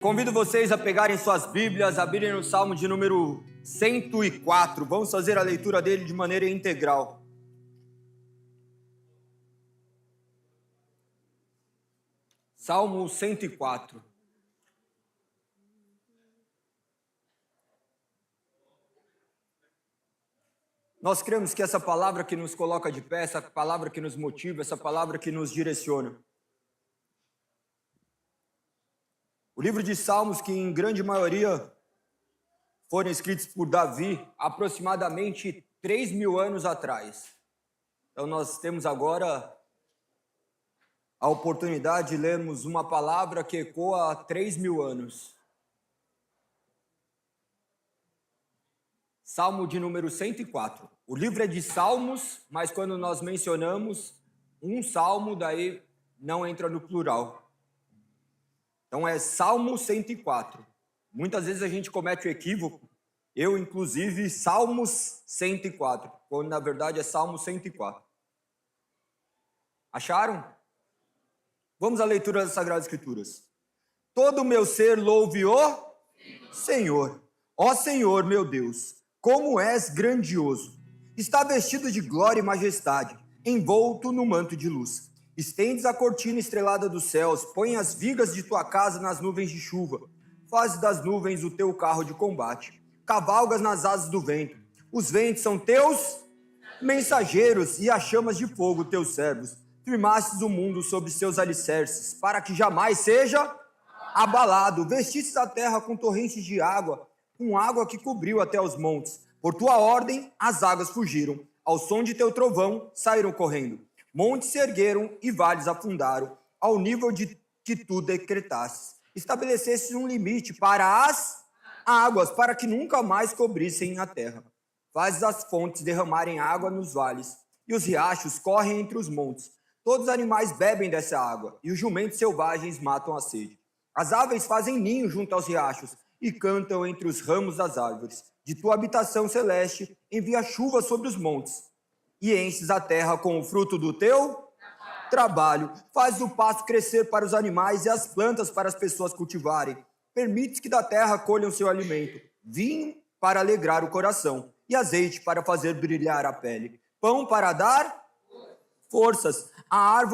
Convido vocês a pegarem suas Bíblias, abrirem no Salmo de número 104. Vamos fazer a leitura dele de maneira integral. Salmo 104. Nós cremos que essa palavra que nos coloca de pé, essa palavra que nos motiva, essa palavra que nos direciona. O livro de Salmos, que em grande maioria foram escritos por Davi, aproximadamente 3.000 anos atrás. Então nós temos agora a oportunidade de lermos uma palavra que ecoa há 3.000 anos. Salmo de número 104. O livro é de Salmos, mas quando nós mencionamos um salmo, daí não entra no plural. Então é Salmo 104. Muitas vezes a gente comete o equívoco, eu inclusive, Salmos 104, quando na verdade é Salmo 104. Acharam? Vamos à leitura das Sagradas Escrituras. Todo o meu ser louve o Senhor. Ó Senhor, meu Deus, como és grandioso. Está vestido de glória e majestade, envolto no manto de luz. Estendes a cortina estrelada dos céus, põe as vigas de tua casa nas nuvens de chuva. Fazes das nuvens o teu carro de combate. Cavalgas nas asas do vento. Os ventos são teus mensageiros e as chamas de fogo teus servos. Firmastes o mundo sobre seus alicerces, para que jamais seja abalado. Vestistes a terra com torrentes de água, com água que cobriu até os montes. Por tua ordem, as águas fugiram. Ao som de teu trovão, saíram correndo. Montes se ergueram e vales afundaram, ao nível de que tu decretasses. Estabelecesses um limite para as águas, para que nunca mais cobrissem a terra. Fazes as fontes derramarem água nos vales, e os riachos correm entre os montes. Todos os animais bebem dessa água, e os jumentos selvagens matam a sede. As aves fazem ninho junto aos riachos, e cantam entre os ramos das árvores. De tua habitação celeste, envia chuva sobre os montes, e enches a terra com o fruto do teu trabalho. Fazes o pasto crescer para os animais e as plantas para as pessoas cultivarem. Permites que da terra colham seu alimento, vinho para alegrar o coração e azeite para fazer brilhar a pele, pão para dar forças. As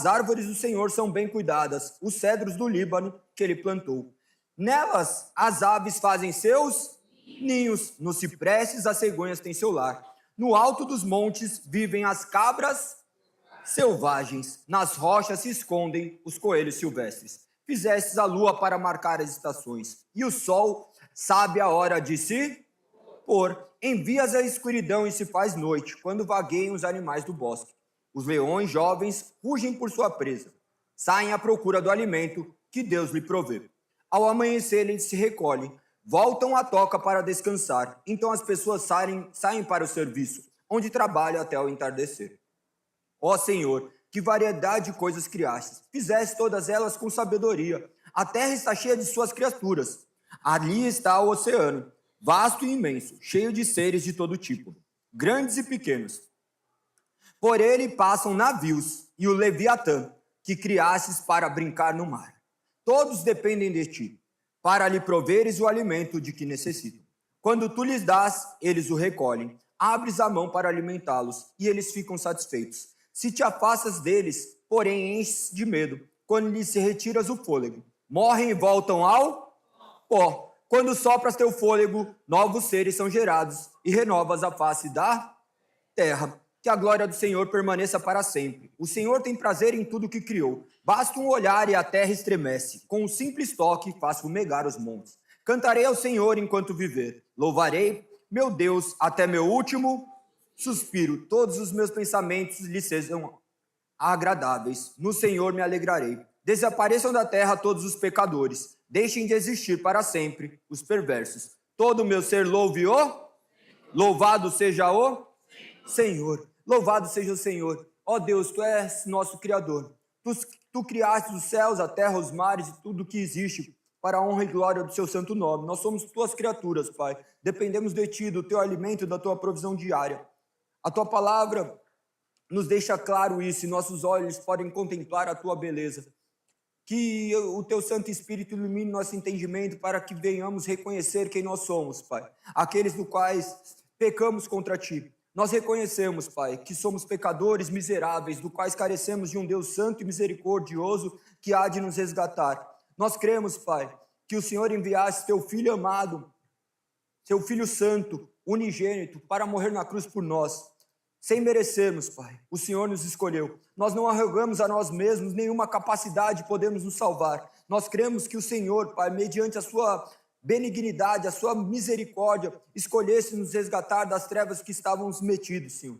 árvores do Senhor são bem cuidadas, os cedros do Líbano que ele plantou. Nelas as aves fazem seus ninhos, nos cipresses as cegonhas têm seu lar. No alto dos montes vivem as cabras selvagens, nas rochas se escondem os coelhos silvestres. Fizestes a lua para marcar as estações, e o sol sabe a hora de se pôr. Envias a escuridão e se faz noite, quando vagueiam os animais do bosque. Os leões jovens rugem por sua presa, saem à procura do alimento que Deus lhe provê. Ao amanhecer eles se recolhem, voltam à toca para descansar. Então as pessoas saem para o serviço, onde trabalham até o entardecer. Ó Senhor, que variedade de coisas criastes. Fizeste todas elas com sabedoria. A terra está cheia de suas criaturas. Ali está o oceano, vasto e imenso, cheio de seres de todo tipo, grandes e pequenos. Por ele passam navios e o Leviatã, que criastes para brincar no mar. Todos dependem de ti, para lhe proveres o alimento de que necessitam. Quando tu lhes dás, eles o recolhem. Abres a mão para alimentá-los, e eles ficam satisfeitos. Se te afastas deles, porém enches de medo, quando lhes se retiras o fôlego. Morrem e voltam ao pó. Quando sopras teu fôlego, novos seres são gerados, e renovas a face da terra. Que a glória do Senhor permaneça para sempre. O Senhor tem prazer em tudo que criou. Basta um olhar e a terra estremece. Com um simples toque faz fumegar os montes. Cantarei ao Senhor enquanto viver. Louvarei, meu Deus, até meu último suspiro. Todos os meus pensamentos lhe sejam agradáveis. No Senhor me alegrarei. Desapareçam da terra todos os pecadores. Deixem de existir para sempre os perversos. Todo o meu ser louve-o. Louvado seja o Senhor. Louvado seja o Senhor. Ó Deus, tu és nosso Criador. Tu criaste os céus, a terra, os mares e tudo que existe para a honra e glória do seu santo nome. Nós somos tuas criaturas, Pai. Dependemos de ti, do teu alimento e da tua provisão diária. A tua palavra nos deixa claro isso e nossos olhos podem contemplar a tua beleza. que o teu Santo Espírito ilumine nosso entendimento para que venhamos reconhecer quem nós somos, Pai. Aqueles do quais pecamos contra Ti. Nós reconhecemos, Pai, que somos pecadores miseráveis, do quais carecemos de um Deus santo e misericordioso que há de nos resgatar. Nós cremos, Pai, que o Senhor enviasse Teu Filho amado, Seu Filho Santo, unigênito, para morrer na cruz por nós. Sem merecermos, Pai, o Senhor nos escolheu. Nós não arrogamos a nós mesmos nenhuma capacidade, podemos nos salvar. Nós cremos que o Senhor, Pai, mediante a sua benignidade, a sua misericórdia, escolhesse nos resgatar das trevas que estávamos metidos, Senhor.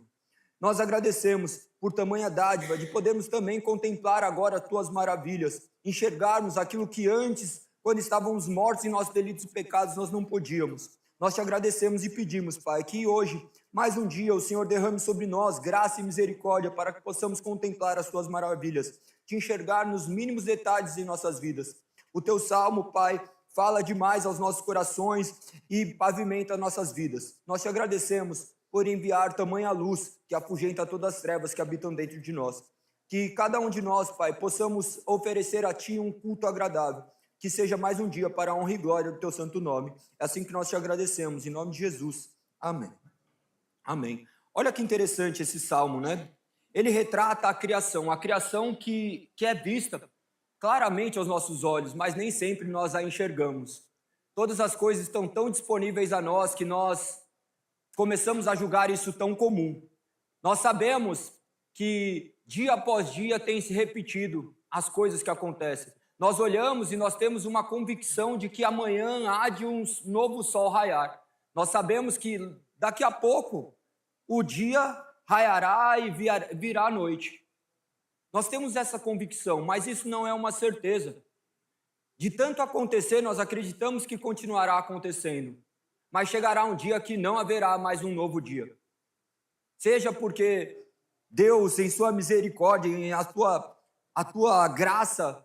Nós agradecemos por tamanha dádiva de podermos também contemplar agora as Tuas maravilhas, enxergarmos aquilo que antes, quando estávamos mortos em nossos delitos e pecados, nós não podíamos. Nós Te agradecemos e pedimos, Pai, que hoje, mais um dia, o Senhor derrame sobre nós graça e misericórdia para que possamos contemplar as Tuas maravilhas, Te enxergar nos mínimos detalhes em nossas vidas. O Teu salmo, Pai, fala demais aos nossos corações e pavimenta nossas vidas. Nós Te agradecemos por enviar tamanha luz que afugenta todas as trevas que habitam dentro de nós. Que cada um de nós, Pai, possamos oferecer a Ti um culto agradável. Que seja mais um dia para a honra e glória do Teu santo nome. É assim que nós Te agradecemos, em nome de Jesus. Amém. Amém. Olha que interessante esse salmo, né? Ele retrata a criação que é vista claramente aos nossos olhos, mas nem sempre nós a enxergamos. Todas as coisas estão tão disponíveis a nós que nós começamos a julgar isso tão comum. Nós sabemos que dia após dia tem se repetido as coisas que acontecem. Nós olhamos e nós temos uma convicção de que amanhã há de um novo sol raiar. Nós sabemos que daqui a pouco o dia raiará e virá a noite. Nós temos essa convicção, mas isso não é uma certeza. De tanto acontecer, nós acreditamos que continuará acontecendo. Mas chegará um dia que não haverá mais um novo dia. Seja porque Deus, em sua misericórdia, em a tua graça,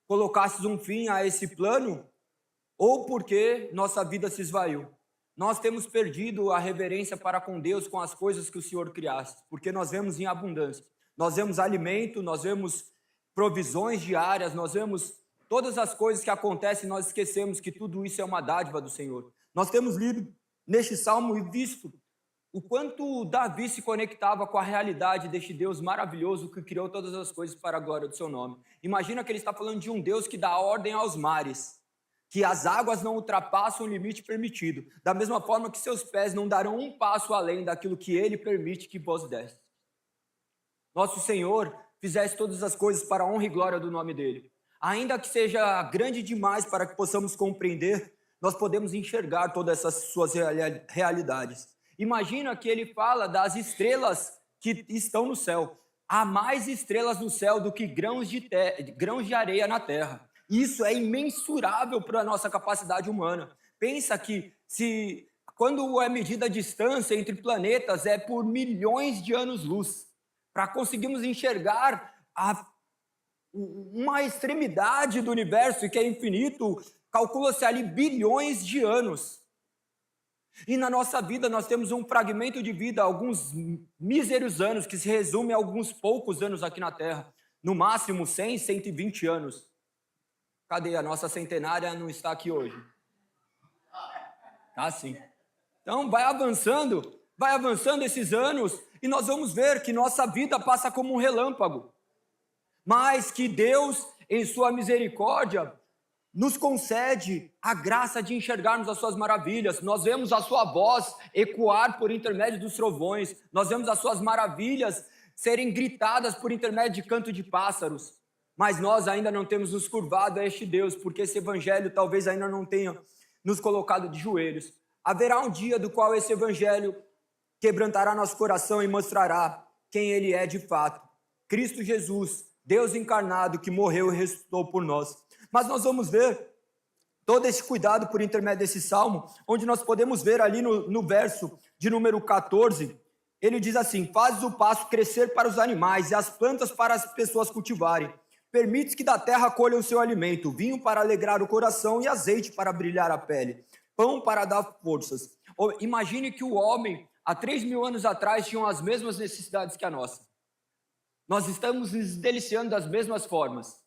colocasses um fim a esse plano, ou porque nossa vida se esvaiu. Nós temos perdido a reverência para com Deus com as coisas que o Senhor criaste, porque nós vemos em abundância. Nós vemos alimento, nós vemos provisões diárias, nós vemos todas as coisas que acontecem, nós esquecemos que tudo isso é uma dádiva do Senhor. Nós temos lido neste salmo e visto o quanto Davi se conectava com a realidade deste Deus maravilhoso que criou todas as coisas para a glória do seu nome. Imagina que ele está falando de um Deus que dá ordem aos mares, que as águas não ultrapassam o limite permitido, da mesma forma que seus pés não darão um passo além daquilo que ele permite que vos desse. Nosso Senhor fizesse todas as coisas para a honra e glória do nome dele. Ainda que seja grande demais para que possamos compreender, nós podemos enxergar todas essas suas realidades. Imagina que ele fala das estrelas que estão no céu. Há mais estrelas no céu do que grãos de areia na terra. Isso é imensurável para a nossa capacidade humana. Pensa que quando é medida a distância entre planetas é por milhões de anos-luz. Para conseguirmos enxergar uma extremidade do universo, que é infinito, calcula-se ali bilhões de anos. E na nossa vida nós temos um fragmento de vida, alguns míseros anos, que se resume a alguns poucos anos aqui na Terra. No máximo 100, 120 anos. Cadê? A nossa centenária não está aqui hoje. Tá sim. Então vai avançando esses anos e nós vamos ver que nossa vida passa como um relâmpago. Mas que Deus, em sua misericórdia, nos concede a graça de enxergarmos as suas maravilhas. Nós vemos a sua voz ecoar por intermédio dos trovões. Nós vemos as suas maravilhas serem gritadas por intermédio de canto de pássaros. Mas nós ainda não temos nos curvado a este Deus, porque esse evangelho talvez ainda não tenha nos colocado de joelhos. Haverá um dia do qual esse evangelho quebrantará nosso coração e mostrará quem ele é de fato. Cristo Jesus, Deus encarnado, que morreu e ressuscitou por nós. Mas nós vamos ver todo esse cuidado por intermédio desse salmo, onde nós podemos ver ali no verso de número 14, ele diz assim: fazes o pasto crescer para os animais e as plantas para as pessoas cultivarem. Permites que da terra colham o seu alimento, vinho para alegrar o coração e azeite para brilhar a pele, pão para dar forças. Imagine que o homem, há 3.000 anos atrás, tinha as mesmas necessidades que a nossa. Nós estamos nos deliciando das mesmas formas.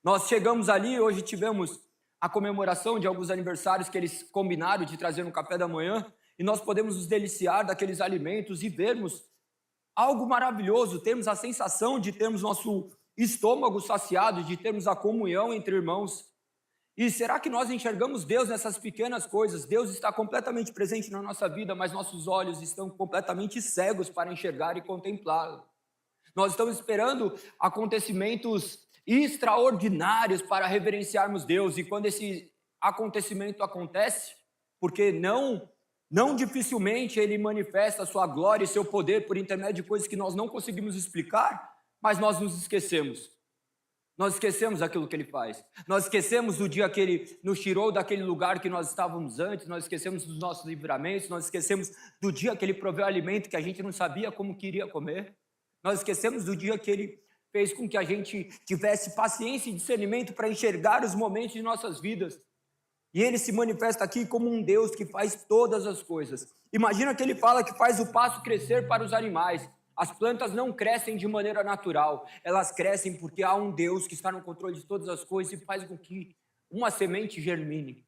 Nós chegamos ali, hoje tivemos a comemoração de alguns aniversários que eles combinaram de trazer no café da manhã, e nós podemos nos deliciar daqueles alimentos e vermos algo maravilhoso, termos a sensação de termos nosso estômago saciado, de termos a comunhão entre irmãos. E será que nós enxergamos Deus nessas pequenas coisas? Deus está completamente presente na nossa vida, mas nossos olhos estão completamente cegos para enxergar e contemplá-lo. Nós estamos esperando acontecimentos extraordinários para reverenciarmos Deus, e quando esse acontecimento acontece, porque não dificilmente ele manifesta a sua glória e seu poder por intermédio de coisas que nós não conseguimos explicar, mas nós nos esquecemos. Nós esquecemos aquilo que ele faz. Nós esquecemos do dia que ele nos tirou daquele lugar que nós estávamos antes, nós esquecemos dos nossos livramentos, nós esquecemos do dia que ele proveu alimento que a gente não sabia como queria comer. Nós esquecemos do dia que ele fez com que a gente tivesse paciência e discernimento para enxergar os momentos de nossas vidas. E ele se manifesta aqui como um Deus que faz todas as coisas. Imagina que ele fala que faz o pasto crescer para os animais. As plantas não crescem de maneira natural, elas crescem porque há um Deus que está no controle de todas as coisas e faz com que uma semente germine.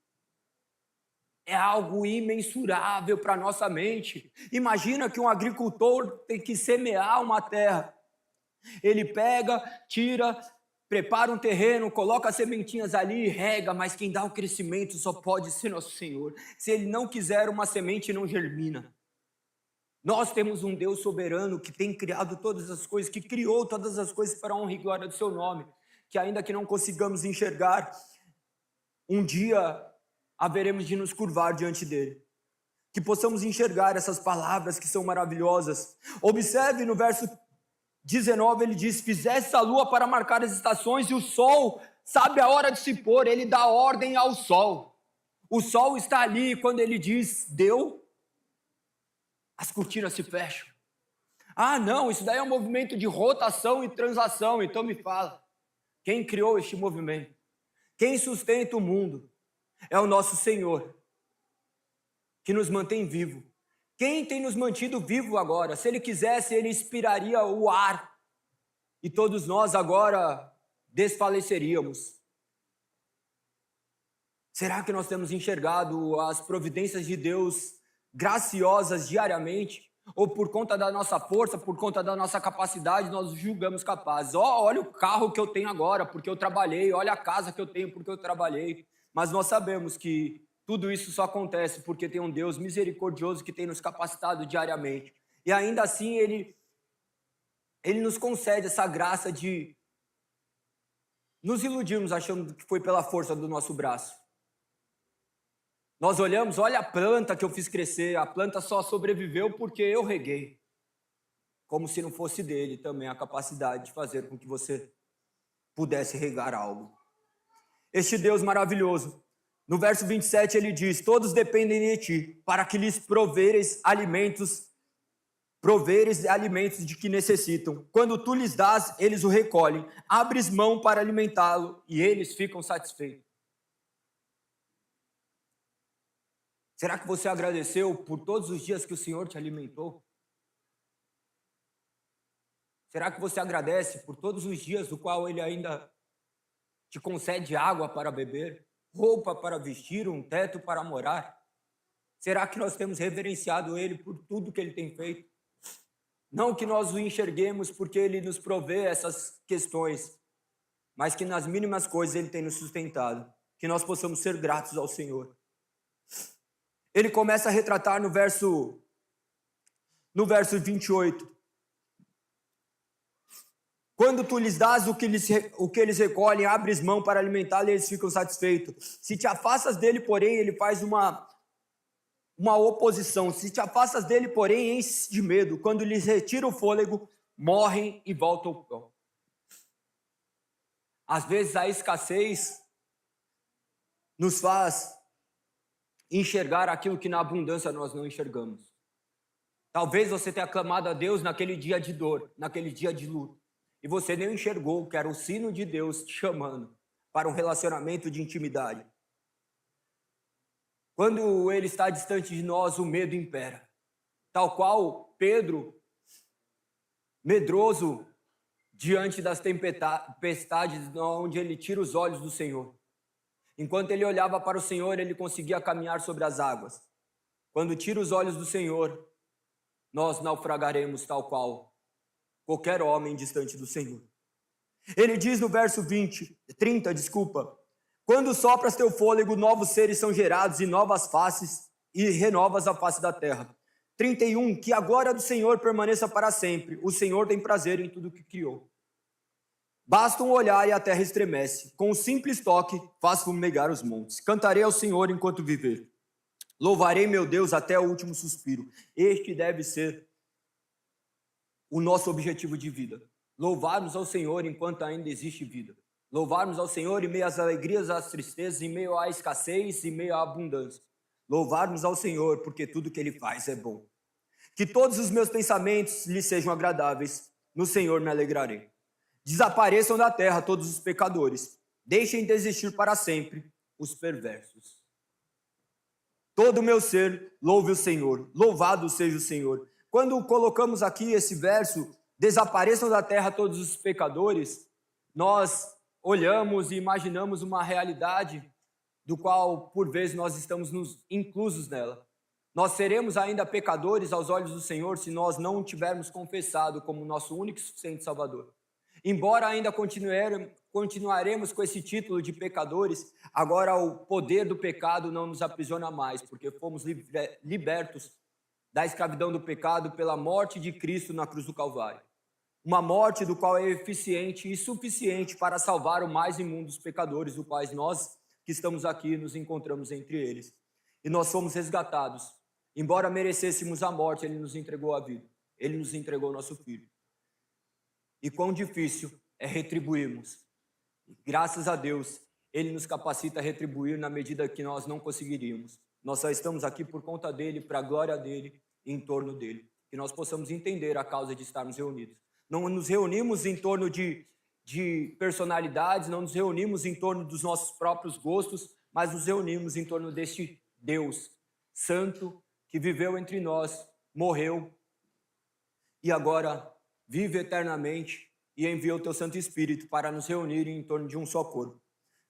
É algo imensurável para a nossa mente. Imagina que um agricultor tem que semear uma terra. Ele pega, tira, prepara um terreno, coloca as sementinhas ali e rega, mas quem dá o crescimento só pode ser nosso Senhor. Se Ele não quiser, uma semente não germina. Nós temos um Deus soberano que tem criado todas as coisas, que criou todas as coisas para a honra e glória do seu nome, que ainda que não consigamos enxergar, um dia haveremos de nos curvar diante dele. Que possamos enxergar essas palavras que são maravilhosas. Observe no verso 19, ele diz: fizesse a lua para marcar as estações, e o sol sabe a hora de se pôr, ele dá ordem ao sol. O sol está ali, e quando ele diz deu, as cortinas se fecham. Ah, não, isso daí é um movimento de rotação e translação. Então me fala, quem criou este movimento? Quem sustenta o mundo? É o nosso Senhor, que nos mantém vivo. Quem tem nos mantido vivo agora? Se Ele quisesse, Ele inspiraria o ar, e todos nós agora desfaleceríamos. Será que nós temos enxergado as providências de Deus graciosas diariamente, ou por conta da nossa força, por conta da nossa capacidade, nós julgamos capazes? Olha o carro que eu tenho agora, porque eu trabalhei, olha a casa que eu tenho, porque eu trabalhei. Mas nós sabemos que tudo isso só acontece porque tem um Deus misericordioso que tem nos capacitado diariamente. E ainda assim, Ele nos concede essa graça de nos iludirmos achando que foi pela força do nosso braço. Nós olhamos, olha a planta que eu fiz crescer, a planta só sobreviveu porque eu reguei. Como se não fosse dele também a capacidade de fazer com que você pudesse regar algo. Este Deus maravilhoso, no verso 27 ele diz: todos dependem de ti, para que lhes proveres alimentos de que necessitam. Quando tu lhes dás, eles o recolhem. Abres mão para alimentá-lo e eles ficam satisfeitos. Será que você agradeceu por todos os dias que o Senhor te alimentou? Será que você agradece por todos os dias do qual Ele ainda te concede água para beber, roupa para vestir, um teto para morar? Será que nós temos reverenciado Ele por tudo que Ele tem feito? Não que nós o enxerguemos porque Ele nos provê essas questões, mas que nas mínimas coisas Ele tem nos sustentado. Que nós possamos ser gratos ao Senhor. Ele começa a retratar no verso 28. Quando tu lhes dás o que eles recolhem, abres mão para alimentá-los e eles ficam satisfeitos. Se te afastas dele, porém, ele faz uma oposição. Se te afastas dele, porém, enche de medo. Quando lhes retira o fôlego, morrem e voltam ao pó. Às vezes a escassez nos faz enxergar aquilo que na abundância nós não enxergamos. Talvez você tenha clamado a Deus naquele dia de dor, naquele dia de luto, e você nem enxergou que era o sino de Deus te chamando para um relacionamento de intimidade. Quando Ele está distante de nós, o medo impera. Tal qual Pedro, medroso diante das tempestades, onde ele tira os olhos do Senhor. Enquanto ele olhava para o Senhor, ele conseguia caminhar sobre as águas. Quando tira os olhos do Senhor, nós naufragaremos tal qual qualquer homem distante do Senhor. Ele diz no verso 30, quando sopras teu fôlego, novos seres são gerados e novas faces, e renovas a face da terra. 31, que a glória do Senhor permaneça para sempre. O Senhor tem prazer em tudo que criou. Basta um olhar e a terra estremece. Com um simples toque, faz fumegar os montes. Cantarei ao Senhor enquanto viver. Louvarei meu Deus até o último suspiro. Este deve ser o nosso objetivo de vida. Louvarmos ao Senhor enquanto ainda existe vida. Louvarmos ao Senhor em meio às alegrias, às tristezas, em meio à escassez, em meio à abundância. Louvarmos ao Senhor porque tudo que Ele faz é bom. Que todos os meus pensamentos lhe sejam agradáveis. No Senhor me alegrarei. Desapareçam da terra todos os pecadores. Deixem de existir para sempre os perversos. Todo o meu ser louve o Senhor. Louvado seja o Senhor. Quando colocamos aqui esse verso, desapareçam da terra todos os pecadores, nós olhamos e imaginamos uma realidade do qual, por vezes, nós estamos inclusos nela. Nós seremos ainda pecadores aos olhos do Senhor se nós não o tivermos confessado como nosso único e suficiente Salvador. Embora ainda continuaremos com esse título de pecadores, agora o poder do pecado não nos aprisiona mais, porque fomos libertos da escravidão do pecado pela morte de Cristo na cruz do Calvário. Uma morte do qual é eficiente e suficiente para salvar o mais imundo dos pecadores, do quais nós que estamos aqui nos encontramos entre eles. E nós fomos resgatados. Embora merecêssemos a morte, Ele nos entregou a vida. Ele nos entregou o nosso Filho. E quão difícil é retribuirmos. E graças a Deus, Ele nos capacita a retribuir na medida que nós não conseguiríamos. Nós só estamos aqui por conta dEle, para a glória dEle e em torno dEle. Que nós possamos entender a causa de estarmos reunidos. Não nos reunimos em torno de personalidades, não nos reunimos em torno dos nossos próprios gostos, mas nos reunimos em torno deste Deus Santo que viveu entre nós, morreu e agora vive eternamente e enviou o teu Santo Espírito para nos reunir em torno de um só corpo.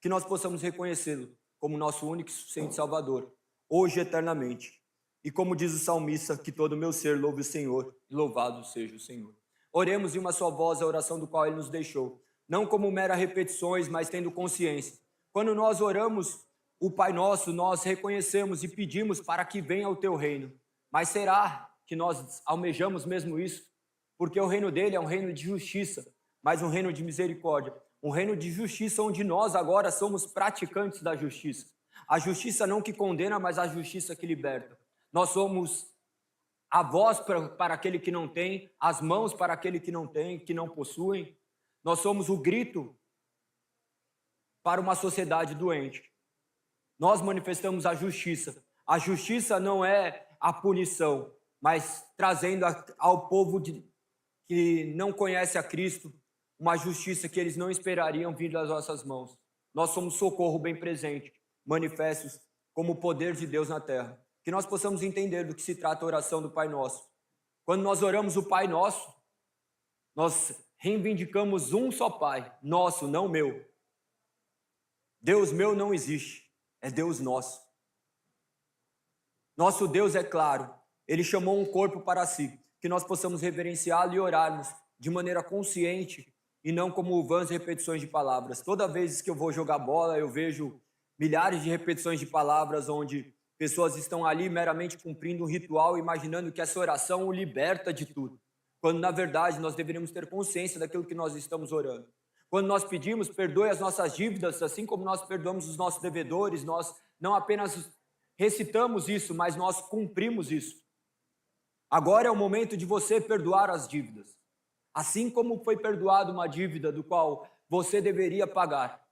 Que nós possamos reconhecê-lo como nosso único e suficiente Salvador, hoje e eternamente. E como diz o salmista, que todo o meu ser louve o Senhor, e louvado seja o Senhor. Oremos em uma só voz a oração do qual Ele nos deixou, não como mera repetições, mas tendo consciência. Quando nós oramos o Pai Nosso, nós reconhecemos e pedimos para que venha o teu reino. Mas será que nós almejamos mesmo isso? Porque o reino dele é um reino de justiça, mas um reino de misericórdia. Um reino de justiça onde nós agora somos praticantes da justiça. A justiça não que condena, mas a justiça que liberta. Nós somos a voz para aquele que não tem, as mãos para aquele que não tem, que não possuem. Nós somos o grito para uma sociedade doente. Nós manifestamos a justiça. A justiça não é a punição, mas trazendo ao povo que não conhece a Cristo uma justiça que eles não esperariam vir das nossas mãos. Nós somos socorro bem presente, manifestos como o poder de Deus na terra. Que nós possamos entender do que se trata a oração do Pai Nosso. Quando nós oramos o Pai Nosso, nós reivindicamos um só Pai, nosso, não meu. Deus meu não existe, é Deus nosso. Nosso Deus é claro, Ele chamou um corpo para si, que nós possamos reverenciá-lo e orarmos de maneira consciente e não como vãs repetições de palavras. Toda vez que eu vou jogar bola, eu vejo milhares de repetições de palavras onde pessoas estão ali meramente cumprindo um ritual, imaginando que essa oração o liberta de tudo. Quando, na verdade, nós deveríamos ter consciência daquilo que nós estamos orando. Quando nós pedimos, perdoe as nossas dívidas, assim como nós perdoamos os nossos devedores, nós não apenas recitamos isso, mas nós cumprimos isso. Agora é o momento de você perdoar as dívidas. Assim como foi perdoada uma dívida do qual você deveria pagar.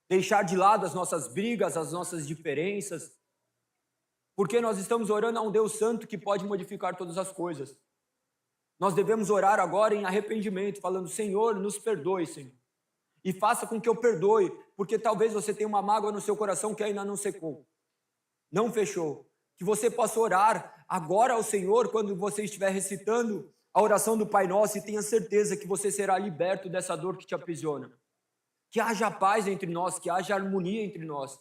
Deixar de lado as nossas brigas, as nossas diferenças, porque nós estamos orando a um Deus Santo que pode modificar todas as coisas. Nós devemos orar agora em arrependimento, falando, Senhor, nos perdoe, Senhor. E faça com que eu perdoe, porque talvez você tenha uma mágoa no seu coração que ainda não secou, não fechou. Que você possa orar agora ao Senhor, quando você estiver recitando a oração do Pai Nosso e tenha certeza que você será liberto dessa dor que te aprisiona. Que haja paz entre nós, que haja harmonia entre nós.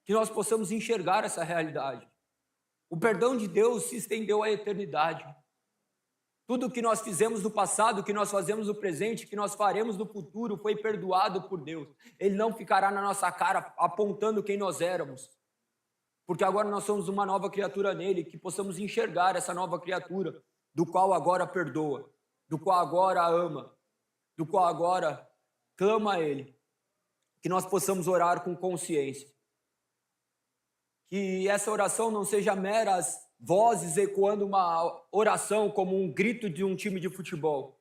Que nós possamos enxergar essa realidade. O perdão de Deus se estendeu à eternidade. Tudo o que nós fizemos no passado, o que nós fazemos no presente, o que nós faremos no futuro foi perdoado por Deus. Ele não ficará na nossa cara apontando quem nós éramos. Porque agora nós somos uma nova criatura nele, que possamos enxergar essa nova criatura, do qual agora perdoa, do qual agora ama, do qual agora clama a ele. Que nós possamos orar com consciência. Que essa oração não seja meras vozes ecoando uma oração como um grito de um time de futebol,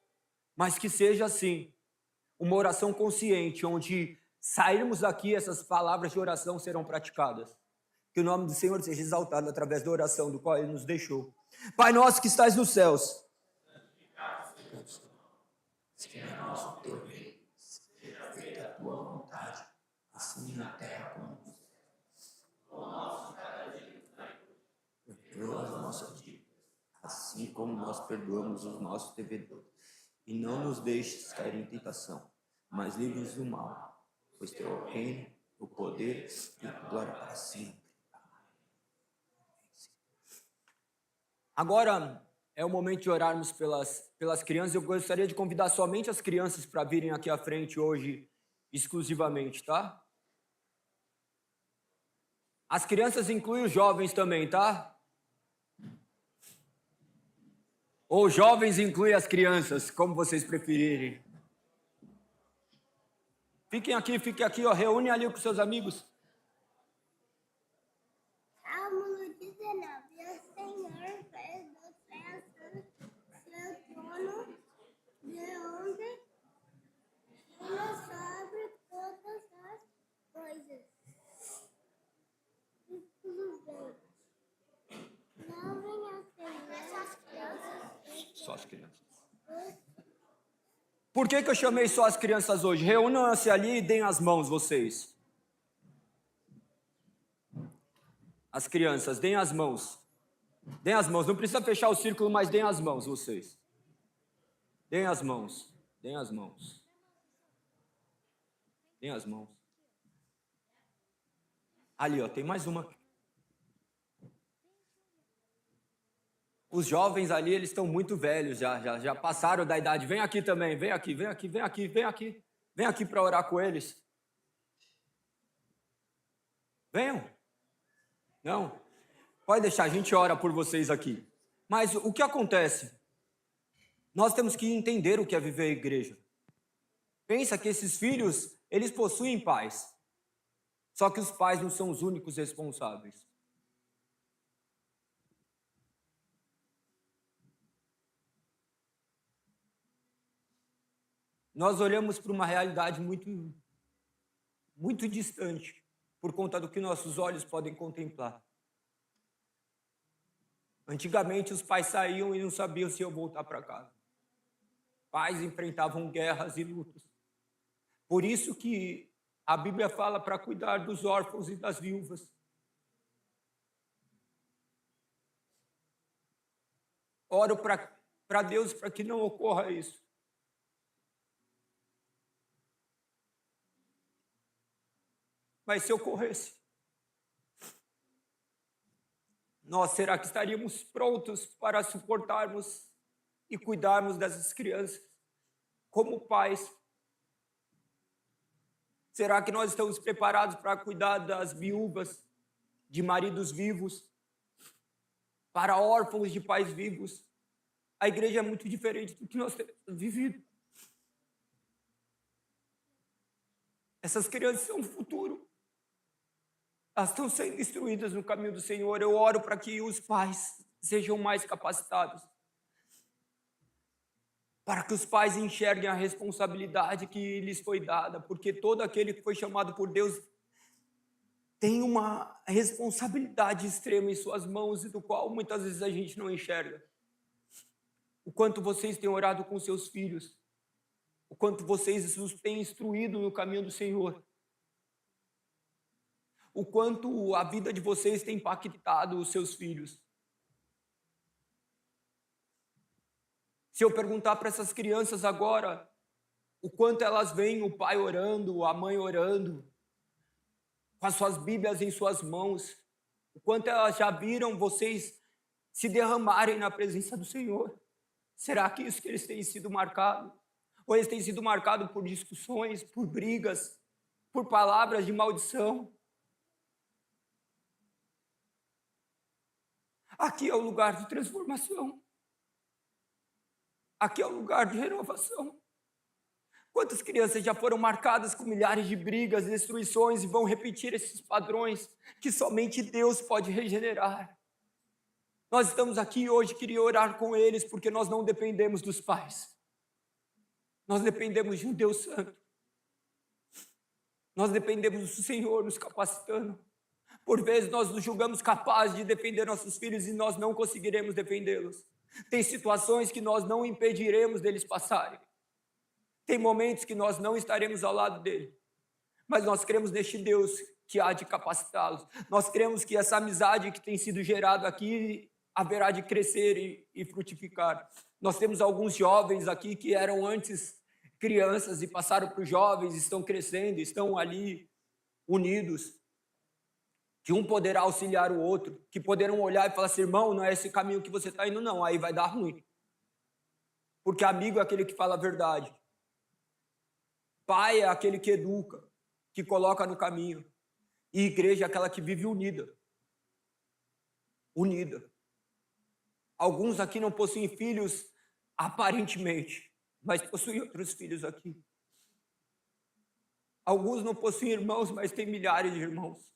mas que seja, assim, uma oração consciente, onde sairmos daqui, essas palavras de oração serão praticadas. Que o nome do Senhor seja exaltado através da oração do qual Ele nos deixou. Pai nosso que estás nos céus, seja nosso teu reino, seja feita a tua vontade, assim na terra como no céu. O nosso cada dia nos dai hoje. Perdoa as nossas dívidas, assim como nós perdoamos os nossos devedores. E não nos deixes cair em tentação, mas livre-nos do mal, pois teu é o reino, o poder e a glória para sempre. Agora é o momento de orarmos pelas crianças. Eu gostaria de convidar somente as crianças para virem aqui à frente hoje, exclusivamente, tá? As crianças incluem os jovens também, tá? Ou jovens incluem as crianças, como vocês preferirem. Fiquem aqui, ó, reúnem ali com seus amigos. Salmo 19. O Senhor fez dos céus seu trono de onde reina sobre todas as coisas. Versículo 20. Lavem as crianças. Só as crianças. Por que eu chamei só as crianças hoje? Reúnam-se ali e deem as mãos, vocês. As crianças, deem as mãos. Deem as mãos. Não precisa fechar o círculo, mas deem as mãos, vocês. Deem as mãos. Deem as mãos. Deem as mãos. Ali, ó, tem mais uma. Os jovens ali, eles estão muito velhos já passaram da idade. Vem aqui também, vem aqui para orar com eles. Venham. Não? Pode deixar, a gente ora por vocês aqui. Mas o que acontece? Nós temos que entender o que é viver a igreja. Pensa que esses filhos, eles possuem pais. Só que os pais não são os únicos responsáveis. Nós olhamos para uma realidade muito distante, por conta do que nossos olhos podem contemplar. Antigamente, os pais saíam e não sabiam se iam voltar para casa. Pais enfrentavam guerras e lutas. Por isso que a Bíblia fala para cuidar dos órfãos e das viúvas. Oro para Deus para que não ocorra isso. Mas se ocorresse, nós será que estaríamos prontos para suportarmos e cuidarmos dessas crianças como pais? Será que nós estamos preparados para cuidar das viúvas, de maridos vivos, para órfãos de pais vivos? A igreja é muito diferente do que nós temos vivido. Essas crianças são o futuro. Elas estão sendo instruídas no caminho do Senhor. Eu oro para que os pais sejam mais capacitados. Para que os pais enxerguem a responsabilidade que lhes foi dada. Porque todo aquele que foi chamado por Deus tem uma responsabilidade extrema em suas mãos e do qual muitas vezes a gente não enxerga. O quanto vocês têm orado com seus filhos. O quanto vocês os têm instruído no caminho do Senhor. O quanto a vida de vocês tem impactado os seus filhos. Se eu perguntar para essas crianças agora, o quanto elas veem o pai orando, a mãe orando, com as suas Bíblias em suas mãos, o quanto elas já viram vocês se derramarem na presença do Senhor. Será que isso que eles têm sido marcados? Ou eles têm sido marcados por discussões, por brigas, por palavras de maldição? Aqui é o lugar de transformação. Aqui é o lugar de renovação. Quantas crianças já foram marcadas com milhares de brigas, destruições e vão repetir esses padrões que somente Deus pode regenerar? Nós estamos aqui hoje, queria orar com eles, porque nós não dependemos dos pais. Nós dependemos de um Deus santo. Nós dependemos do Senhor nos capacitando. Por vezes nós nos julgamos capazes de defender nossos filhos e nós não conseguiremos defendê-los. Tem situações que nós não impediremos deles passarem. Tem momentos que nós não estaremos ao lado dele. Mas nós cremos neste Deus que há de capacitá-los. Nós cremos que essa amizade que tem sido gerada aqui haverá de crescer e frutificar. Nós temos alguns jovens aqui que eram antes crianças e passaram para os jovens, estão crescendo, estão ali unidos, que um poderá auxiliar o outro, que poderão olhar e falar assim, irmão, não é esse caminho que você está indo não, aí vai dar ruim. Porque amigo é aquele que fala a verdade. Pai é aquele que educa, que coloca no caminho. E igreja é aquela que vive unida. Unida. Alguns aqui não possuem filhos aparentemente, mas possuem outros filhos aqui. Alguns não possuem irmãos, mas têm milhares de irmãos.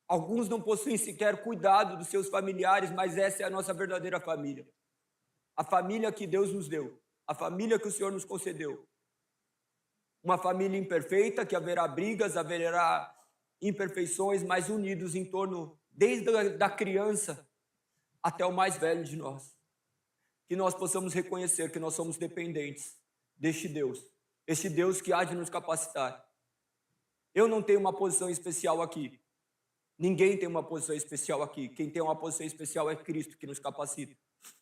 Alguns não possuem sequer cuidado dos seus familiares, mas essa é a nossa verdadeira família. A família que Deus nos deu, a família que o Senhor nos concedeu. Uma família imperfeita, que haverá brigas, haverá imperfeições, mas unidos em torno, desde a criança até o mais velho de nós. Que nós possamos reconhecer que nós somos dependentes deste Deus, este Deus que há de nos capacitar. Eu não tenho uma posição especial aqui. Ninguém tem uma posição especial aqui. Quem tem uma posição especial é Cristo, que nos capacita.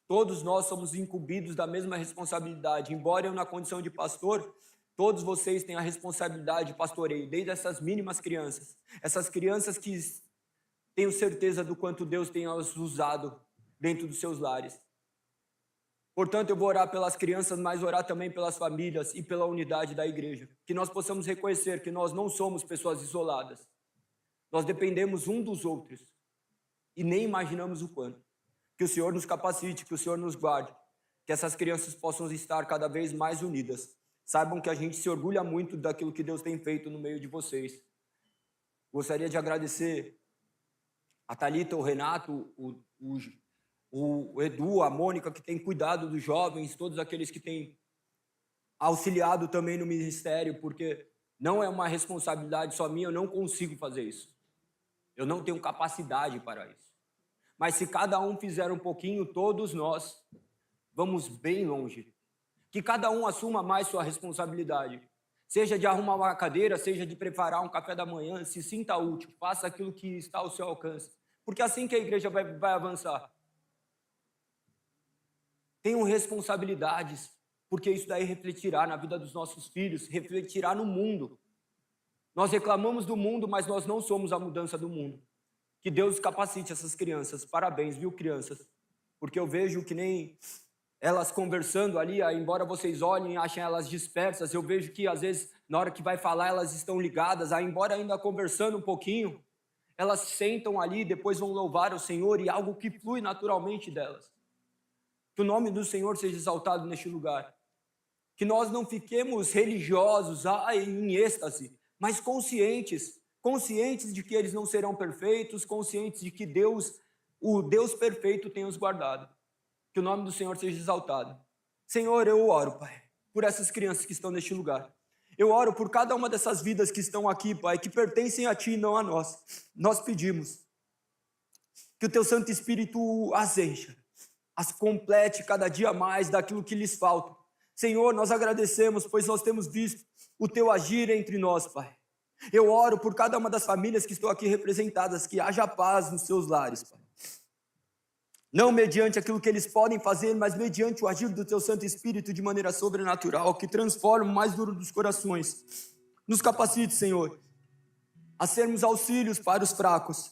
Todos nós somos incumbidos da mesma responsabilidade. Embora eu, na condição de pastor, todos vocês têm a responsabilidade de pastoreio, desde essas mínimas crianças. Essas crianças que tenho certeza do quanto Deus tem as usado dentro dos seus lares. Portanto, eu vou orar pelas crianças, mas orar também pelas famílias e pela unidade da igreja. Que nós possamos reconhecer que nós não somos pessoas isoladas. Nós dependemos um dos outros e nem imaginamos o quanto. Que o Senhor nos capacite, que o Senhor nos guarde, que essas crianças possam estar cada vez mais unidas. Saibam que a gente se orgulha muito daquilo que Deus tem feito no meio de vocês. Gostaria de agradecer a Thalita, o Renato, o Edu, a Mônica, que tem cuidado dos jovens, todos aqueles que têm auxiliado também no ministério, porque não é uma responsabilidade só minha, eu não consigo fazer isso. Eu não tenho capacidade para isso. Mas se cada um fizer um pouquinho, todos nós vamos bem longe. Que cada um assuma mais sua responsabilidade. Seja de arrumar uma cadeira, seja de preparar um café da manhã, se sinta útil, faça aquilo que está ao seu alcance. Porque é assim que a igreja vai avançar. Tenham responsabilidades, porque isso daí refletirá na vida dos nossos filhos, refletirá no mundo. Nós reclamamos do mundo, mas nós não somos a mudança do mundo. Que Deus capacite essas crianças. Parabéns, viu, crianças? Porque eu vejo que nem elas conversando ali, embora vocês olhem e achem elas dispersas, eu vejo que às vezes, na hora que vai falar, elas estão ligadas, embora ainda conversando um pouquinho, elas sentam ali, depois vão louvar o Senhor e algo que flui naturalmente delas. Que o nome do Senhor seja exaltado neste lugar. Que nós não fiquemos religiosos, em êxtase, mas conscientes de que eles não serão perfeitos, conscientes de que Deus, o Deus perfeito, tem os guardado. Que o nome do Senhor seja exaltado. Senhor, eu oro, Pai, por essas crianças que estão neste lugar. Eu oro por cada uma dessas vidas que estão aqui, Pai, que pertencem a Ti e não a nós. Nós pedimos que o Teu Santo Espírito as encha, as complete cada dia mais daquilo que lhes falta. Senhor, nós agradecemos, pois nós temos visto o Teu agir entre nós, Pai. Eu oro por cada uma das famílias que estão aqui representadas, que haja paz nos seus lares, Pai. não mediante aquilo que eles podem fazer, mas mediante o agir do teu Santo Espírito de maneira sobrenatural, que transforma o mais duro dos corações. Nos capacite, Senhor, a sermos auxílios para os fracos,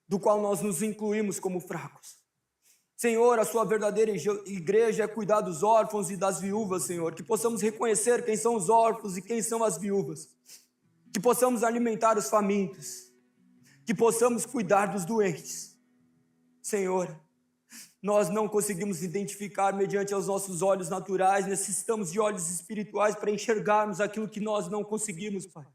do qual nós nos incluímos como fracos. Senhor, a sua verdadeira igreja é cuidar dos órfãos e das viúvas, Senhor, que possamos reconhecer quem são os órfãos e quem são as viúvas, que possamos alimentar os famintos, que possamos cuidar dos doentes. Senhor, nós não conseguimos identificar mediante os nossos olhos naturais, necessitamos de olhos espirituais para enxergarmos aquilo que nós não conseguimos, Pai.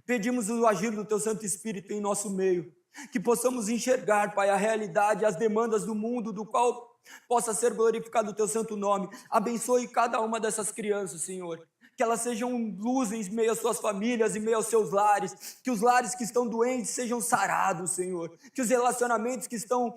Pedimos o agir do Teu Santo Espírito em nosso meio, que possamos enxergar, Pai, a realidade e as demandas do mundo, do qual possa ser glorificado o Teu santo nome. Abençoe cada uma dessas crianças, Senhor, que elas sejam luz em meio às suas famílias, em meio aos seus lares, que os lares que estão doentes sejam sarados, Senhor, que os relacionamentos que estão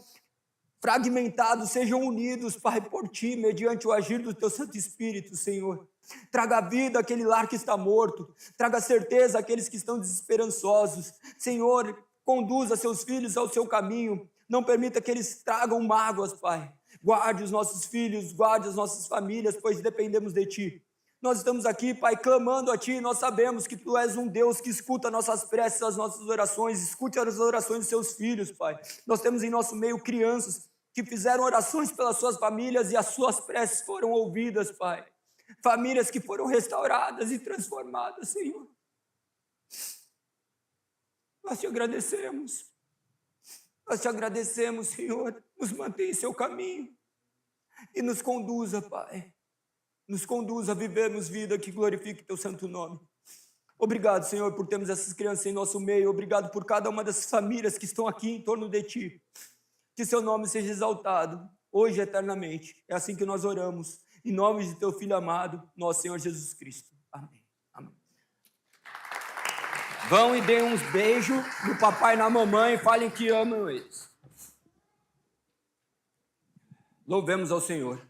fragmentados sejam unidos, Pai, por Ti, mediante o agir do Teu Santo Espírito, Senhor. Traga vida àquele lar que está morto, traga certeza àqueles que estão desesperançosos. Senhor, conduza seus filhos ao seu caminho, não permita que eles tragam mágoas, Pai. Guarde os nossos filhos, guarde as nossas famílias, pois dependemos de Ti. Nós estamos aqui, Pai, clamando a Ti, nós sabemos que Tu és um Deus que escuta nossas preces, as nossas orações, escute as orações dos Seus filhos, Pai. Nós temos em nosso meio crianças que fizeram orações pelas suas famílias e as suas preces foram ouvidas, Pai. Famílias que foram restauradas e transformadas, Senhor. Nós Te agradecemos. Nós Te agradecemos, Senhor. Nos mantém em Seu caminho e nos conduza, Pai. Nos conduza a vivermos vida que glorifique Teu santo nome. Obrigado, Senhor, por termos essas crianças em nosso meio. Obrigado por cada uma dessas famílias que estão aqui em torno de Ti. Que Seu nome seja exaltado, hoje e eternamente. É assim que nós oramos. Em nome de Teu Filho amado, nosso Senhor Jesus Cristo. Amém. Amém. Vão e deem uns beijos no papai e na mamãe e falem que amam eles. Louvemos ao Senhor.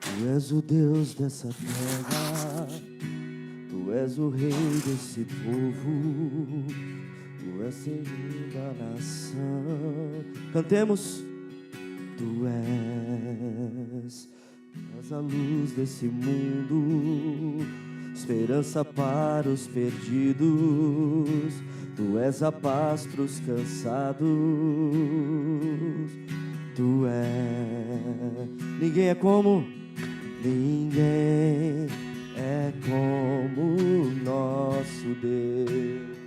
Tu és o Deus dessa terra, Tu és o Rei desse povo, Tu és Senhor da nação. Cantemos. Tu és a luz desse mundo, esperança para os perdidos. Tu és a paz para os cansados. Tu és. Ninguém é como o nosso Deus.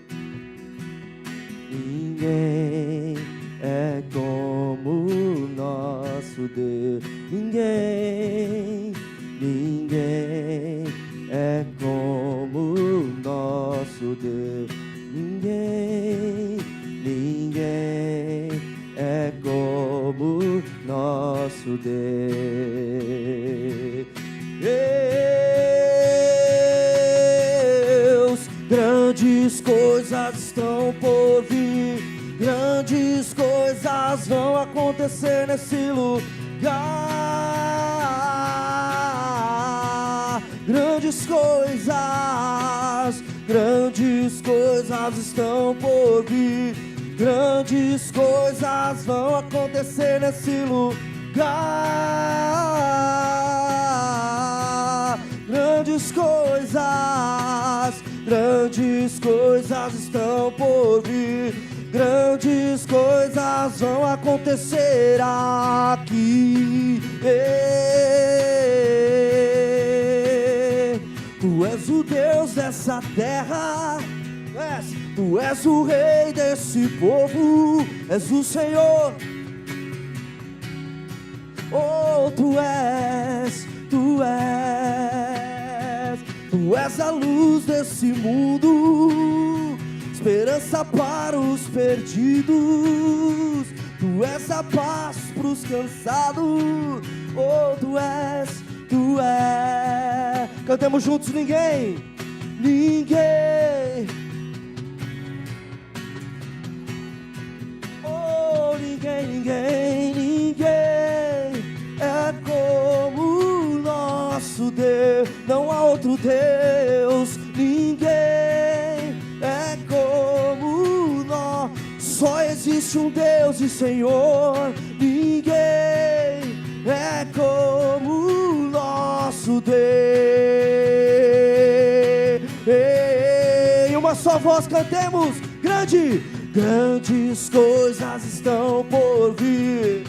Ninguém é como o nosso Deus. Ninguém é como o nosso Deus. Ninguém é como o nosso Deus. Grandes coisas estão por vir, grandes coisas vão acontecer nesse lugar. Grandes coisas estão por vir, grandes coisas vão acontecer nesse lugar. Grandes coisas estão por vir, grandes coisas vão acontecer aqui. Tu és o Deus dessa terra, Tu és o Rei desse povo, és o Senhor. Oh, Tu és a luz desse mundo, esperança para os perdidos. Tu és a paz pros cansados. Oh, tu és. Cantemos juntos, ninguém. Oh, ninguém é como o nosso Deus. Não há outro Deus. Ninguém é como nós. Só existe um Deus e Senhor. Ninguém é como o nosso Deus. Em uma só voz cantemos. Grandes coisas estão por vir.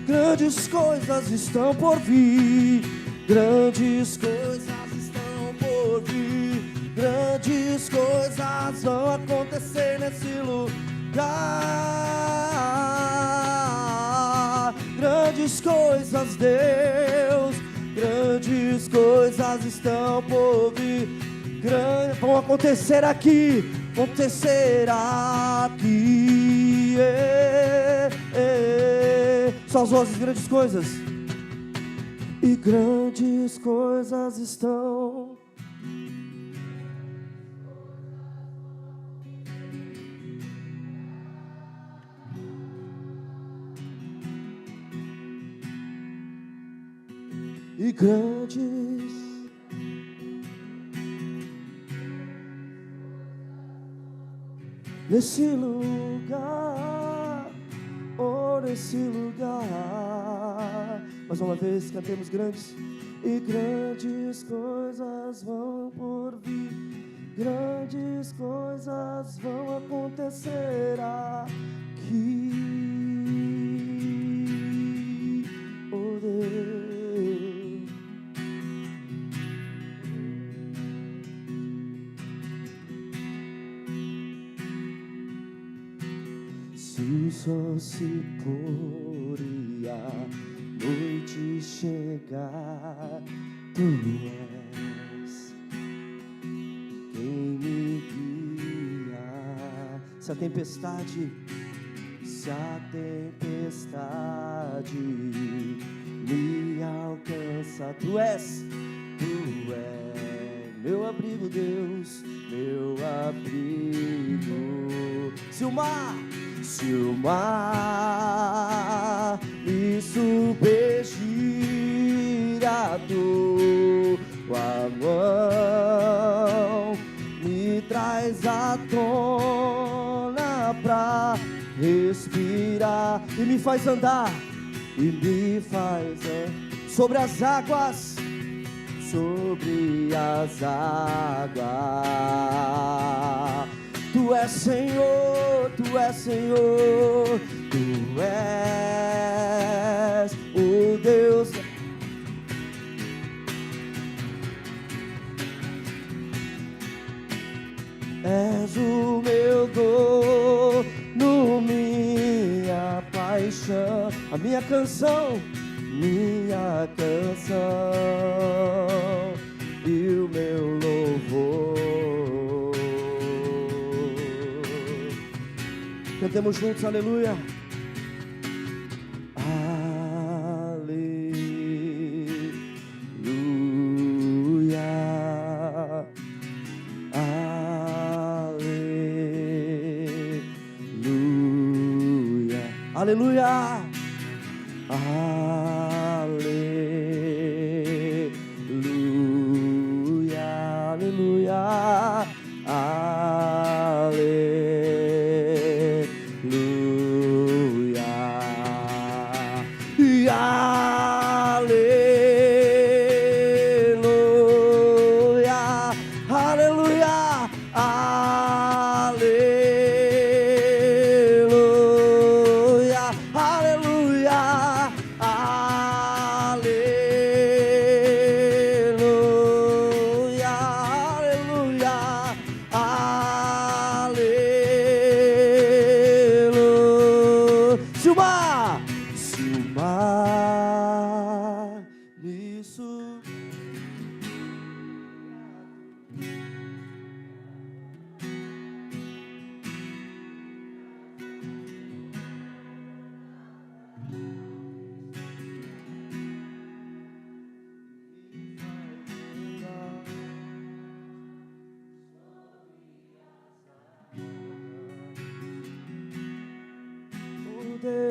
Grandes coisas estão por vir. Grandes coisas estão por vir. Grandes coisas vão acontecer nesse lugar. Grandes coisas, Deus. Grandes coisas estão por vir. Vão acontecer aqui. Só as vozes, grandes coisas. E grandes coisas estão. E grandes nesse lugar, oh, nesse lugar. Mais uma vez, cantemos grandes. E grandes coisas vão por vir. Grandes coisas vão acontecer aqui. Oh, Deus. Se o sol se pôr e a noite chegar, tu és quem me guia. Se a tempestade me alcança, tu és meu abrigo, Deus, meu abrigo. Se o mar me submergir, a tua mão me traz à tona pra respirar e me faz andar, sobre as águas, Tu és Senhor, Tu és Senhor, Tu és o Deus. És o meu dono, minha paixão, a minha canção e o meu louvor. Cantemos juntos, aleluia. Aleluia. Aleluia, aleluia, aleluia, e aleluia, aleluia, aleluia, aleluia, aleluia.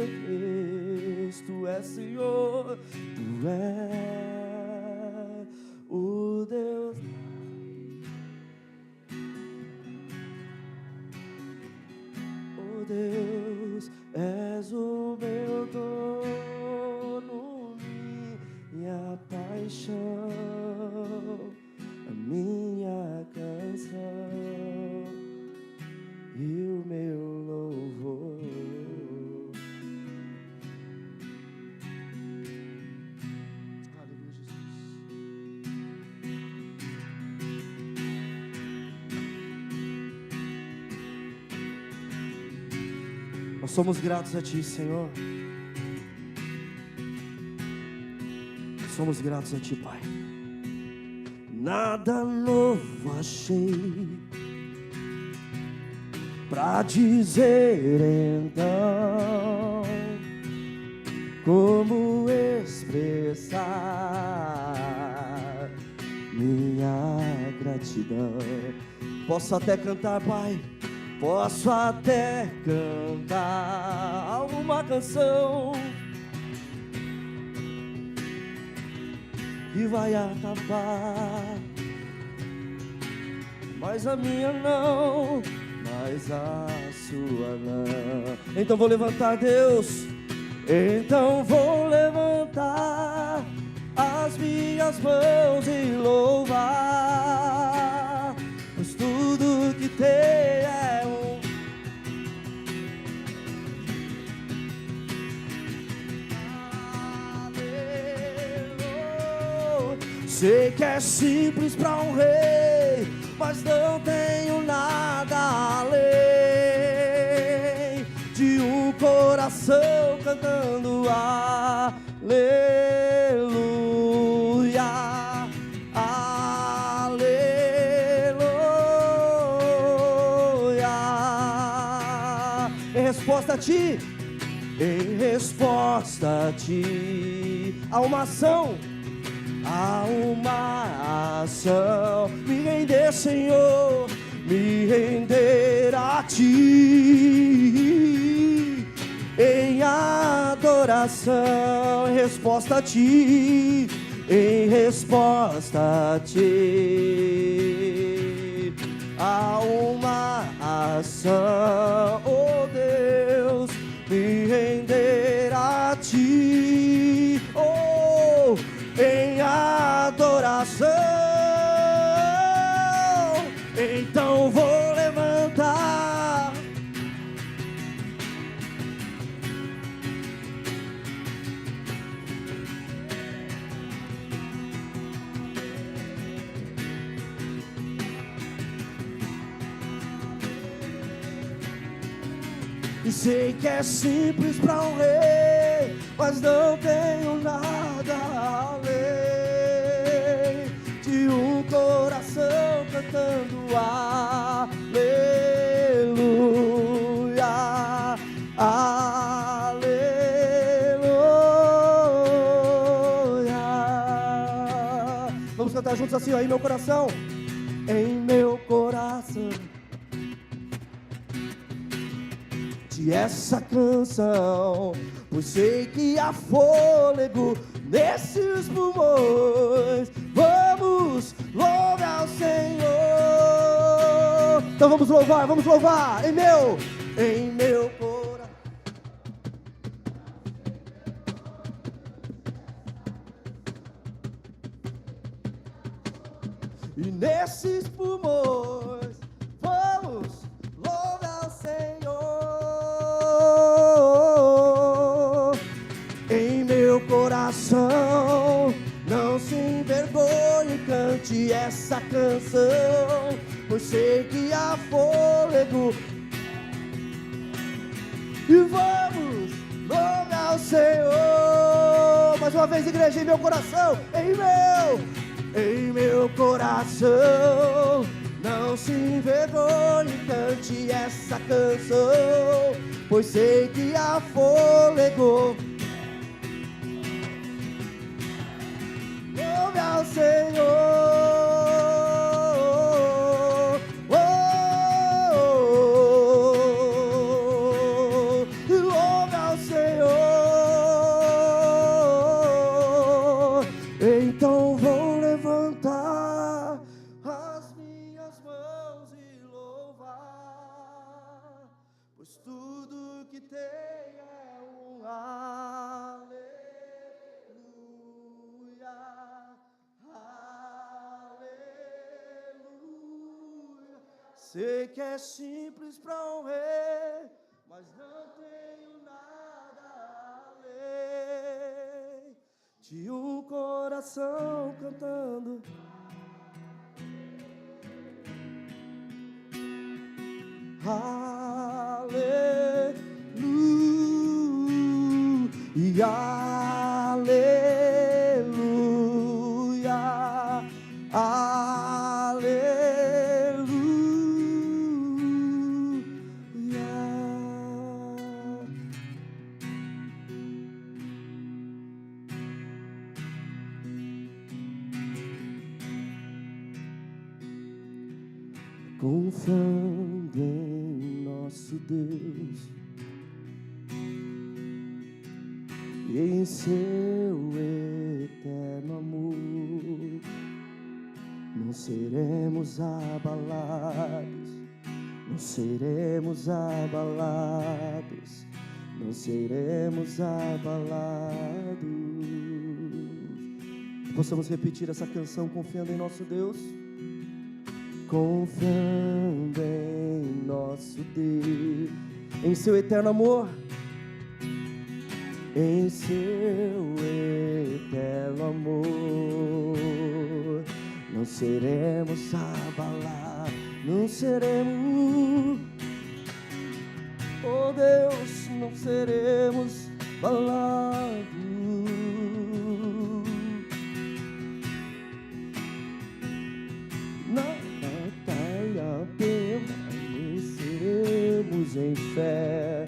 reis, tu és Senhor, tu és o Deus. Oh Deus, és o meu dono, minha paixão, a minha canção e o meu louvor. Aleluia, Jesus. Nós somos gratos a Ti, Senhor. Somos gratos a Ti, Pai. Nada novo achei pra dizer então, como expressar minha gratidão. Posso até cantar, Pai, posso até cantar alguma canção que vai acabar, mas a minha não, mas a sua não. Então vou levantar, Deus, então vou levantar as minhas mãos e louvar, pois tudo que tem é um. Sei que é simples para um rei, mas não tenho nada além de um coração cantando aleluia, aleluia. Em resposta a Ti, em resposta a Ti, a uma ação, há uma ação, me render, Senhor, me render a Ti, em adoração, em resposta a Ti, em resposta a Ti, há uma ação, oh Deus, me render a Ti, oh, em adoração. Então vou levantar e sei que é simples para um rei, mas não tenho nada além de um coração cantando aleluia, aleluia. Vamos cantar juntos assim, ó, em meu coração, em meu coração, de essa canção, pois sei que há fôlego nesses pulmões. Vamos louvar ao Senhor. Então vamos louvar em meu coração. E nesses pulmões vamos louvar ao Senhor. Em meu coração, não se envergonhe, cante essa canção, pois sei que há fôlego. E vamos louvar ao Senhor. Mais uma vez, igreja, em meu coração, em meu coração, não se envergonhe, cante essa canção, pois sei que há fôlego. Louve ao Senhor, oh, oh, oh, louve ao Senhor. Então vou levantar as minhas mãos e louvar, pois tudo que tem é um aleluia, aleluia. Sei que é simples para um rei, mas não tenho nada além de um coração cantando. Aleluia, aleluia, aleluia. Confiando em nosso Deus e em seu eterno amor, não seremos abalados, não seremos abalados, não seremos abalados. Possamos repetir essa canção confiando em nosso Deus. Confiando em nosso Deus, em seu eterno amor, em seu eterno amor, não seremos abalados, não seremos, oh Deus, não seremos abalados. Permaneceremos em fé.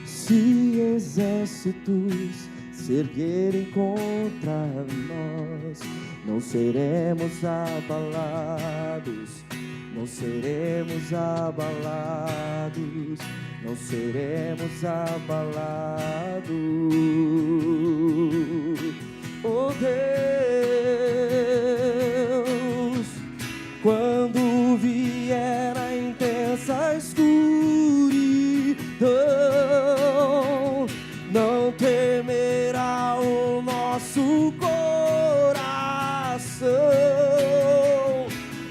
Se exércitos se erguerem contra nós, não seremos abalados, não seremos abalados, não seremos abalados. Oh Deus, quando vier a intensa escuridão, não temerá o nosso coração.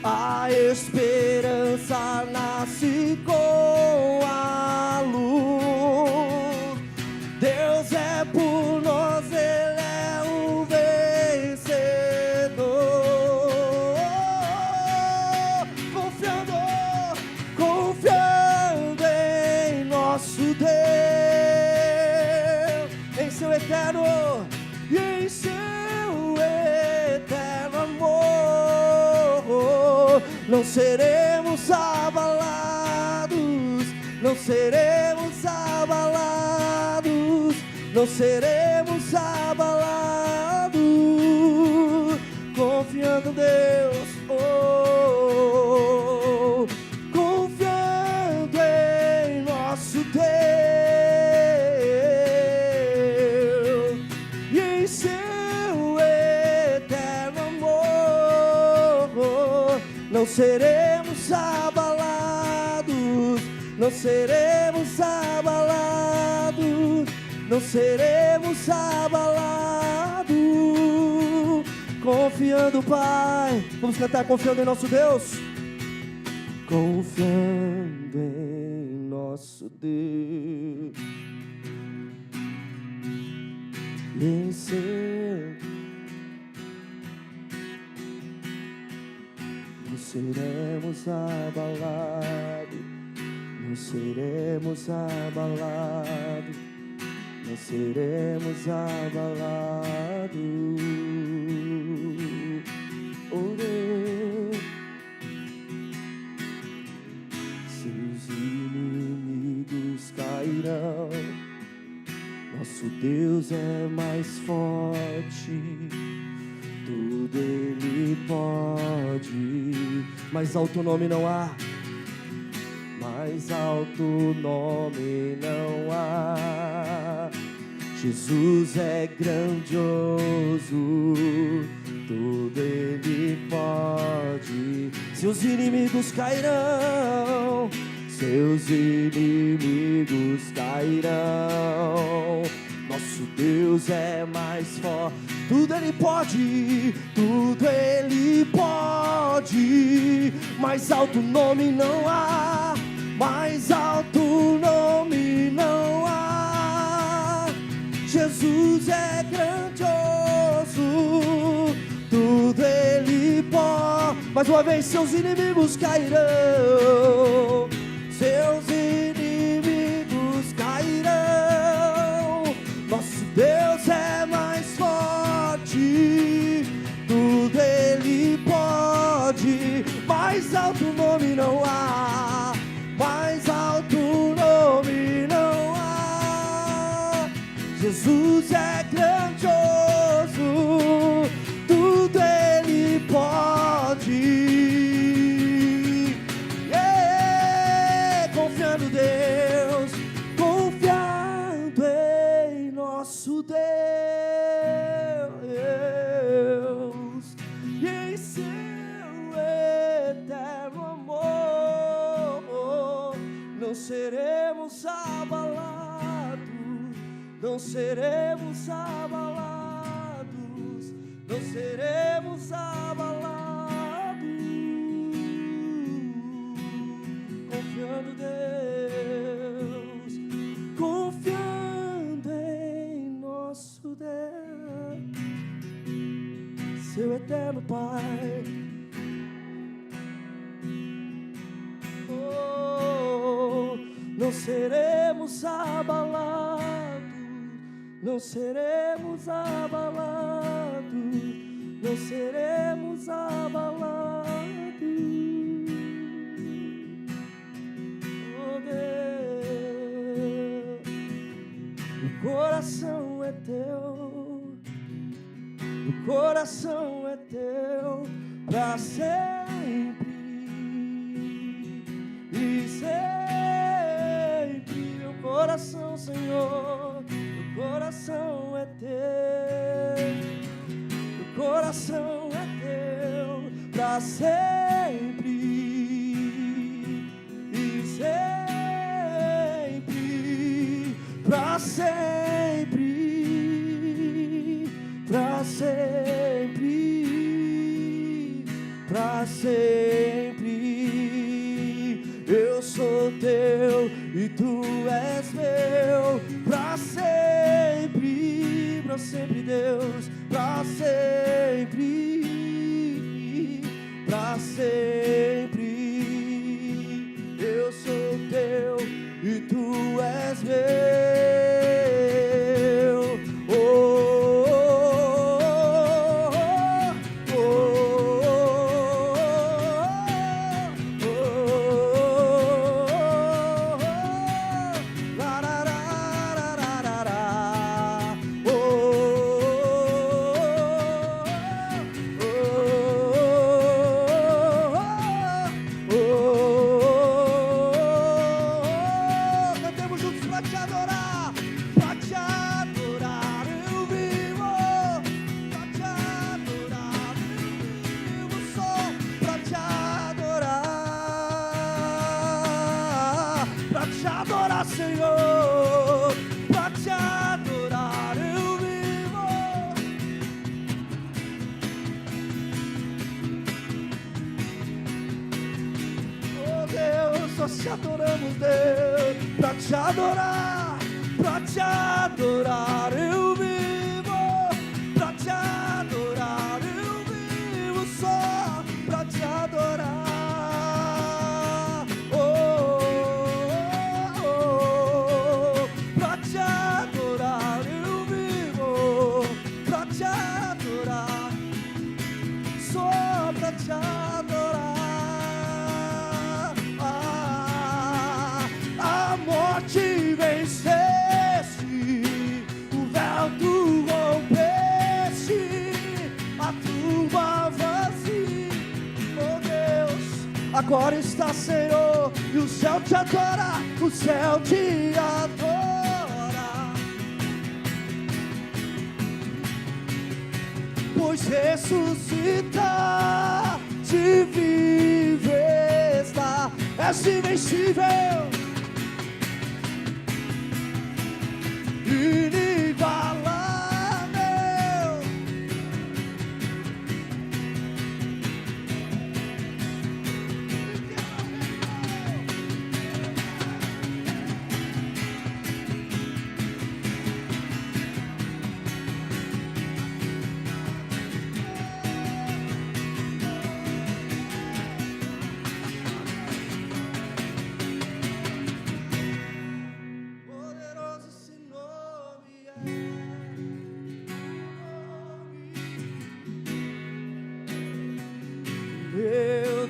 A esperança nasce com a luz. Deus é por nós, Ele é o vencedor. Confiando em nosso Deus, em seu eterno e em seu eterno amor, não seremos abalados, não seremos abalados, não seremos abalados, confiando em Deus, confiando em nosso Deus e em seu eterno amor, não seremos abalados, não seremos abalados, não seremos abalados, confiando, Pai. Vamos cantar confiando em nosso Deus. Confiando em nosso Deus, em seu, não seremos abalados, não seremos abalados, não seremos abalados. Oh Deus, seus inimigos cairão, nosso Deus é mais forte, tudo Ele pode. Mais alto nome não há, mais alto nome não há. Jesus é grandioso, tudo Ele pode. Seus inimigos cairão, seus inimigos cairão. Nosso Deus é mais forte, tudo Ele pode, tudo Ele pode. Mais alto nome não há, mais alto nome não há. Jesus é grandioso, tudo Ele pode. Mais uma vez, seus inimigos cairão, seus inimigos cairão. Nosso Deus é mais forte, tudo Ele pode. Mais alto nome não há, mais alto nome não há. Jesus é grandioso, tudo Ele pode. Confiando Deus, confiando em nosso Deus e em seu eterno amor. Não seremos abalados, não seremos abalados, não seremos abalados. Confiando Deus, confiando em nosso Deus, seu eterno Pai. Oh, não seremos abalados, não seremos abalados, não seremos abalados. Oh Deus, o coração é teu, o coração é teu pra sempre e sempre. Meu coração, Senhor, o coração é teu, o coração é teu pra sempre e sempre, pra sempre, pra sempre, pra sempre. Eu sou teu e tu és meu, pra sempre, Deus, pra sempre, pra sempre. Eu sou teu e tu és meu. Senhor, pra te adorar eu vivo. Oh Deus, nós te adoramos, Deus, pra te adorar eu vivo, pra te adorar eu vivo, só pra te adorar. Te adorar, a morte venceste, o véu tu rompeste, a tumba vazia. Oh Deus, agora está, Senhor, e o céu te adora, o céu te adora. ressuscitar, se vive está, és invencível, inigualável. Meu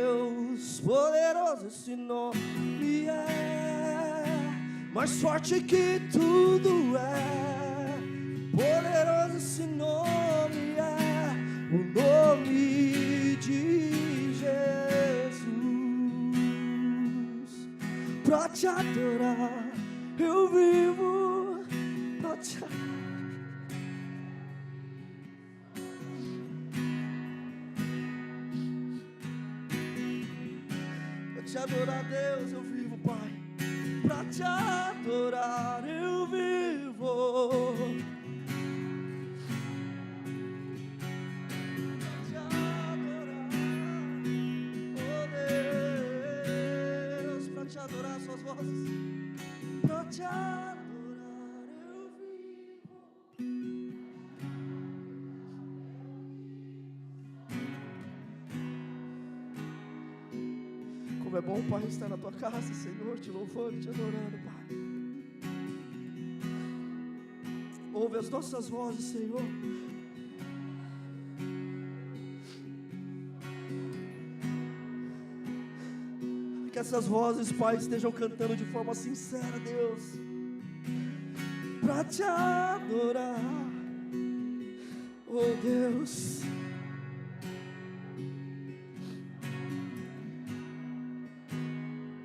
Deus, poderoso esse nome é, mais forte que tudo é. Poderoso esse nome é, o nome de Jesus. Pra te adorar eu vivo, pra te adorar. Te adorar, Deus, eu vivo, Pai. Pra te adorar, eu vivo. Pra te adorar, oh Deus. Pra te adorar, suas vozes. Pra te adorar, eu vivo. Como é bom, Pai, estar na tua casa, Senhor, te louvando, te adorando, Pai. Ouve as nossas vozes, Senhor. Que essas vozes, Pai, estejam cantando de forma sincera, Deus, pra te adorar, oh Deus.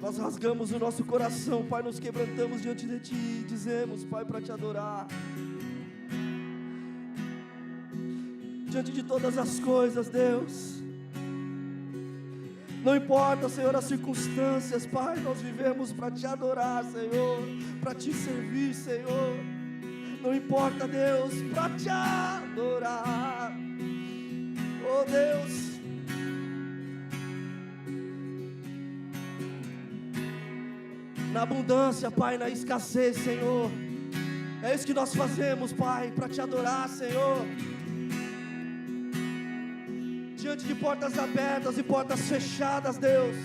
Nós rasgamos o nosso coração, Pai, nos quebrantamos diante de Ti e dizemos, Pai, para Te adorar. Diante de todas as coisas, Deus, não importa, Senhor, as circunstâncias, Pai, nós vivemos para Te adorar, Senhor, para Te servir, Senhor. Não importa, Deus, para Te adorar, oh Deus. Na abundância, Pai, na escassez, Senhor, é isso que nós fazemos, Pai, para Te adorar, Senhor. Diante de portas abertas e portas fechadas, Deus,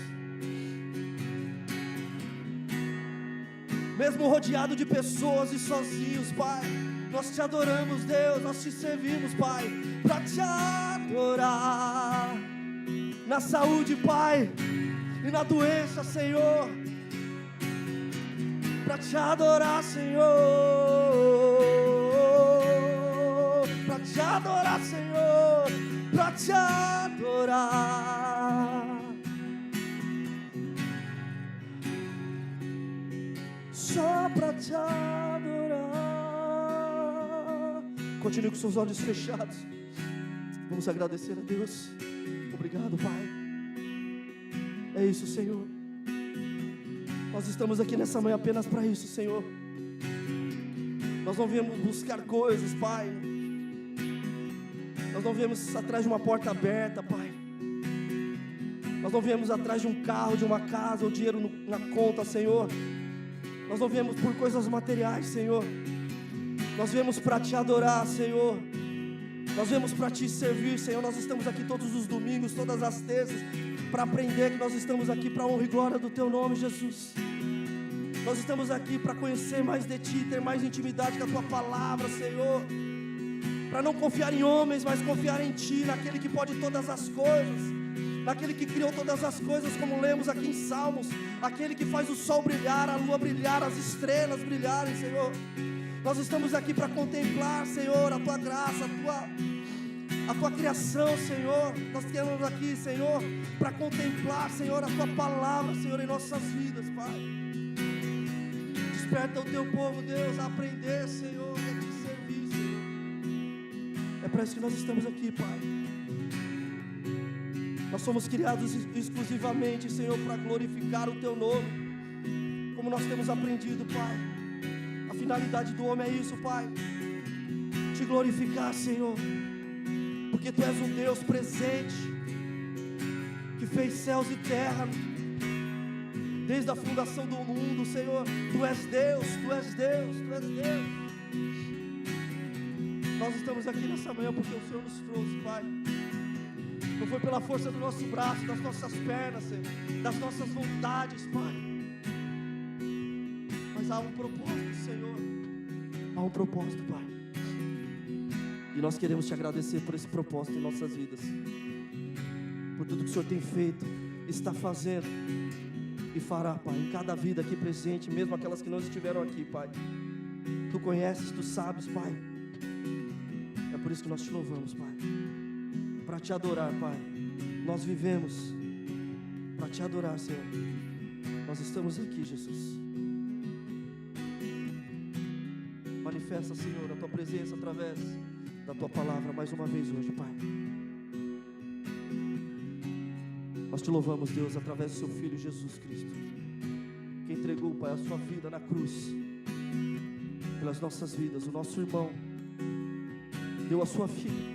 mesmo rodeado de pessoas e sozinhos, Pai, nós Te adoramos, Deus, nós Te servimos, Pai, para Te adorar. Na saúde, Pai, e na doença, Senhor, pra Te adorar, Senhor, pra Te adorar, Senhor, pra Te adorar, só pra Te adorar. Continue com seus olhos fechados. Vamos agradecer a Deus. Obrigado, Pai. É isso, Senhor. Nós estamos aqui nessa manhã apenas para isso, Senhor. Nós não viemos buscar coisas, Pai. Nós não viemos atrás de uma porta aberta, Pai. Nós não viemos atrás de um carro, de uma casa, ou dinheiro na conta, Senhor. Nós não viemos por coisas materiais, Senhor. Nós viemos para Te adorar, Senhor. Nós viemos para Te servir, Senhor. Nós estamos aqui todos os domingos, todas as terças, para aprender que nós estamos aqui para a honra e glória do Teu nome, Jesus. Nós estamos aqui para conhecer mais de Ti, ter mais intimidade com a Tua palavra, Senhor. Para não confiar em homens, mas confiar em Ti, naquele que pode todas as coisas, naquele que criou todas as coisas, como lemos aqui em Salmos, aquele que faz o sol brilhar, a lua brilhar, as estrelas brilharem, Senhor. Nós estamos aqui para contemplar, Senhor, a Tua graça, a Tua criação, Senhor. Nós estamos aqui, Senhor, para contemplar, Senhor, a Tua palavra, Senhor, em nossas vidas, Pai. Desperta o Teu povo, Deus, a aprender, Senhor, e a Te servir, Senhor. É para isso que nós estamos aqui, Pai. Nós somos criados exclusivamente, Senhor, para glorificar o Teu nome, como nós temos aprendido, Pai. A finalidade do homem é isso, Pai, te glorificar, Senhor, porque Tu és um Deus presente, que fez céus e terra, desde a fundação do mundo, Senhor. Tu és Deus, Tu és Deus, Tu és Deus. Nós estamos aqui nessa manhã porque o Senhor nos trouxe, Pai. Não foi pela força do nosso braço, das nossas pernas, Senhor, das nossas vontades, Pai. Mas há um propósito, Senhor. Há um propósito, Pai. E nós queremos Te agradecer por esse propósito em nossas vidas, por tudo que o Senhor tem feito, está fazendo e fará, Pai, em cada vida aqui presente, mesmo aquelas que não estiveram aqui, Pai. Tu conheces, Tu sabes, Pai. É por isso que nós Te louvamos, Pai, para Te adorar, Pai. Nós vivemos para Te adorar, Senhor. Nós estamos aqui, Jesus. Manifesta, Senhor, a Tua presença através da Tua palavra mais uma vez hoje, Pai. Nós Te louvamos, Deus, através do Seu Filho Jesus Cristo, que entregou, Pai, a Sua vida na cruz pelas nossas vidas. O nosso irmão deu a sua vida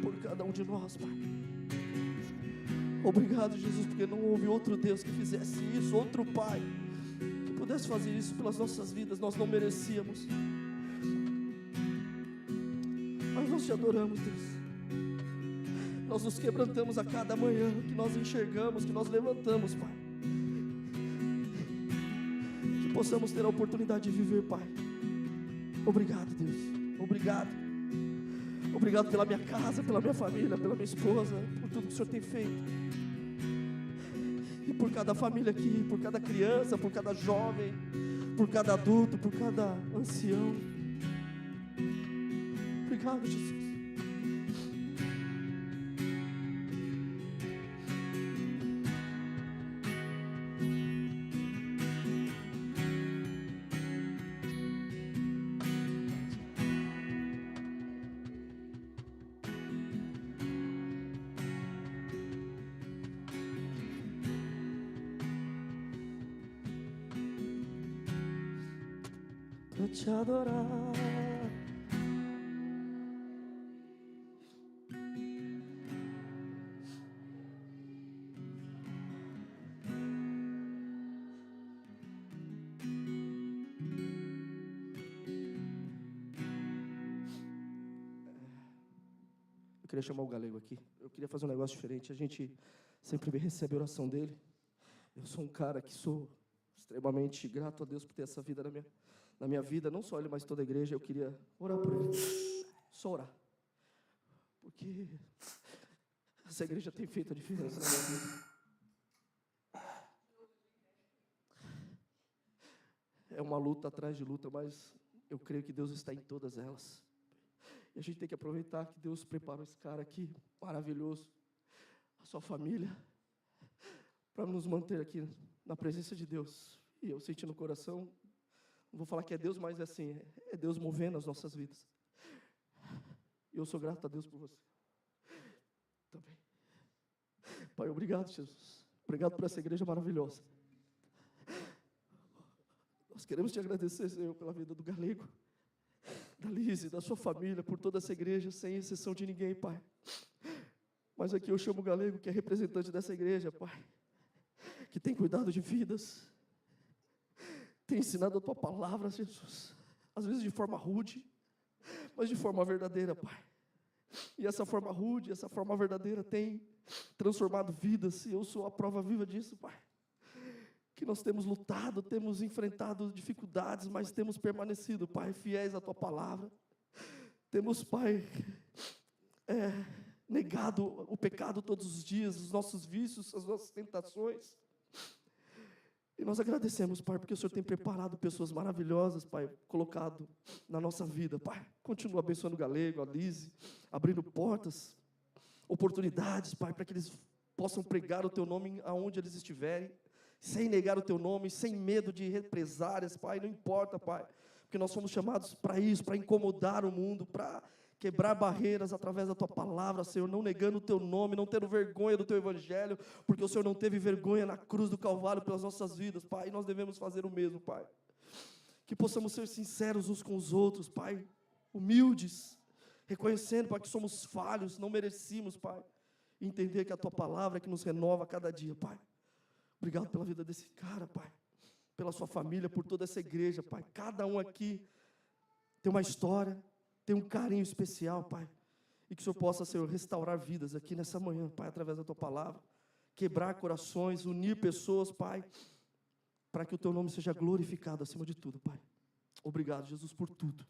por cada um de nós, Pai. Obrigado, Jesus, porque não houve outro Deus que fizesse isso, outro Pai que pudesse fazer isso pelas nossas vidas. Nós não merecíamos, mas nós Te adoramos, Deus. Nós nos quebrantamos a cada manhã que nós enxergamos, que nós levantamos, Pai. Que possamos ter a oportunidade de viver, Pai. Obrigado, Deus. Obrigado. Obrigado pela minha casa, pela minha família, pela minha esposa, por tudo que o Senhor tem feito. E por cada família aqui, por cada criança, por cada jovem, por cada adulto, por cada ancião. Obrigado, Jesus. Pra Te adorar. Eu queria chamar o Galego aqui. Eu queria fazer um negócio diferente. A gente sempre recebe a oração dele. Eu sou um cara que sou extremamente grato a Deus por ter essa vida na minha vida. Não só ele, mas toda a igreja. Eu queria orar por ele. Só orar. Porque essa igreja tem feito a diferença na minha vida. É uma luta atrás de luta, mas eu creio que Deus está em todas elas. E a gente tem que aproveitar que Deus preparou esse cara aqui, maravilhoso, a sua família, para nos manter aqui na presença de Deus. E eu senti no coração, não vou falar que é Deus, mas é assim, é Deus movendo as nossas vidas. E eu sou grato a Deus por você também. Pai, obrigado, Jesus. Obrigado por essa igreja maravilhosa. Nós queremos Te agradecer, Senhor, pela vida do Galego, da Lise, da sua família, por toda essa igreja, sem exceção de ninguém, Pai. Mas aqui eu chamo o Galego, que é representante dessa igreja, Pai, que tem cuidado de vidas, tem ensinado a Tua palavra, Jesus, às vezes de forma rude, mas de forma verdadeira, Pai. E essa forma rude, essa forma verdadeira tem transformado vidas, e eu sou a prova viva disso, Pai. Que nós temos lutado, temos enfrentado dificuldades, mas temos permanecido, Pai, fiéis à Tua palavra. Temos, Pai, negado o pecado todos os dias, os nossos vícios, as nossas tentações. E nós agradecemos, Pai, porque o Senhor tem preparado pessoas maravilhosas, Pai, colocado na nossa vida, Pai. Continua abençoando o Galego, a Lise, abrindo portas, oportunidades, Pai, para que eles possam pregar o Teu nome aonde eles estiverem, sem negar o Teu nome, sem medo de represárias, Pai, não importa, Pai, porque nós somos chamados para isso, para incomodar o mundo, para quebrar barreiras através da tua palavra, Senhor, não negando o teu nome, não tendo vergonha do teu evangelho, porque o Senhor não teve vergonha na cruz do Calvário pelas nossas vidas, Pai, e nós devemos fazer o mesmo, Pai. Que possamos ser sinceros uns com os outros, Pai, humildes, reconhecendo, Pai, que somos falhos, não merecemos, Pai, e entender que a tua palavra é que nos renova a cada dia, Pai. Obrigado pela vida desse cara, Pai, pela sua família, por toda essa igreja, Pai. Cada um aqui tem uma história, tem um carinho especial, Pai. E que o Senhor possa, Senhor, restaurar vidas aqui nessa manhã, Pai, através da tua palavra. Quebrar corações, unir pessoas, Pai, para que o teu nome seja glorificado acima de tudo, Pai. Obrigado, Jesus, por tudo.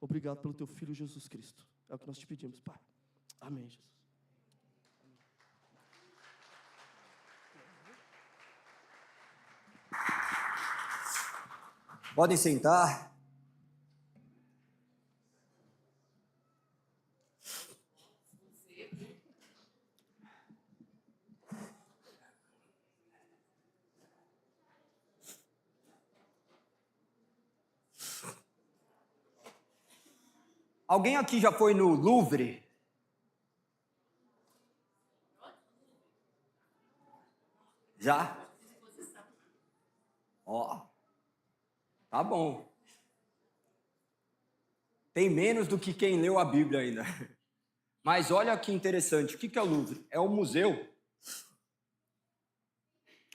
Obrigado pelo teu Filho Jesus Cristo. É o que nós te pedimos, Pai. Amém, Jesus. Podem sentar. Alguém aqui já foi no Louvre? Já? Ó, tá bom. Tem menos do que quem leu a Bíblia ainda. Mas olha que interessante, o que é o Louvre? É um museu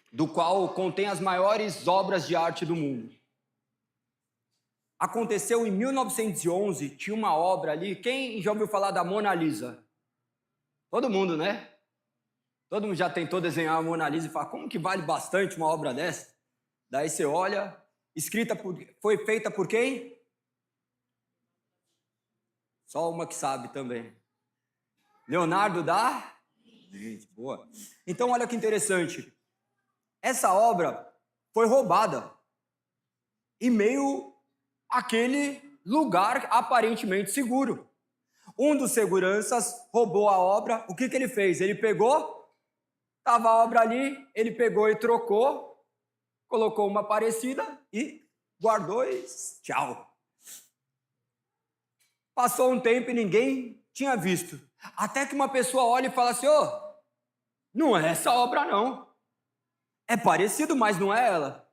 do qual contém as maiores obras de arte do mundo. Aconteceu em 1911, tinha uma obra ali. Quem já ouviu falar da Mona Lisa? Todo mundo, né? Todo mundo já tentou desenhar a Mona Lisa e fala, como que vale bastante uma obra dessa? Daí você olha, foi feita por quem? Só uma que sabe também. Leonardo da... Gente, boa. Então olha que interessante. Essa obra foi roubada em meio àquele lugar aparentemente seguro. Um dos seguranças roubou a obra. O que ele fez? Ele pegou, estava a obra ali, ele pegou e trocou, colocou uma parecida e guardou e tchau. Passou um tempo e ninguém tinha visto. Até que uma pessoa olha e fala assim, não é essa obra não. É parecido, mas não é ela.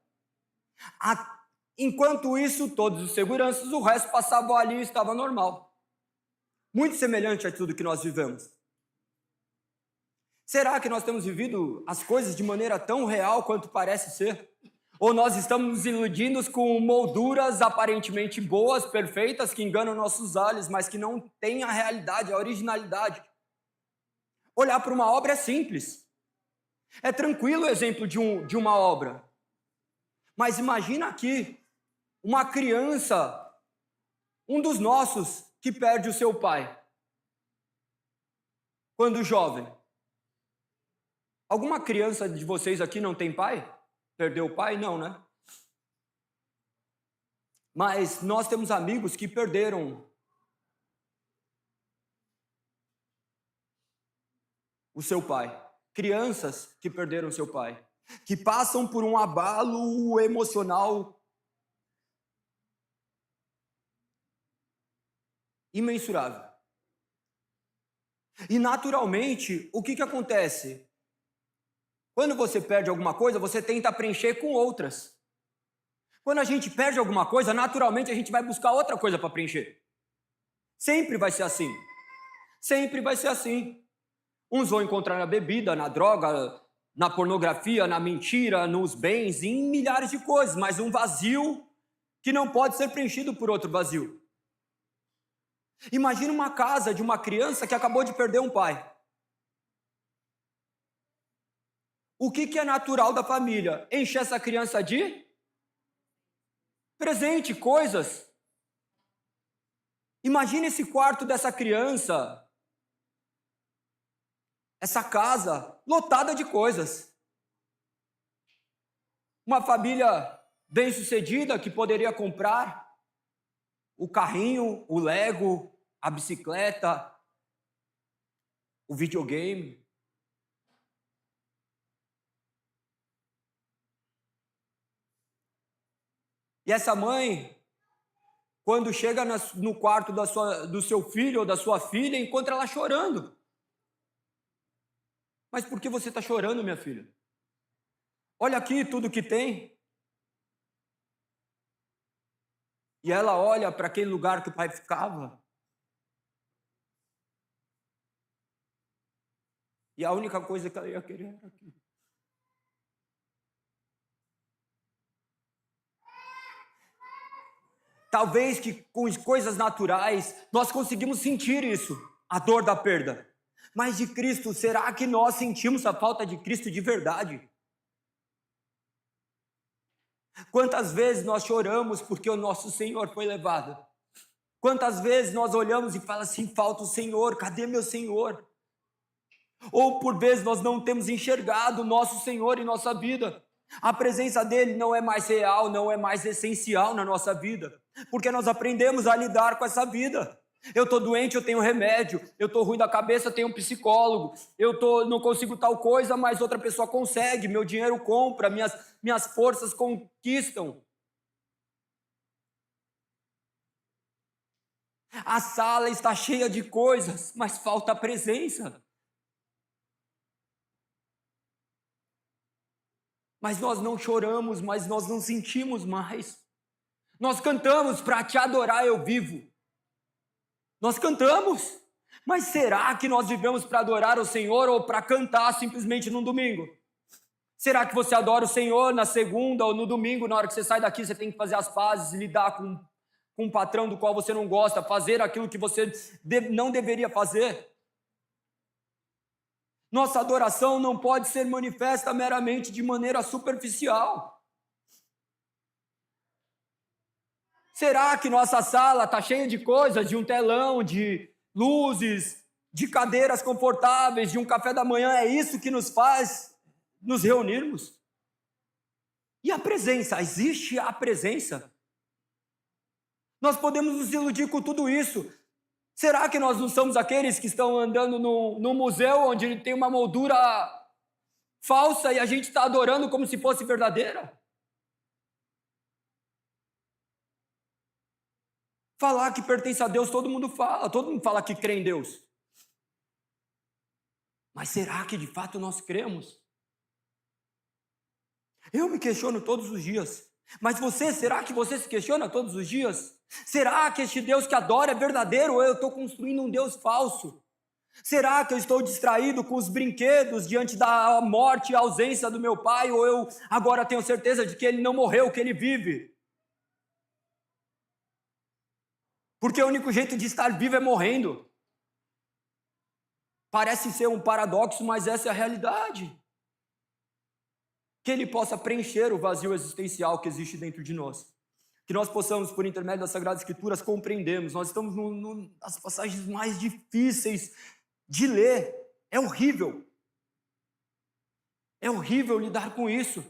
Enquanto isso, todos os seguranças, o resto passavam ali e estava normal. Muito semelhante a tudo que nós vivemos. Será que nós temos vivido as coisas de maneira tão real quanto parece ser? Ou nós estamos nos iludindo com molduras aparentemente boas, perfeitas, que enganam nossos olhos, mas que não têm a realidade, a originalidade? Olhar para uma obra é simples. É tranquilo o exemplo de uma obra. Mas imagina aqui uma criança, um dos nossos, que perde o seu pai. Quando jovem. Alguma criança de vocês aqui não tem pai? Perdeu o pai? Não, né? Mas nós temos amigos que perderam o seu pai. Crianças que perderam seu pai. Que passam por um abalo emocional imensurável. E naturalmente, o que acontece? Quando você perde alguma coisa, você tenta preencher com outras. Quando a gente perde alguma coisa, naturalmente a gente vai buscar outra coisa para preencher. Sempre vai ser assim. Sempre vai ser assim. Uns vão encontrar na bebida, na droga, na pornografia, na mentira, nos bens, em milhares de coisas, mas um vazio que não pode ser preenchido por outro vazio. Imagina uma casa de uma criança que acabou de perder um pai. O que é natural da família? Encher essa criança de presente, coisas. Imagina esse quarto dessa criança, essa casa lotada de coisas. Uma família bem-sucedida que poderia comprar o carrinho, o Lego, a bicicleta, o videogame. E essa mãe quando chega no quarto do seu filho ou da sua filha, encontra ela chorando. Mas por que você está chorando, minha filha? Olha aqui tudo que tem. E ela olha para aquele lugar que o pai ficava. E a única coisa que ela ia querer era aquilo. Talvez que com coisas naturais nós conseguimos sentir isso, a dor da perda. Mas de Cristo, será que nós sentimos a falta de Cristo de verdade? Quantas vezes nós choramos porque o nosso Senhor foi levado? Quantas vezes nós olhamos e falamos assim, falta o Senhor, cadê meu Senhor? Ou por vezes nós não temos enxergado o nosso Senhor em nossa vida. A presença dele não é mais real, não é mais essencial na nossa vida, porque nós aprendemos a lidar com essa vida. Eu estou doente, eu tenho remédio, eu estou ruim da cabeça, eu tenho um psicólogo, não consigo tal coisa, mas outra pessoa consegue, meu dinheiro compra, minhas forças conquistam. A sala está cheia de coisas, mas falta a presença. Mas nós não choramos, mas nós não sentimos mais. Nós cantamos para te adorar eu vivo. Nós cantamos, mas será que nós vivemos para adorar o Senhor ou para cantar simplesmente num domingo? Será que você adora o Senhor na segunda ou no domingo, na hora que você sai daqui, você tem que fazer as pazes, lidar com um patrão do qual você não gosta, fazer aquilo que você não deveria fazer? Nossa adoração não pode ser manifesta meramente de maneira superficial. Será que nossa sala está cheia de coisas, de um telão, de luzes, de cadeiras confortáveis, de um café da manhã? É isso que nos faz nos reunirmos? E a presença? Existe a presença? Nós podemos nos iludir com tudo isso. Será que nós não somos aqueles que estão andando no museu onde tem uma moldura falsa e a gente está adorando como se fosse verdadeira? Falar que pertence a Deus, todo mundo fala que crê em Deus. Mas será que de fato nós cremos? Eu me questiono todos os dias. Mas será que você se questiona todos os dias? Será que este Deus que adora é verdadeiro ou eu estou construindo um Deus falso? Será que eu estou distraído com os brinquedos diante da morte e ausência do meu pai ou eu agora tenho certeza de que ele não morreu, que ele vive? Porque o único jeito de estar vivo é morrendo. Parece ser um paradoxo, mas essa é a realidade. Que ele possa preencher o vazio existencial que existe dentro de nós. Que nós possamos, por intermédio das Sagradas Escrituras, compreendermos. Nós estamos nas passagens mais difíceis de ler. É horrível. É horrível lidar com isso.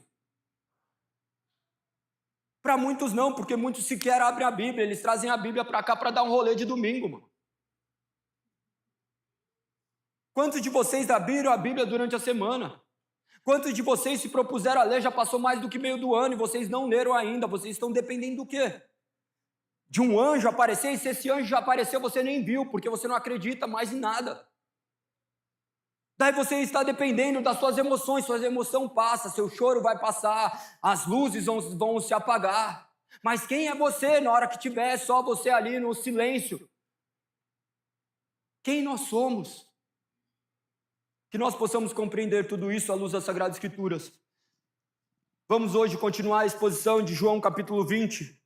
Para muitos não, porque muitos sequer abrem a Bíblia. Eles trazem a Bíblia para cá para dar um rolê de domingo, mano. Quantos de vocês abriram a Bíblia durante a semana? Quantos de vocês se propuseram a ler, já passou mais do que meio do ano e vocês não leram ainda? Vocês estão dependendo do quê? De um anjo aparecer, e se esse anjo já apareceu, você nem viu, porque você não acredita mais em nada. Daí você está dependendo das suas emoções, sua emoção passa, seu choro vai passar, as luzes vão se apagar. Mas quem é você na hora que tiver só você ali no silêncio? Quem nós somos? Que nós possamos compreender tudo isso à luz das Sagradas Escrituras. Vamos hoje continuar a exposição de João capítulo 20.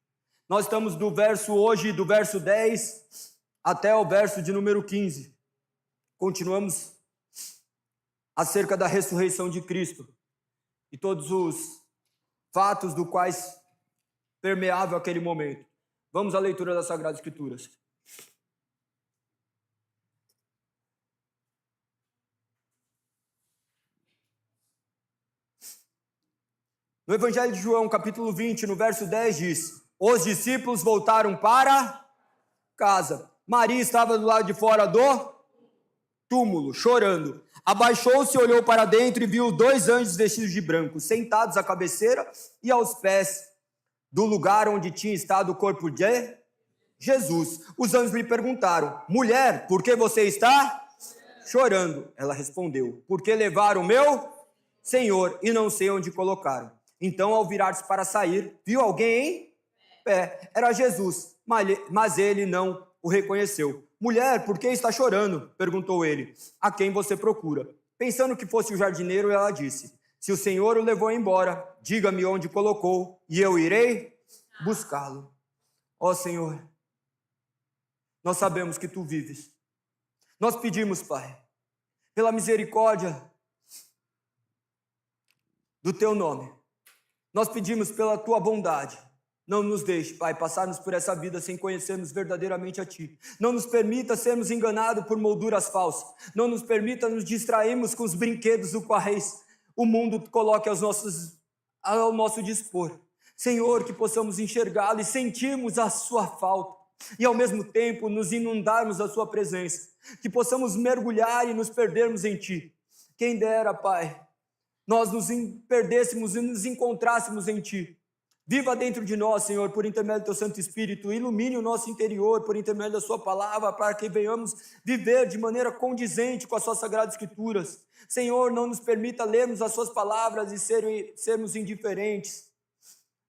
Nós estamos do verso 10 até o verso de número 15. Continuamos acerca da ressurreição de Cristo e todos os fatos do quais permeava aquele momento. Vamos à leitura das Sagradas Escrituras. No Evangelho de João, capítulo 20, no verso 10, diz: os discípulos voltaram para casa. Maria estava do lado de fora do túmulo, chorando. Abaixou-se, olhou para dentro e viu 2 anjos vestidos de branco, sentados à cabeceira e aos pés do lugar onde tinha estado o corpo de Jesus. Os anjos lhe perguntaram: mulher, por que você está chorando? Ela respondeu: porque levaram o meu Senhor e não sei onde colocaram. Então, ao virar-se para sair, viu alguém em pé. Era Jesus, mas ele não o reconheceu. Mulher, por que está chorando? Perguntou ele. A quem você procura? Pensando que fosse o jardineiro, ela disse: se o Senhor o levou embora, diga-me onde colocou e eu irei buscá-lo. Ó Senhor, nós sabemos que tu vives. Nós pedimos, Pai, pela misericórdia do teu nome. Nós pedimos pela tua bondade. Não nos deixe, Pai, passarmos por essa vida sem conhecermos verdadeiramente a Ti. Não nos permita sermos enganados por molduras falsas. Não nos permita nos distrairmos com os brinquedos do quais o mundo coloque ao nosso dispor. Senhor, que possamos enxergá-lo e sentirmos a sua falta. E ao mesmo tempo nos inundarmos da sua presença. Que possamos mergulhar e nos perdermos em Ti. Quem dera, Pai, nós nos perdêssemos e nos encontrássemos em Ti. Viva dentro de nós, Senhor, por intermédio do Teu Santo Espírito. Ilumine o nosso interior por intermédio da Sua palavra, para que venhamos viver de maneira condizente com as Suas Sagradas Escrituras. Senhor, não nos permita lermos as Suas palavras e sermos indiferentes.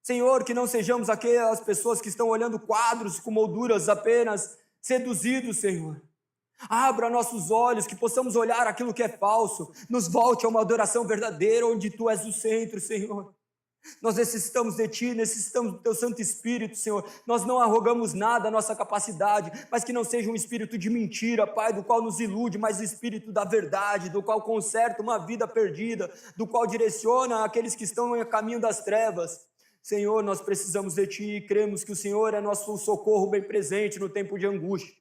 Senhor, que não sejamos aquelas pessoas que estão olhando quadros com molduras apenas seduzidos, Senhor. Abra nossos olhos, que possamos olhar aquilo que é falso. Nos volte a uma adoração verdadeira, onde Tu és o centro, Senhor. Nós necessitamos de Ti, necessitamos do Teu Santo Espírito, Senhor. Nós não arrogamos nada à nossa capacidade, mas que não seja um espírito de mentira, Pai, do qual nos ilude, mas o espírito da verdade, do qual conserta uma vida perdida, do qual direciona aqueles que estão no caminho das trevas. Senhor, nós precisamos de Ti e cremos que o Senhor é nosso socorro bem presente no tempo de angústia.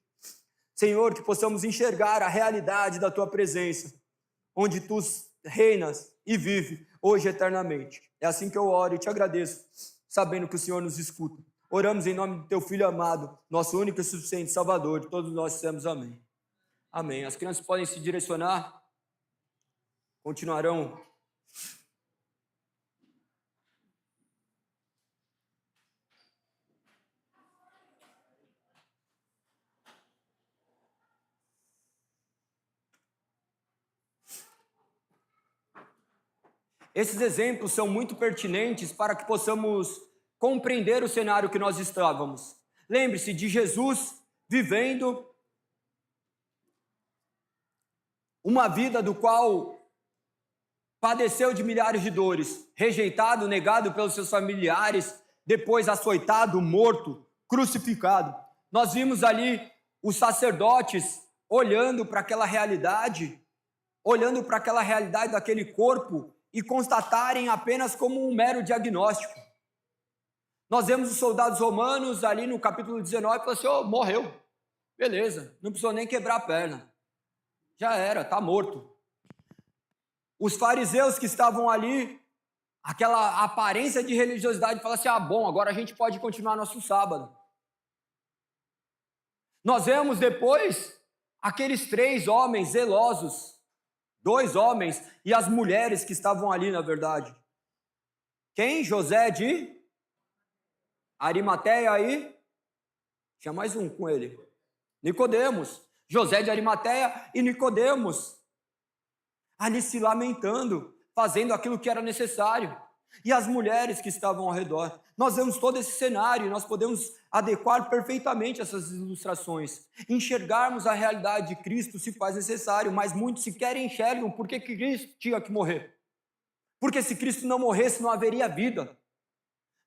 Senhor, que possamos enxergar a realidade da Tua presença, onde Tu reinas e vive hoje eternamente. É assim que eu oro e Te agradeço, sabendo que o Senhor nos escuta. Oramos em nome do Teu Filho amado, nosso único e suficiente Salvador, de todos nós dissemos amém. Amém. As crianças podem se direcionar, continuarão. Esses exemplos são muito pertinentes para que possamos compreender o cenário que nós estávamos. Lembre-se de Jesus vivendo uma vida do qual padeceu de milhares de dores, rejeitado, negado pelos seus familiares, depois açoitado, morto, crucificado. Nós vimos ali os sacerdotes olhando para aquela realidade daquele corpo e constatarem apenas como um mero diagnóstico. Nós vemos os soldados romanos ali no capítulo 19 e falam assim: oh, morreu, beleza, não precisou nem quebrar a perna, já era, está morto. Os fariseus que estavam ali, aquela aparência de religiosidade, falam assim: ah, bom, agora a gente pode continuar nosso sábado. Nós vemos depois aqueles 3 homens zelosos, 2 homens e as mulheres que estavam ali, na verdade. Quem? José de Arimateia aí? Tinha mais um com ele. Nicodemos. José de Arimateia e Nicodemos. Ali se lamentando, fazendo aquilo que era necessário. E as mulheres que estavam ao redor. Nós vemos todo esse cenário e nós podemos adequar perfeitamente essas ilustrações. Enxergarmos a realidade de Cristo se faz necessário, mas muitos sequer enxergam por que Cristo tinha que morrer. Porque se Cristo não morresse, não haveria vida.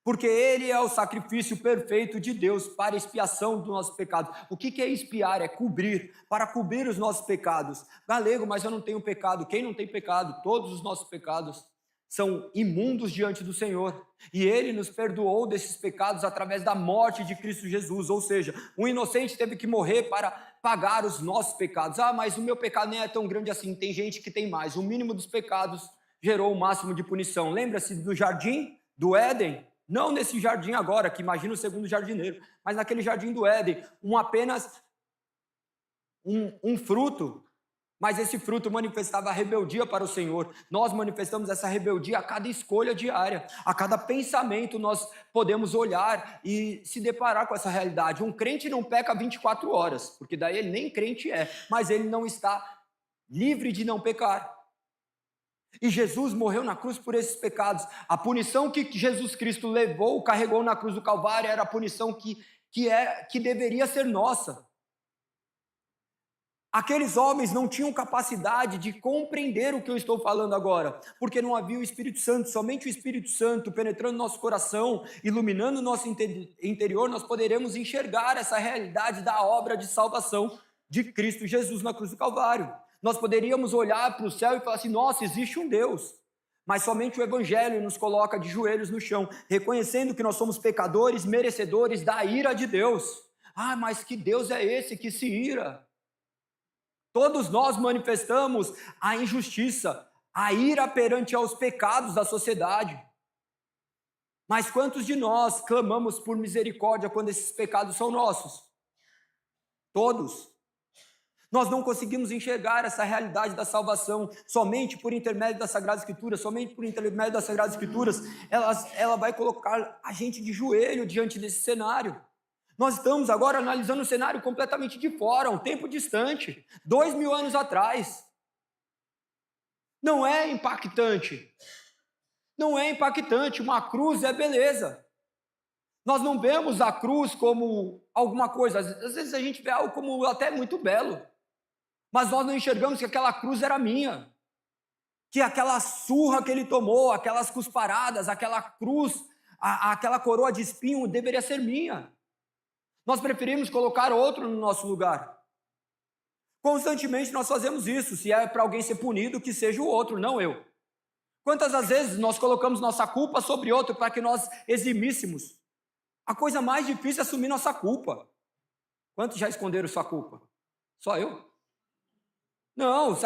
Porque Ele é o sacrifício perfeito de Deus para a expiação dos nossos pecados. O que é expiar? É cobrir, para cobrir os nossos pecados. Galego, mas eu não tenho pecado. Quem não tem pecado? Todos os nossos pecados são imundos diante do Senhor, e Ele nos perdoou desses pecados através da morte de Cristo Jesus, ou seja, um inocente teve que morrer para pagar os nossos pecados. Ah, mas o meu pecado nem é tão grande assim, tem gente que tem mais. O mínimo dos pecados gerou o máximo de punição. Lembra-se do jardim do Éden? Não nesse jardim agora, que imagina o segundo jardineiro, mas naquele jardim do Éden, apenas um fruto Mas esse fruto manifestava a rebeldia para o Senhor. Nós manifestamos essa rebeldia a cada escolha diária, a cada pensamento nós podemos olhar e se deparar com essa realidade. Um crente não peca 24 horas, porque daí ele nem crente é, mas ele não está livre de não pecar. E Jesus morreu na cruz por esses pecados. A punição que Jesus Cristo levou, carregou na cruz do Calvário, era a punição que deveria ser nossa. Aqueles homens não tinham capacidade de compreender o que eu estou falando agora, porque não havia o Espírito Santo. Somente o Espírito Santo penetrando no nosso coração, iluminando o nosso interior, nós poderemos enxergar essa realidade da obra de salvação de Cristo Jesus na cruz do Calvário. Nós poderíamos olhar para o céu e falar assim, nossa, existe um Deus. Mas somente o Evangelho nos coloca de joelhos no chão, reconhecendo que nós somos pecadores, merecedores da ira de Deus. Ah, mas que Deus é esse que se ira? Todos nós manifestamos a injustiça, a ira perante aos pecados da sociedade. Mas quantos de nós clamamos por misericórdia quando esses pecados são nossos? Todos. Nós não conseguimos enxergar essa realidade da salvação somente por intermédio das Sagradas Escrituras, somente por intermédio das Sagradas Escrituras, ela vai colocar a gente de joelho diante desse cenário. Nós estamos agora analisando um cenário completamente de fora, um tempo distante, 2000 anos atrás. Não é impactante. Não é impactante. Uma cruz é beleza. Nós não vemos a cruz como alguma coisa. Às vezes a gente vê algo como até muito belo. Mas nós não enxergamos que aquela cruz era minha. Que aquela surra que ele tomou, aquelas cusparadas, aquela cruz, aquela coroa de espinho deveria ser minha. Nós preferimos colocar outro no nosso lugar. Constantemente nós fazemos isso. Se é para alguém ser punido, que seja o outro, não eu. Quantas das vezes nós colocamos nossa culpa sobre outro para que nós eximíssemos? A coisa mais difícil é assumir nossa culpa. Quantos já esconderam sua culpa? Só eu? Não, se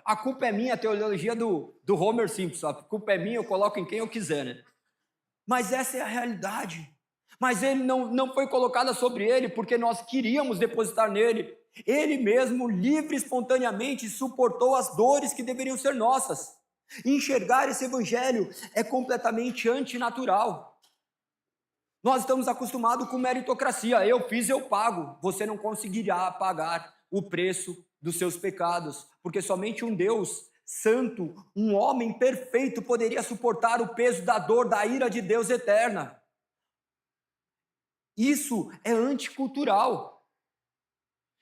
a culpa é minha, a teologia do Homer Simpson. A culpa é minha, eu coloco em quem eu quiser, né? Mas essa é a realidade. Mas ele não foi colocada sobre ele porque nós queríamos depositar nele. Ele mesmo, livre, espontaneamente, suportou as dores que deveriam ser nossas. Enxergar esse evangelho é completamente antinatural. Nós estamos acostumados com meritocracia. Eu fiz, eu pago. Você não conseguirá pagar o preço dos seus pecados, porque somente um Deus santo, um homem perfeito, poderia suportar o peso da dor, da ira de Deus eterna. Isso é anticultural.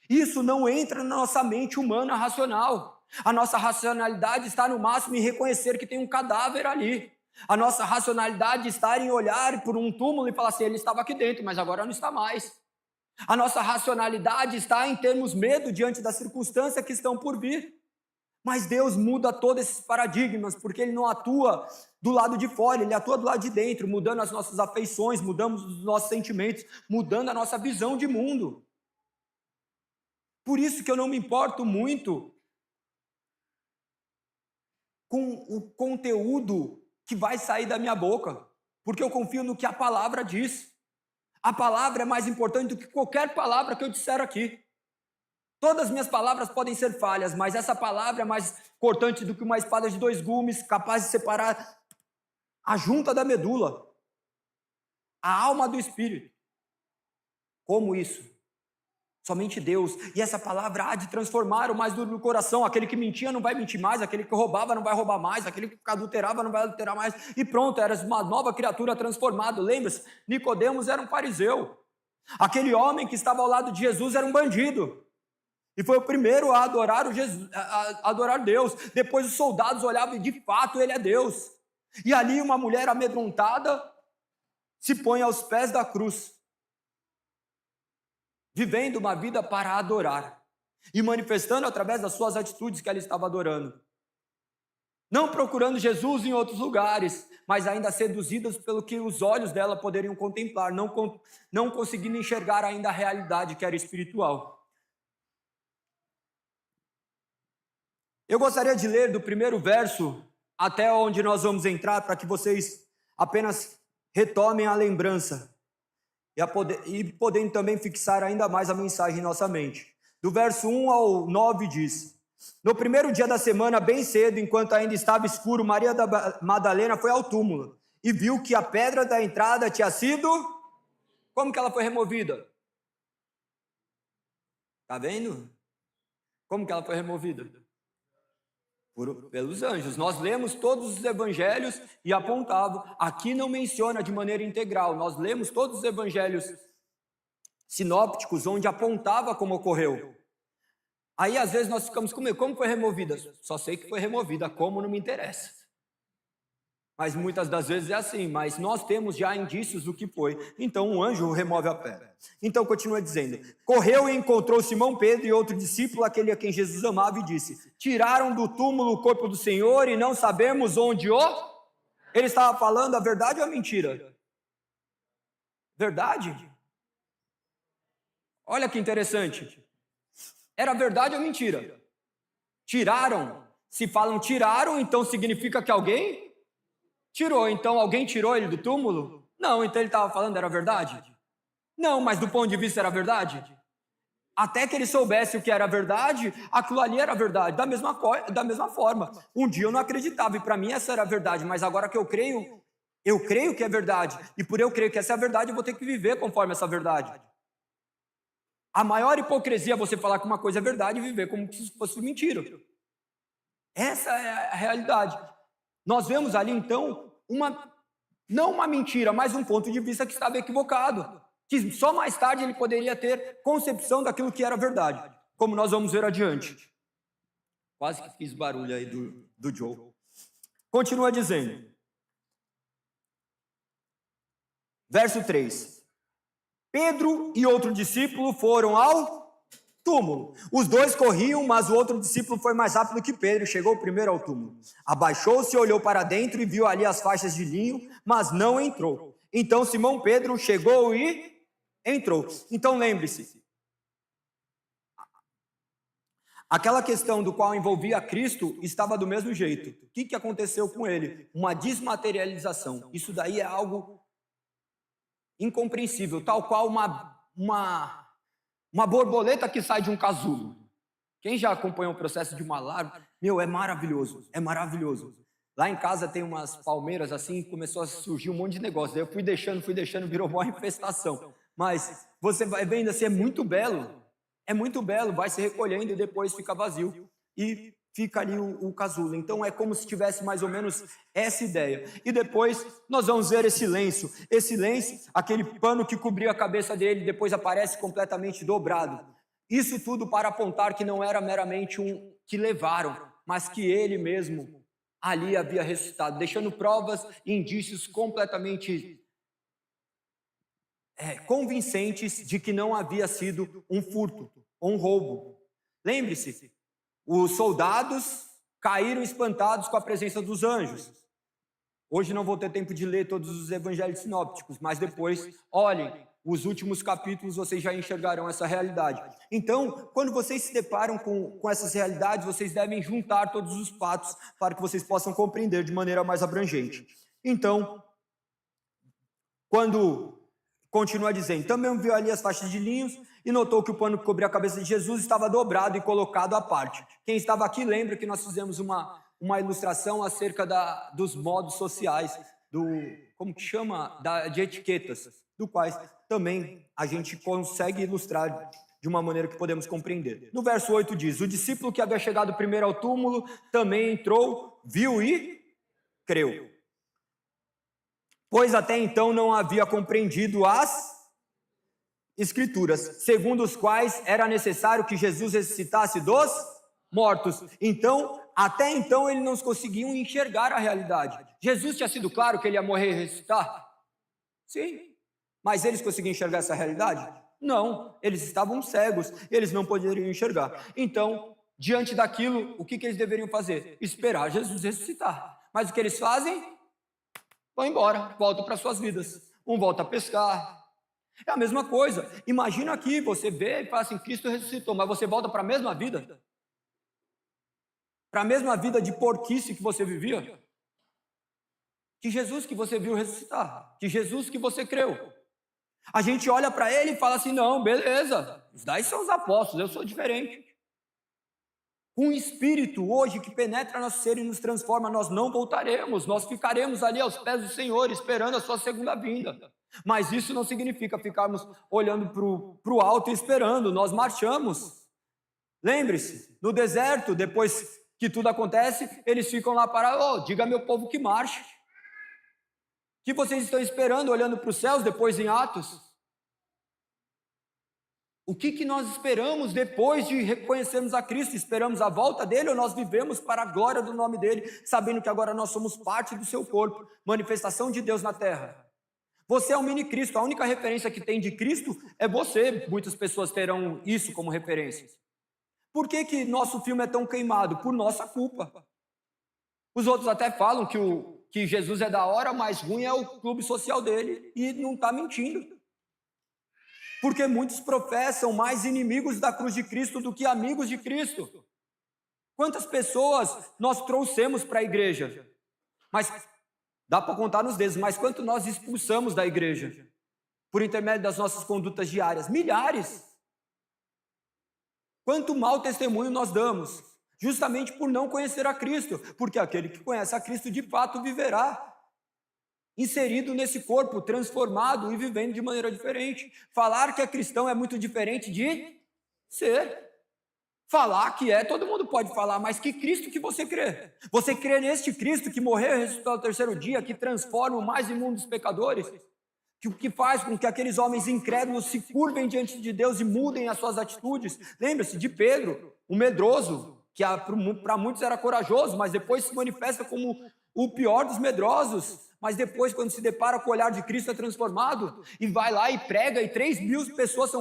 Isso não entra na nossa mente humana racional. A nossa racionalidade está no máximo em reconhecer que tem um cadáver ali. A nossa racionalidade está em olhar por um túmulo e falar assim, ele estava aqui dentro, mas agora não está mais. A nossa racionalidade está em termos medo diante das circunstâncias que estão por vir. Mas Deus muda todos esses paradigmas, porque Ele não atua do lado de fora, Ele atua do lado de dentro, mudando as nossas afeições, mudando os nossos sentimentos, mudando a nossa visão de mundo. Por isso que eu não me importo muito com o conteúdo que vai sair da minha boca, porque eu confio no que a palavra diz. A palavra é mais importante do que qualquer palavra que eu disser aqui. Todas as minhas palavras podem ser falhas, mas essa palavra é mais cortante do que uma espada de 2 gumes, capaz de separar a junta da medula, a alma do espírito. Como isso? Somente Deus. E essa palavra há de transformar o mais duro do coração. Aquele que mentia não vai mentir mais, aquele que roubava não vai roubar mais, aquele que adulterava não vai adulterar mais. E pronto, era uma nova criatura transformada. Lembra-se? Nicodemos era um fariseu. Aquele homem que estava ao lado de Jesus era um bandido. E foi o primeiro a adorar, a adorar Deus. Depois os soldados olhavam e de fato ele é Deus. E ali uma mulher amedrontada se põe aos pés da cruz, vivendo uma vida para adorar e manifestando através das suas atitudes que ela estava adorando. Não procurando Jesus em outros lugares, mas ainda seduzidas pelo que os olhos dela poderiam contemplar, não conseguindo enxergar ainda a realidade que era espiritual. Eu gostaria de ler do primeiro verso até onde nós vamos entrar, para que vocês apenas retomem a lembrança e podendo também fixar ainda mais a mensagem em nossa mente. Do verso 1 ao 9 diz: No primeiro dia da semana, bem cedo, enquanto ainda estava escuro, Maria da Madalena foi ao túmulo e viu que a pedra da entrada tinha sido... Como que ela foi removida? Tá vendo? Como que ela foi removida? Pelos anjos. Nós lemos todos os evangelhos e apontavam. Aqui não menciona de maneira integral. Nós lemos todos os evangelhos sinópticos onde apontava como ocorreu. Aí às vezes nós ficamos com medo. Como foi removida? Só sei que foi removida. Como não me interessa. Mas muitas das vezes é assim, mas nós temos já indícios do que foi. Então um anjo remove a pedra. Então continua dizendo, correu e encontrou Simão Pedro e outro discípulo, aquele a quem Jesus amava, e disse, tiraram do túmulo o corpo do Senhor e não sabemos onde o... Ele estava falando a verdade ou a mentira? Verdade? Olha que interessante. Era verdade ou mentira? Tiraram. Se falam tiraram, então significa que alguém... tirou, então alguém tirou ele do túmulo? Não, então ele estava falando era verdade? Não, mas do ponto de vista era verdade? Até que ele soubesse o que era verdade, aquilo ali era verdade, da mesma forma. Um dia eu não acreditava e para mim essa era a verdade, mas agora que eu creio que é verdade. E por eu crer que essa é a verdade, eu vou ter que viver conforme essa verdade. A maior hipocrisia é você falar que uma coisa é verdade e viver como se fosse mentira. Essa é a realidade. Nós vemos ali, então, não uma mentira, mas um ponto de vista que estava equivocado. Que só mais tarde ele poderia ter concepção daquilo que era verdade. Como nós vamos ver adiante. Quase que fiz barulho aí do Joe. Continua dizendo. Verso 3. Pedro e outro discípulo foram ao túmulo. Os dois corriam, mas o outro discípulo foi mais rápido que Pedro e chegou primeiro ao túmulo. Abaixou-se, olhou para dentro e viu ali as faixas de linho, mas não entrou. Então Simão Pedro chegou e entrou. Então lembre-se, aquela questão do qual envolvia Cristo estava do mesmo jeito. O que aconteceu com ele? Uma desmaterialização. Isso daí é algo incompreensível, tal qual uma borboleta que sai de um casulo. Quem já acompanhou o processo de uma larva, é maravilhoso, é maravilhoso. Lá em casa tem umas palmeiras assim, começou a surgir um monte de negócio. Daí eu fui deixando, virou uma infestação. Mas você vai vendo assim, é muito belo, vai se recolhendo e depois fica vazio. E fica ali o casulo. Então é como se tivesse mais ou menos essa ideia. E depois nós vamos ver esse lenço, aquele pano que cobria a cabeça dele, depois aparece completamente dobrado. Isso tudo para apontar que não era meramente um que levaram, mas que ele mesmo ali havia ressuscitado, deixando provas e indícios completamente convincentes de que não havia sido um furto ou um roubo. Lembre-se, os soldados caíram espantados com a presença dos anjos. Hoje não vou ter tempo de ler todos os evangelhos sinópticos, mas depois, olhem, os últimos capítulos vocês já enxergarão essa realidade. Então, quando vocês se deparam com essas realidades, vocês devem juntar todos os fatos para que vocês possam compreender de maneira mais abrangente. Então, quando continua dizendo, também viu ali as faixas de linhos e notou que o pano que cobria a cabeça de Jesus estava dobrado e colocado à parte. Quem estava aqui lembra que nós fizemos uma ilustração acerca dos modos sociais, como que chama? De etiquetas, do quais também a gente consegue ilustrar de uma maneira que podemos compreender. No verso 8 diz, o discípulo que havia chegado primeiro ao túmulo também entrou, viu e creu. Pois até então não havia compreendido as Escrituras, segundo os quais era necessário que Jesus ressuscitasse dos mortos. Então, até então, eles não conseguiam enxergar a realidade. Jesus tinha sido claro que ele ia morrer e ressuscitar? Sim. Mas eles conseguiam enxergar essa realidade? Não. Eles estavam cegos, eles não poderiam enxergar. Então, diante daquilo, o que eles deveriam fazer? Esperar Jesus ressuscitar. Mas o que eles fazem? Vão embora, voltam para suas vidas. Um volta a pescar. É a mesma coisa. Imagina aqui, você vê e fala assim, Cristo ressuscitou, mas você volta para a mesma vida? Para a mesma vida de porquice que você vivia? Que Jesus que você viu ressuscitar, que Jesus que você creu. A gente olha para ele e fala assim, não, beleza, daí são os apóstolos, eu sou diferente. Com o Espírito hoje que penetra nosso ser e nos transforma, nós não voltaremos, nós ficaremos ali aos pés do Senhor, esperando a sua segunda vinda. Mas isso não significa ficarmos olhando para o alto e esperando, nós marchamos. Lembre-se, no deserto, depois que tudo acontece, eles ficam lá para, diga meu povo que marche. O que vocês estão esperando, olhando para os céus, depois em Atos? O que nós esperamos depois de reconhecermos a Cristo? Esperamos a volta dele ou nós vivemos para a glória do nome dele, sabendo que agora nós somos parte do seu corpo, manifestação de Deus na terra? Você é um mini Cristo, a única referência que tem de Cristo é você. Muitas pessoas terão isso como referência. Por que nosso filme é tão queimado? Por nossa culpa. Os outros até falam que Jesus é da hora, mas ruim é o clube social dele, e não está mentindo. Porque muitos professam mais inimigos da cruz de Cristo do que amigos de Cristo. Quantas pessoas nós trouxemos para a igreja? Mas dá para contar nos dedos, mas quanto nós expulsamos da igreja? Por intermédio das nossas condutas diárias? Milhares. Quanto mau testemunho nós damos? Justamente por não conhecer a Cristo. Porque aquele que conhece a Cristo de fato viverá inserido nesse corpo, transformado e vivendo de maneira diferente. Falar que é cristão é muito diferente de ser. Falar que todo mundo pode falar, mas que Cristo que você crê? Você crê neste Cristo que morreu e ressuscitou ao terceiro dia, que transforma o mais imundo dos pecadores? Que faz com que aqueles homens incrédulos se curvem diante de Deus e mudem as suas atitudes? Lembre-se de Pedro, o medroso, que para muitos era corajoso, mas depois se manifesta como o pior dos medrosos. Mas depois, quando se depara com o olhar de Cristo, é transformado e vai lá e prega, e 3.000 pessoas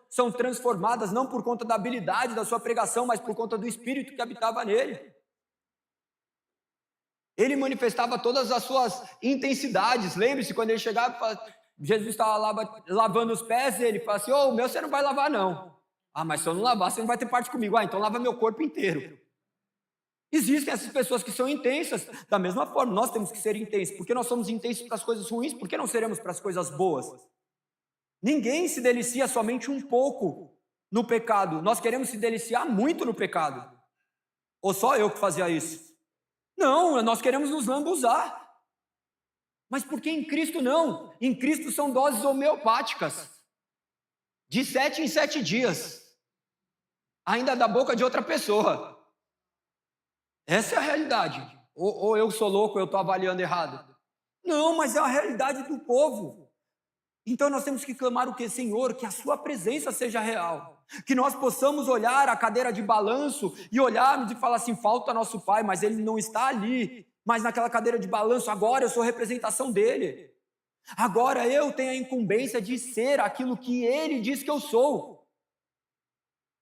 são transformadas, não por conta da habilidade da sua pregação, mas por conta do Espírito que habitava nele. Ele manifestava todas as suas intensidades. Lembre-se, quando ele chegava, Jesus estava lavando os pés, e ele fala assim: o meu você não vai lavar não. Mas se eu não lavar, você não vai ter parte comigo. Então lava meu corpo inteiro. Existem essas pessoas que são intensas. Da mesma forma, nós temos que ser intensos. Porque nós somos intensos para as coisas ruins, por que não seremos para as coisas boas? Ninguém se delicia somente um pouco no pecado. Nós queremos se deliciar muito no pecado. Ou só eu que fazia isso? Não, nós queremos nos lambuzar. Mas por que em Cristo não? Em Cristo são doses homeopáticas. De 7 em 7 dias. Ainda da boca de outra pessoa. Essa é a realidade. Ou eu sou louco, eu estou avaliando errado. Não, mas é a realidade do povo. Então nós temos que clamar o quê? Senhor, que a sua presença seja real. Que nós possamos olhar a cadeira de balanço e olharmos e falar assim: falta nosso pai, mas ele não está ali. Mas naquela cadeira de balanço, agora eu sou representação dele. Agora eu tenho a incumbência de ser aquilo que ele diz que eu sou.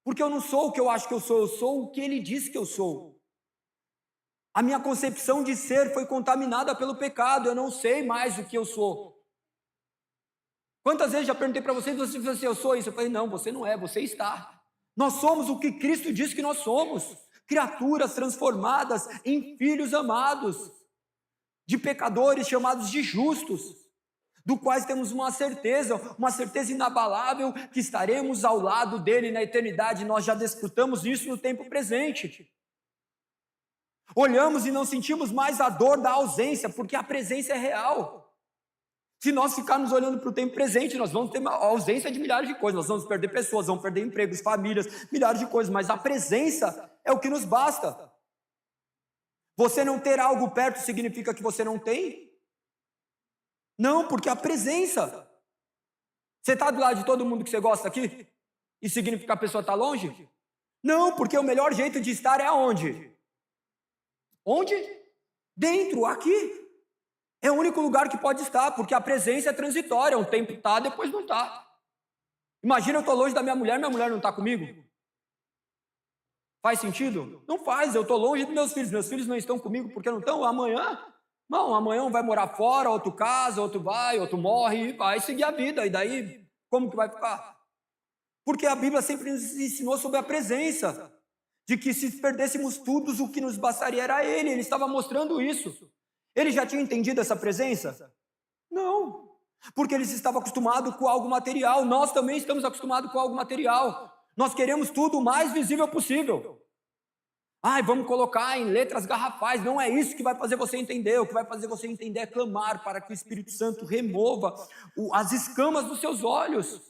Porque eu não sou o que eu acho que eu sou o que ele diz que eu sou. A minha concepção de ser foi contaminada pelo pecado, eu não sei mais o que eu sou. Quantas vezes já perguntei para vocês, você disse assim: eu sou isso? Eu falei: não, você não é, você está. Nós somos o que Cristo diz que nós somos. Criaturas transformadas em filhos amados, de pecadores chamados de justos, do quais temos uma certeza inabalável, que estaremos ao lado dele na eternidade. Nós já desfrutamos isso no tempo presente. Olhamos e não sentimos mais a dor da ausência, porque a presença é real. Se nós ficarmos olhando para o tempo presente, nós vamos ter uma ausência de milhares de coisas, nós vamos perder pessoas, vamos perder empregos, famílias, milhares de coisas, mas a presença é o que nos basta. Você não ter algo perto significa que você não tem? Não, porque a presença. Você está do lado de todo mundo que você gosta aqui? E significa que a pessoa está longe? Não, porque o melhor jeito de estar é aonde? Onde? Dentro, aqui. É o único lugar que pode estar, porque a presença é transitória. Um tempo está, depois não está. Imagina eu estou longe da minha mulher não está comigo? Faz sentido? Não faz. Eu estou longe dos meus filhos não estão comigo porque não estão. Amanhã um vai morar fora, outro casa, outro vai, outro morre, e vai seguir a vida. E daí, como que vai ficar? Porque a Bíblia sempre nos ensinou sobre a presença. De que se perdêssemos tudo, o que nos bastaria era Ele. Ele estava mostrando isso. Ele já tinha entendido essa presença? Não. Porque eles estavam acostumados com algo material. Nós também estamos acostumados com algo material. Nós queremos tudo o mais visível possível. Ai, vamos colocar em letras garrafais. Não é isso que vai fazer você entender. O que vai fazer você entender é clamar para que o Espírito Santo remova as escamas dos seus olhos.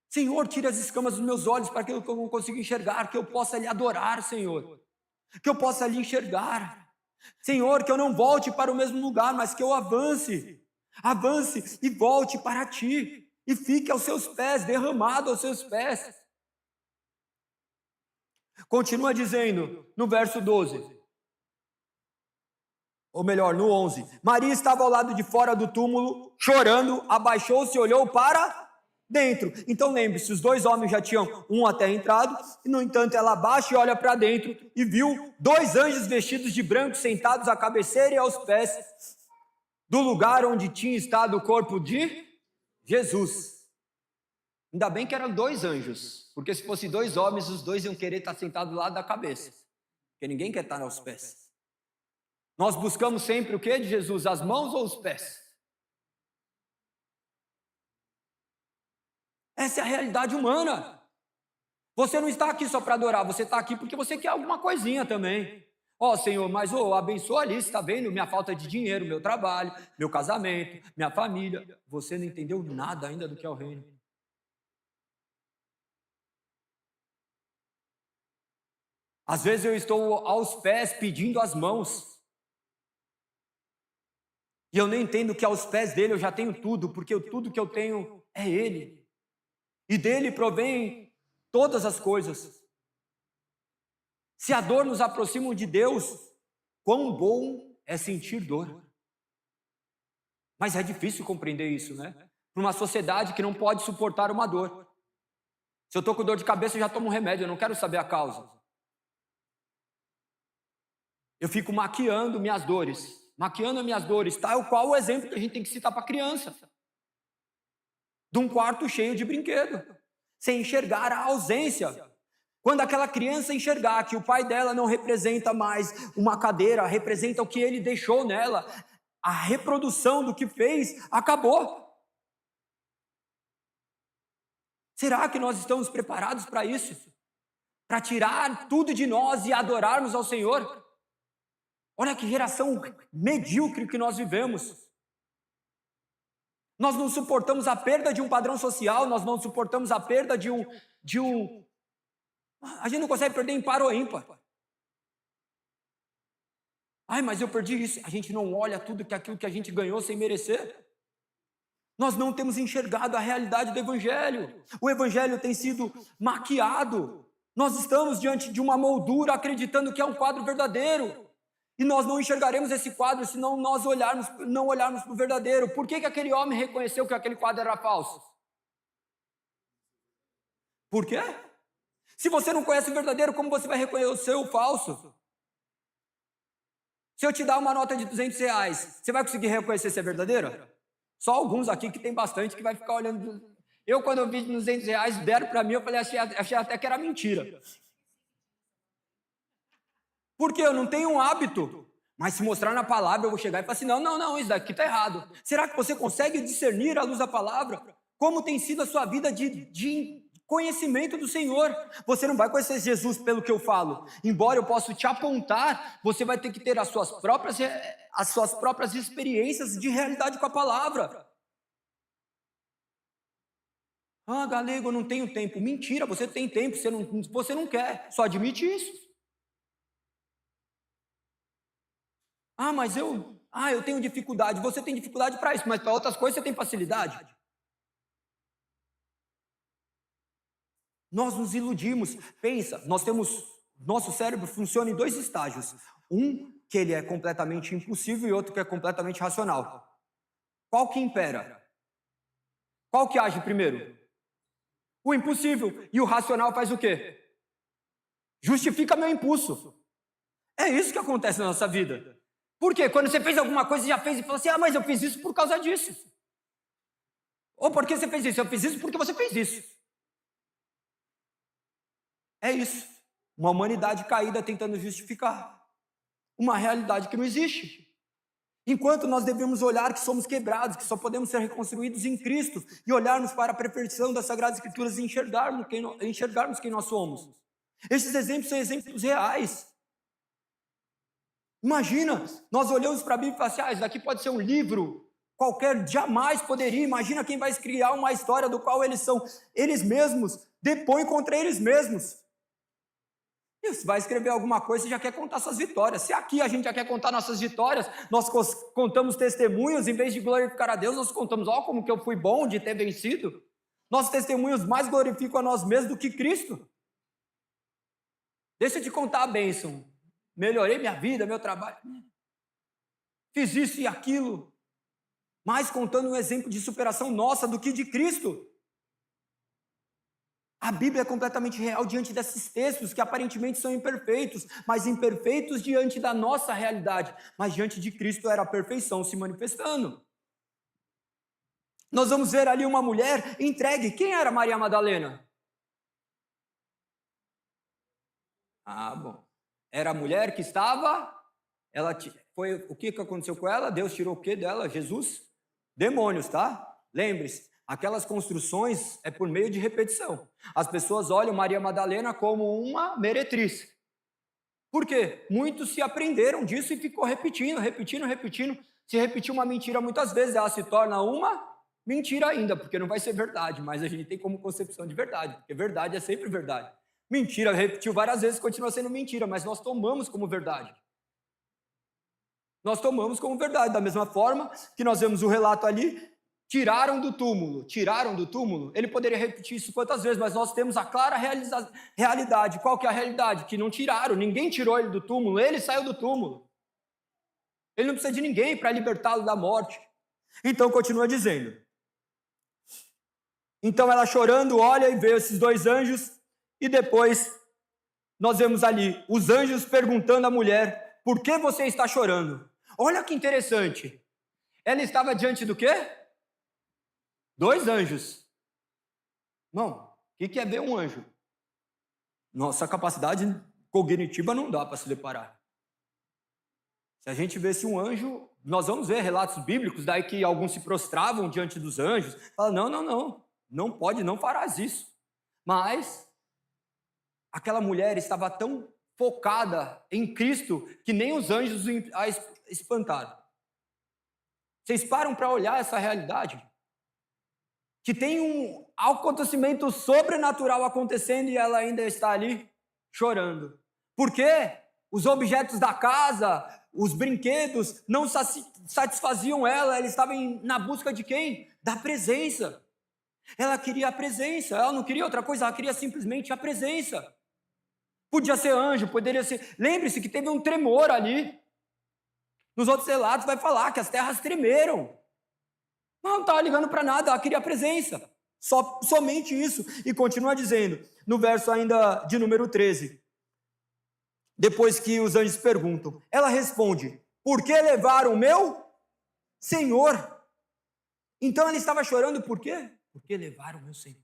Senhor, tira as escamas dos meus olhos para que eu não consiga enxergar, que eu possa lhe adorar, Senhor. Que eu possa lhe enxergar. Senhor, que eu não volte para o mesmo lugar, mas que eu avance e volte para ti. E fique aos seus pés, derramado aos seus pés. Continua dizendo no verso 12, ou melhor, no 11. Maria estava ao lado de fora do túmulo, chorando, abaixou-se e olhou para dentro. Então lembre-se, os dois homens já tinham um até entrado, e no entanto ela abaixa e olha para dentro, e viu 2 anjos vestidos de branco sentados à cabeceira e aos pés do lugar onde tinha estado o corpo de Jesus. Ainda bem que eram 2 anjos, porque se fosse 2 homens, os 2 iam querer estar sentados do lado da cabeça, porque ninguém quer estar aos pés. Nós buscamos sempre o que de Jesus? As mãos ou os pés? Essa é a realidade humana. Você não está aqui só para adorar, você está aqui porque você quer alguma coisinha também. Ó, Senhor, mas abençoa ali, você está vendo minha falta de dinheiro, meu trabalho, meu casamento, minha família. Você não entendeu nada ainda do que é o reino. Às vezes eu estou aos pés pedindo as mãos. E eu nem entendo que aos pés dele eu já tenho tudo, porque tudo que eu tenho é ele. E dele provém todas as coisas. Se a dor nos aproxima de Deus, quão bom é sentir dor. Mas é difícil compreender isso, né? Para uma sociedade que não pode suportar uma dor. Se eu estou com dor de cabeça, eu já tomo um remédio, eu não quero saber a causa. Eu fico maquiando minhas dores, tal qual o exemplo que a gente tem que citar para a criança. De um quarto cheio de brinquedo, sem enxergar a ausência. Quando aquela criança enxergar que o pai dela não representa mais uma cadeira, representa o que ele deixou nela, a reprodução do que fez, acabou. Será que nós estamos preparados para isso? Para tirar tudo de nós e adorarmos ao Senhor? Olha que geração medíocre que nós vivemos. Nós não suportamos a perda de um padrão social, nós não suportamos a perda de um... A gente não consegue perder em par ou ímpar. Ai, mas eu perdi isso. A gente não olha tudo que aquilo que a gente ganhou sem merecer. Nós não temos enxergado a realidade do Evangelho. O Evangelho tem sido maquiado. Nós estamos diante de uma moldura acreditando que é um quadro verdadeiro. E nós não enxergaremos esse quadro se não nós não olharmos para o verdadeiro. Por que aquele homem reconheceu que aquele quadro era falso? Por quê? Se você não conhece o verdadeiro, como você vai reconhecer o falso? Se eu te dar uma nota de R$200, você vai conseguir reconhecer se é verdadeira? Só alguns aqui que tem bastante que vai ficar olhando. Eu, quando eu vi R$200, deram para mim, eu falei, achei até que era mentira. Porque eu não tenho um hábito. Mas se mostrar na palavra, eu vou chegar e falar assim, não, isso daqui está errado. Será que você consegue discernir à luz da palavra? Como tem sido a sua vida de conhecimento do Senhor? Você não vai conhecer Jesus pelo que eu falo. Embora eu possa te apontar, você vai ter que ter as suas próprias experiências de realidade com a palavra. Ah, Galego, eu não tenho tempo. Mentira, você tem tempo, você não quer. Só admite isso. Ah, mas eu tenho dificuldade. Você tem dificuldade para isso, mas para outras coisas você tem facilidade. Nós nos iludimos. Pensa, nosso cérebro funciona em 2 estágios. Um, que ele é completamente impulsivo, e outro que é completamente racional. Qual que impera? Qual que age primeiro? O impulsivo. E o racional faz o quê? Justifica meu impulso. É isso que acontece na nossa vida. Por quê? Quando você fez alguma coisa, já fez e falou assim, mas eu fiz isso por causa disso. Ou por que você fez isso? Eu fiz isso porque você fez isso. É isso. Uma humanidade caída tentando justificar uma realidade que não existe. Enquanto nós devemos olhar que somos quebrados, que só podemos ser reconstruídos em Cristo, e olharmos para a perfeição das Sagradas Escrituras e enxergarmos quem nós somos. Esses exemplos são exemplos reais. Imagina, nós olhamos para a Bíblia e falamos assim, isso daqui pode ser um livro qualquer, jamais poderia. Imagina quem vai criar uma história do qual eles mesmos depõem contra eles mesmos. E você vai escrever alguma coisa, você já quer contar suas vitórias. Se aqui a gente já quer contar nossas vitórias, nós contamos testemunhos, em vez de glorificar a Deus, nós contamos, como que eu fui bom de ter vencido. Nossos testemunhos mais glorificam a nós mesmos do que Cristo. Deixa eu te contar a bênção. Melhorei minha vida, meu trabalho. Fiz isso e aquilo. Mais contando um exemplo de superação nossa do que de Cristo. A Bíblia é completamente real diante desses textos que aparentemente são imperfeitos, mas imperfeitos diante da nossa realidade. Mas diante de Cristo era a perfeição se manifestando. Nós vamos ver ali uma mulher entregue. Quem era Maria Madalena? Bom. Era a mulher que estava... O que aconteceu com ela? Deus tirou o que dela? Jesus? Demônios, tá? Lembre-se. Aquelas construções é por meio de repetição. As pessoas olham Maria Madalena como uma meretriz. Por quê? Muitos se aprenderam disso e ficou repetindo. Se repetir uma mentira muitas vezes, ela se torna uma mentira ainda, porque não vai ser verdade, mas a gente tem como concepção de verdade, porque verdade é sempre verdade. Mentira, repetiu várias vezes, continua sendo mentira, mas nós tomamos como verdade. Nós tomamos como verdade, da mesma forma que nós vemos o relato ali, tiraram do túmulo, ele poderia repetir isso quantas vezes, mas nós temos a clara realidade. Qual que é a realidade? Que não tiraram, ninguém tirou ele do túmulo, ele saiu do túmulo. Ele não precisa de ninguém para libertá-lo da morte. Então continua dizendo. Então ela chorando, olha e vê esses dois anjos, e depois nós vemos ali os anjos perguntando à mulher, por que você está chorando? Olha que interessante. Ela estava diante do quê? Dois anjos. Não, o que é ver um anjo? Nossa capacidade cognitiva não dá para se deparar. Se a gente vesse um anjo, nós vamos ver relatos bíblicos, daí que alguns se prostravam diante dos anjos, falam, não pode, não farás isso. Mas aquela mulher estava tão focada em Cristo que nem os anjos a espantaram. Vocês param para olhar essa realidade? Que tem um acontecimento sobrenatural acontecendo e ela ainda está ali chorando. Por quê? Os objetos da casa, os brinquedos não satisfaziam ela estava na busca de quem? Da presença. Ela queria a presença, ela não queria outra coisa, ela queria simplesmente a presença. Podia ser anjo, poderia ser... Lembre-se que teve um tremor ali. Nos outros relatos vai falar que as terras tremeram. Não estava ligando para nada, ela queria a presença. Somente isso. E continua dizendo, no verso ainda de número 13. Depois que os anjos perguntam, ela responde, por que levaram o meu Senhor? Então ela estava chorando por quê? Porque levaram o meu Senhor.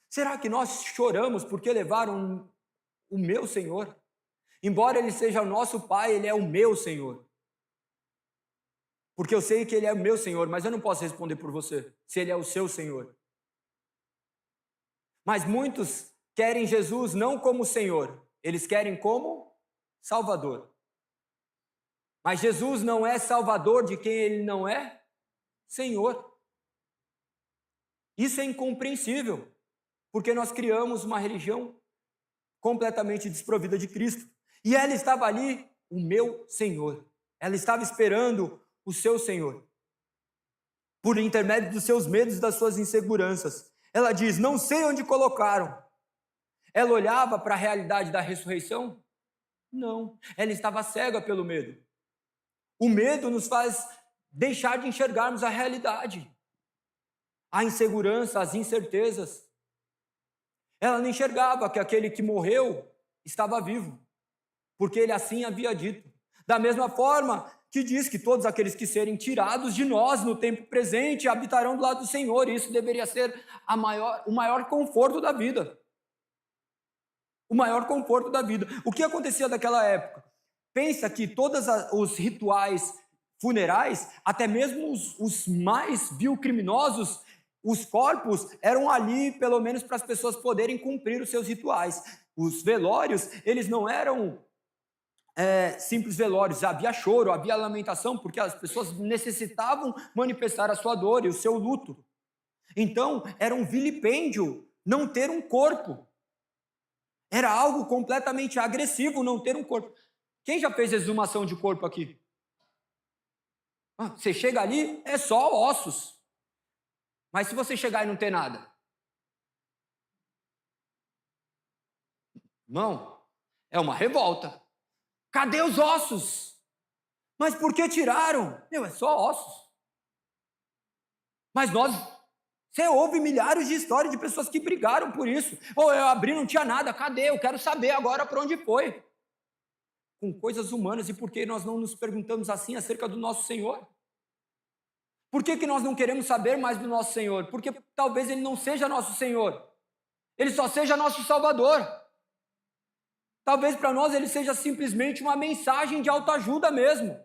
Será que nós choramos porque levaram o meu Senhor? Embora Ele seja o nosso Pai, Ele é o meu Senhor. Porque eu sei que Ele é o meu Senhor, mas eu não posso responder por você, se Ele é o seu Senhor. Mas muitos querem Jesus não como Senhor, eles querem como Salvador. Mas Jesus não é Salvador de quem Ele não é Senhor. Isso é incompreensível, porque nós criamos uma religião completamente desprovida de Cristo. E ela estava ali, o meu Senhor. Ela estava esperando o seu Senhor. Por intermédio dos seus medos e das suas inseguranças. Ela diz, não sei onde colocaram. Ela olhava para a realidade da ressurreição? Não. Ela estava cega pelo medo. O medo nos faz deixar de enxergarmos a realidade. A insegurança, as incertezas. Ela não enxergava que aquele que morreu estava vivo, porque ele assim havia dito. Da mesma forma que diz que todos aqueles que serem tirados de nós no tempo presente habitarão do lado do Senhor. Isso deveria ser o maior conforto da vida. O maior conforto da vida. O que acontecia naquela época? Pensa que todos os rituais funerais, até mesmo os mais vil criminosos, os corpos eram ali, pelo menos, para as pessoas poderem cumprir os seus rituais. Os velórios, eles não eram simples velórios, havia choro, havia lamentação, porque as pessoas necessitavam manifestar a sua dor e o seu luto. Então, era um vilipêndio não ter um corpo. Era algo completamente agressivo não ter um corpo. Quem já fez exumação de corpo aqui? Você chega ali, é só ossos. Mas se você chegar e não ter nada? Não, é uma revolta. Cadê os ossos? Mas por que tiraram? É só ossos. Mas você ouve milhares de histórias de pessoas que brigaram por isso. Ou eu abri, não tinha nada, cadê? Eu quero saber agora para onde foi. Com coisas humanas, e por que nós não nos perguntamos assim acerca do nosso Senhor? Por que nós não queremos saber mais do nosso Senhor? Porque talvez Ele não seja nosso Senhor. Ele só seja nosso Salvador. Talvez para nós Ele seja simplesmente uma mensagem de autoajuda mesmo.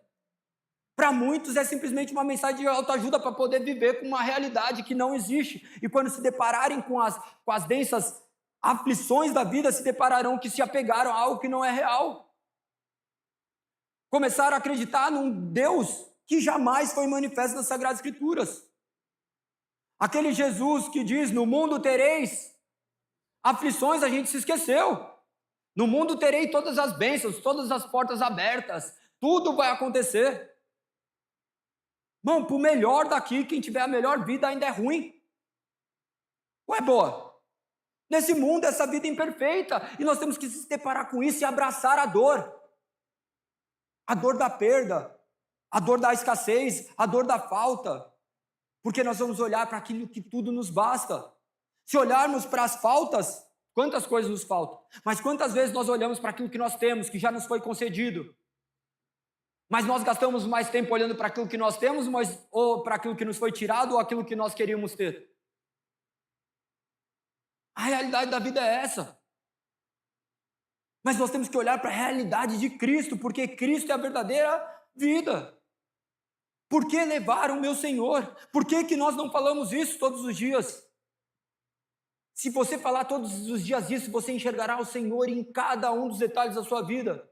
Para muitos é simplesmente uma mensagem de autoajuda para poder viver com uma realidade que não existe. E quando se depararem com as densas aflições da vida, se depararão que se apegaram a algo que não é real. Começaram a acreditar num Deus que jamais foi manifesto nas Sagradas Escrituras. Aquele Jesus que diz, no mundo tereis aflições, a gente se esqueceu. No mundo terei todas as bênçãos, todas as portas abertas, tudo vai acontecer. Irmão, para o melhor daqui, quem tiver a melhor vida ainda é ruim. Ou é boa? Nesse mundo, essa vida é imperfeita, e nós temos que se deparar com isso e abraçar a dor. A dor da perda, a dor da escassez, a dor da falta. Porque nós vamos olhar para aquilo que tudo nos basta. Se olharmos para as faltas, quantas coisas nos faltam? Mas quantas vezes nós olhamos para aquilo que nós temos, que já nos foi concedido? Mas nós gastamos mais tempo olhando para aquilo que nós temos, ou para aquilo que nos foi tirado, ou aquilo que nós queríamos ter? A realidade da vida é essa. Mas nós temos que olhar para a realidade de Cristo, porque Cristo é a verdadeira vida. Por que levar o meu Senhor? Por que nós não falamos isso todos os dias? Se você falar todos os dias isso, você enxergará o Senhor em cada um dos detalhes da sua vida.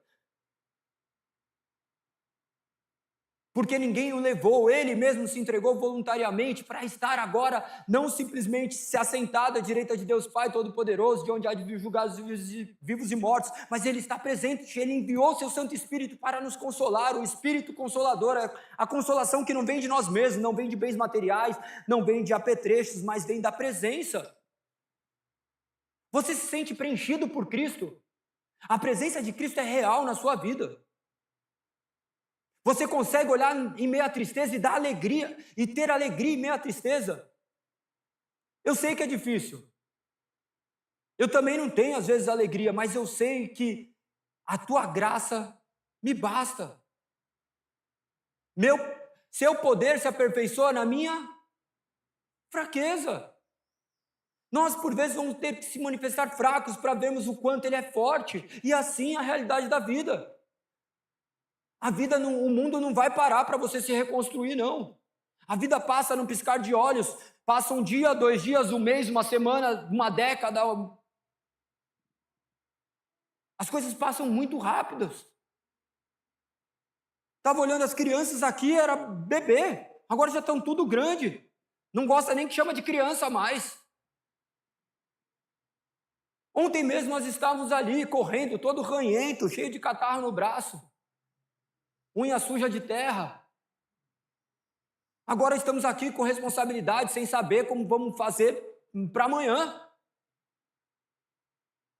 Porque ninguém o levou, Ele mesmo se entregou voluntariamente para estar agora, não simplesmente se assentado à direita de Deus Pai Todo-Poderoso, de onde há de vir julgar os vivos e mortos, mas Ele está presente, Ele enviou seu Santo Espírito para nos consolar, o Espírito Consolador, a consolação que não vem de nós mesmos, não vem de bens materiais, não vem de apetrechos, mas vem da presença. Você se sente preenchido por Cristo? A presença de Cristo é real na sua vida. Você consegue olhar em meio à tristeza e dar alegria, e ter alegria em meio à tristeza? Eu sei que é difícil. Eu também não tenho, às vezes, alegria, mas eu sei que a tua graça me basta. Seu poder se aperfeiçoa na minha fraqueza. Nós, por vezes, vamos ter que se manifestar fracos para vermos o quanto Ele é forte, e assim a realidade da vida. O mundo não vai parar para você se reconstruir, não. A vida passa num piscar de olhos, passa um dia, 2 dias, um mês, uma semana, uma década. As coisas passam muito rápidas. Estava olhando as crianças aqui, era bebê, agora já estão tudo grande. Não gosta nem que chama de criança mais. Ontem mesmo nós estávamos ali, correndo, todo ranhento, cheio de catarro no braço. Unha suja de terra. Agora estamos aqui com responsabilidade, sem saber como vamos fazer para amanhã.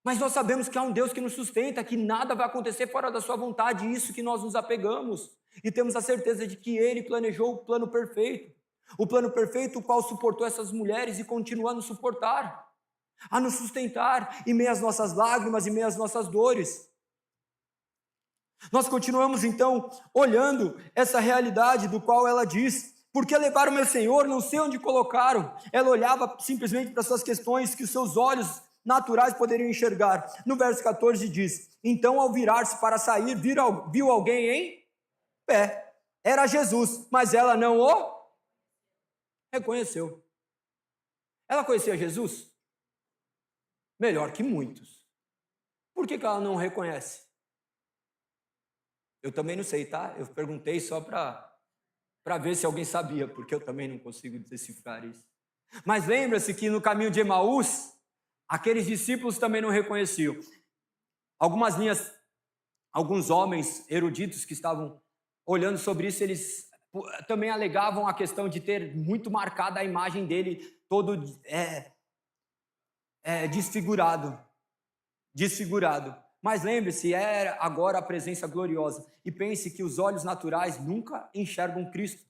Mas nós sabemos que há um Deus que nos sustenta, que nada vai acontecer fora da sua vontade, e isso que nós nos apegamos. E temos a certeza de que Ele planejou o plano perfeito. O plano perfeito, o qual suportou essas mulheres e continua a nos suportar, a nos sustentar em meio às nossas lágrimas, em meio às nossas dores. Nós continuamos então olhando essa realidade do qual ela diz, porque levaram meu Senhor, não sei onde colocaram. Ela olhava simplesmente para suas questões que os seus olhos naturais poderiam enxergar. No verso 14 diz, então ao virar-se para sair, viu alguém em pé. Era Jesus, mas ela não o reconheceu. Ela conhecia Jesus? Melhor que muitos. Por que ela não reconhece? Eu também não sei, tá? Eu perguntei só para ver se alguém sabia, porque eu também não consigo decifrar isso. Mas lembra-se que no caminho de Emaús, aqueles discípulos também não reconheciam. Alguns homens eruditos que estavam olhando sobre isso, eles também alegavam a questão de ter muito marcada a imagem dele, todo desfigurado. Mas lembre-se, era agora a presença gloriosa. E pense que os olhos naturais nunca enxergam Cristo.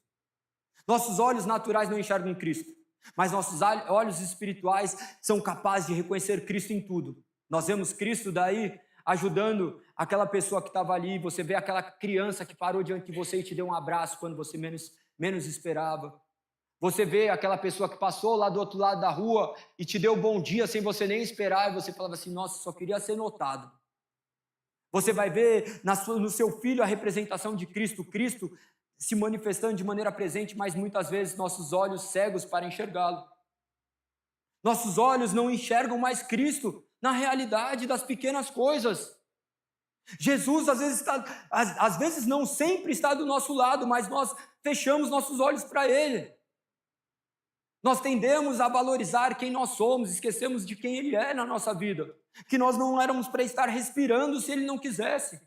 Nossos olhos naturais não enxergam Cristo, mas nossos olhos espirituais são capazes de reconhecer Cristo em tudo. Nós vemos Cristo daí ajudando aquela pessoa que estava ali, você vê aquela criança que parou diante de você e te deu um abraço quando você menos esperava. Você vê aquela pessoa que passou lá do outro lado da rua e te deu bom dia sem você nem esperar, e você falava assim, nossa, só queria ser notado. Você vai ver no seu filho a representação de Cristo, Cristo se manifestando de maneira presente, mas muitas vezes nossos olhos cegos para enxergá-lo. Nossos olhos não enxergam mais Cristo na realidade das pequenas coisas. Jesus às vezes não sempre está do nosso lado, mas nós fechamos nossos olhos para Ele. Nós tendemos a valorizar quem nós somos, esquecemos de quem Ele é na nossa vida, que nós não éramos para estar respirando se Ele não quisesse,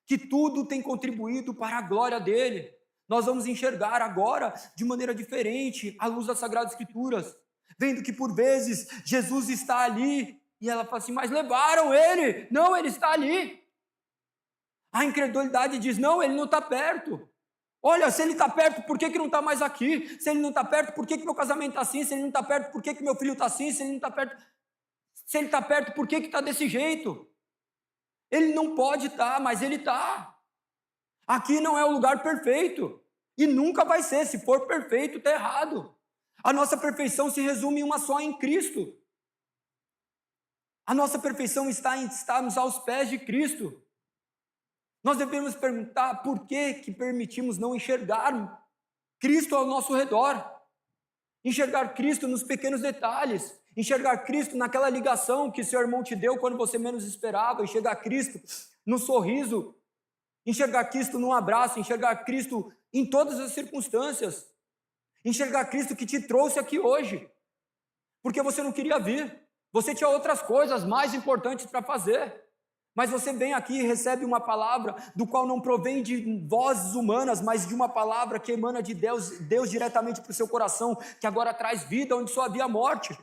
que tudo tem contribuído para a glória dEle. Nós vamos enxergar agora de maneira diferente à luz das Sagradas Escrituras, vendo que por vezes Jesus está ali e ela fala assim, mas levaram Ele, não, Ele está ali. A incredulidade diz, não, Ele não está perto. Olha, se Ele está perto, por que não está mais aqui? Se Ele não está perto, por que meu casamento está assim? Se Ele não está perto, por que meu filho está assim? Se Ele não está perto, se Ele está perto, por que está desse jeito? Ele não pode estar, mas Ele está. Aqui não é o lugar perfeito. E nunca vai ser. Se for perfeito, está errado. A nossa perfeição se resume em uma só, em Cristo. A nossa perfeição está em estarmos aos pés de Cristo. Nós devemos perguntar por que permitimos não enxergar Cristo ao nosso redor. Enxergar Cristo nos pequenos detalhes. Enxergar Cristo naquela ligação que seu irmão te deu quando você menos esperava. Enxergar Cristo no sorriso. Enxergar Cristo num abraço. Enxergar Cristo em todas as circunstâncias. Enxergar Cristo que te trouxe aqui hoje. Porque você não queria vir. Você tinha outras coisas mais importantes para fazer. Mas você vem aqui e recebe uma palavra do qual não provém de vozes humanas, mas de uma palavra que emana de Deus diretamente para o seu coração, que agora traz vida onde só havia morte.